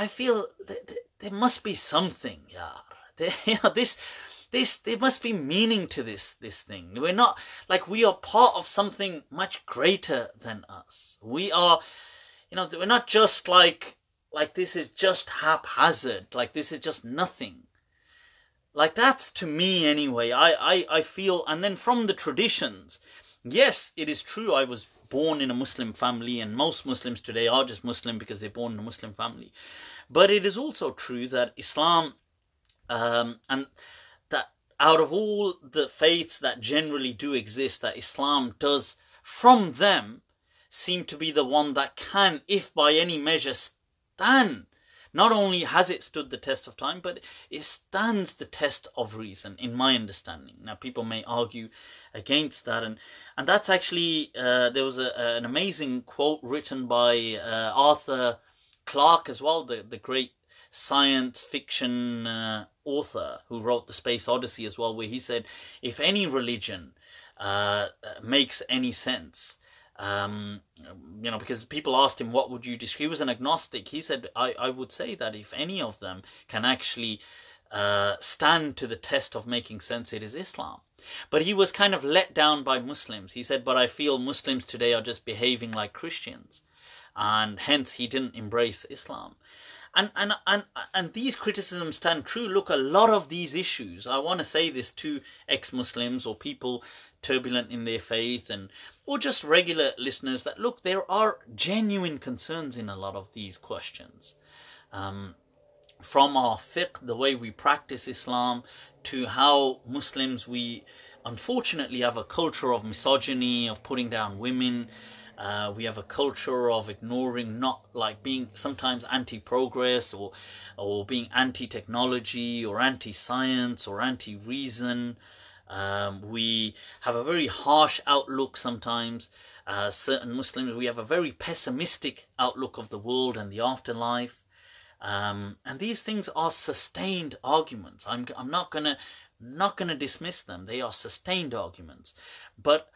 feel there must be something, there must be meaning to this thing. We're not, like, we are part of something much greater than us. We are, we're not just like this is just haphazard, like this is just nothing. Like, that's to me anyway. I feel, and then from the traditions, yes, it is true I was born in a Muslim family, and most Muslims today are just Muslim because they're born in a Muslim family. But it is also true that Islam, and that out of all the faiths that generally do exist, that Islam does, from them, seem to be the one that can, if by any measure, stand. Not only has it stood the test of time, but it stands the test of reason, in my understanding. Now, people may argue against that, and that's actually, there was an amazing quote written by Arthur Clarke as well, the great science fiction author who wrote The Space Odyssey as well, where he said, if any religion makes any sense, because people asked him, what would you describe? He was an agnostic. He said, I would say that if any of them can actually stand to the test of making sense, it is Islam. But he was kind of let down by Muslims. He said, but I feel Muslims today are just behaving like Christians, and hence he didn't embrace Islam. And these criticisms stand true. Look, a lot of these issues, I want to say this to ex-Muslims or people turbulent in their faith, or just regular listeners, that look, there are genuine concerns in a lot of these questions. From our fiqh, the way we practice Islam, to how Muslims, we unfortunately have a culture of misogyny, of putting down women. We have a culture of ignoring, not like being sometimes anti-progress or being anti-technology or anti-science or anti-reason. We have a very harsh outlook sometimes. Certain Muslims, we have a very pessimistic outlook of the world and the afterlife. And these things are sustained arguments. I'm not gonna dismiss them. They are sustained arguments. But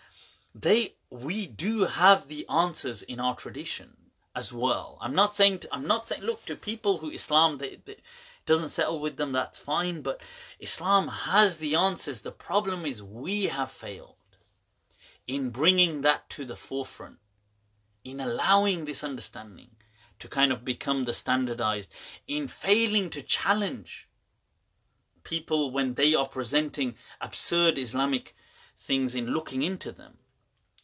we do have the answers in our tradition as well. I'm not saying, look, to people who Islam, it doesn't settle with them, that's fine, but Islam has the answers. The problem is we have failed in bringing that to the forefront, in allowing this understanding to kind of become the standardized, in failing to challenge people when they are presenting absurd Islamic things, in looking into them.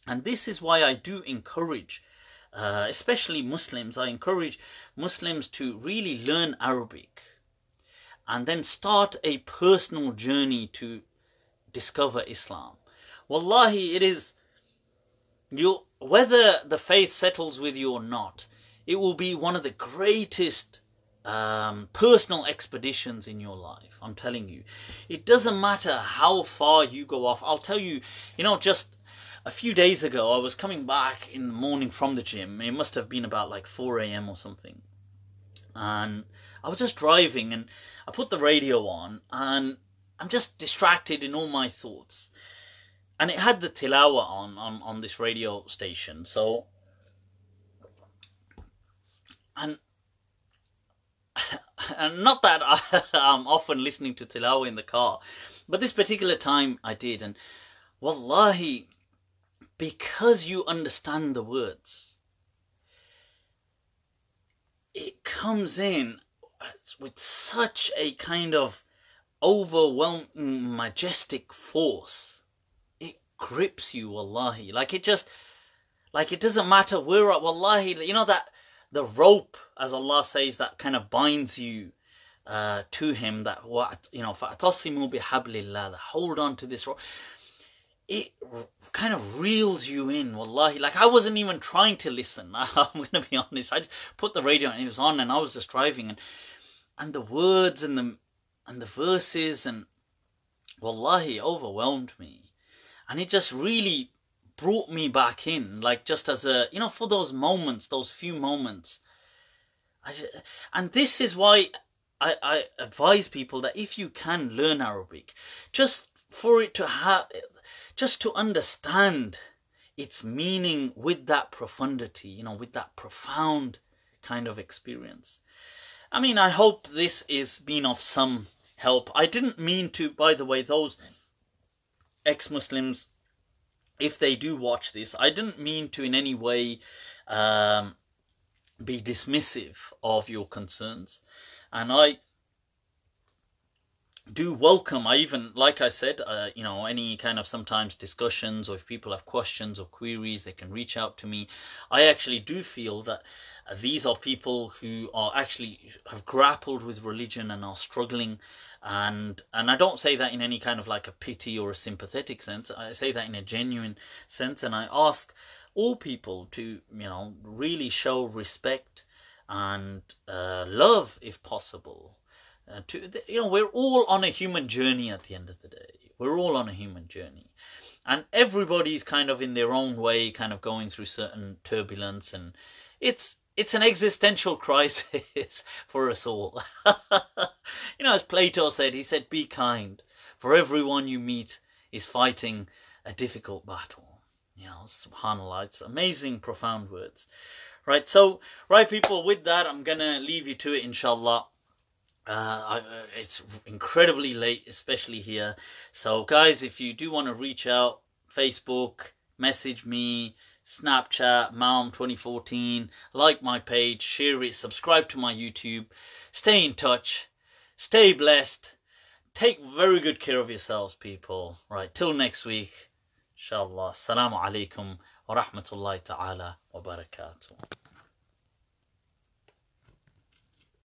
And this is why I do encourage, especially Muslims, I encourage Muslims to really learn Arabic and then start a personal journey to discover Islam. Wallahi, it is, whether the faith settles with you or not, it will be one of the greatest personal expeditions in your life. I'm telling you, it doesn't matter how far you go off. I'll tell you, just a few days ago, I was coming back in the morning from the gym. It must have been about like 4 a.m. or something. And I was just driving and I put the radio on and I'm just distracted in all my thoughts. And it had the tilawa on this radio station. So, and not that I'm often listening to tilawa in the car, but this particular time I did. And wallahi, because you understand the words, it comes in with such a kind of overwhelming, majestic force. It grips you, wallahi. Like it doesn't matter where, wallahi, that the rope, as Allah says, that kind of binds you to Him, that فَأَتَصِمُوا بِحَبْلِ اللَّهِ, that hold on to this rope. It kind of reels you in, wallahi. Like I wasn't even trying to listen. I'm going to be honest. I just put the radio and it was on and I was just driving. And the words and the verses and wallahi overwhelmed me. And it just really brought me back in. Like just as a, for those moments, those few moments. And this is why I advise people that if you can learn Arabic, just for it to have, just to understand its meaning with that profundity, with that profound kind of experience. I mean, I hope this is been of some help. I didn't mean to, by the way, those ex-Muslims, if they do watch this, I didn't mean to in any way be dismissive of your concerns. And I do welcome, I even, like I said, any kind of sometimes discussions, or if people have questions or queries, they can reach out to me. I actually do feel that these are people who are actually have grappled with religion and are struggling, and I don't say that in any kind of like a pity or a sympathetic sense. I say that in a genuine sense, and I ask all people to, really show respect and love if possible. We're all on a human journey at the end of the day. We're all on a human journey. And everybody's kind of in their own way, kind of going through certain turbulence. And it's an existential crisis for us all. As Plato said, he said, be kind, for everyone you meet is fighting a difficult battle. SubhanAllah, it's amazing, profound words. Right, so, people, with that, I'm going to leave you to it, inshallah. It's incredibly late, especially here. So guys, if you do want to reach out, Facebook, message me, Snapchat, Malm 2014, like my page, share it, subscribe to my YouTube, stay in touch, stay blessed, take very good care of yourselves, people. Right, till next week, inshallah. Assalamu alaikum wa rahmatullahi ta'ala wa barakatuh.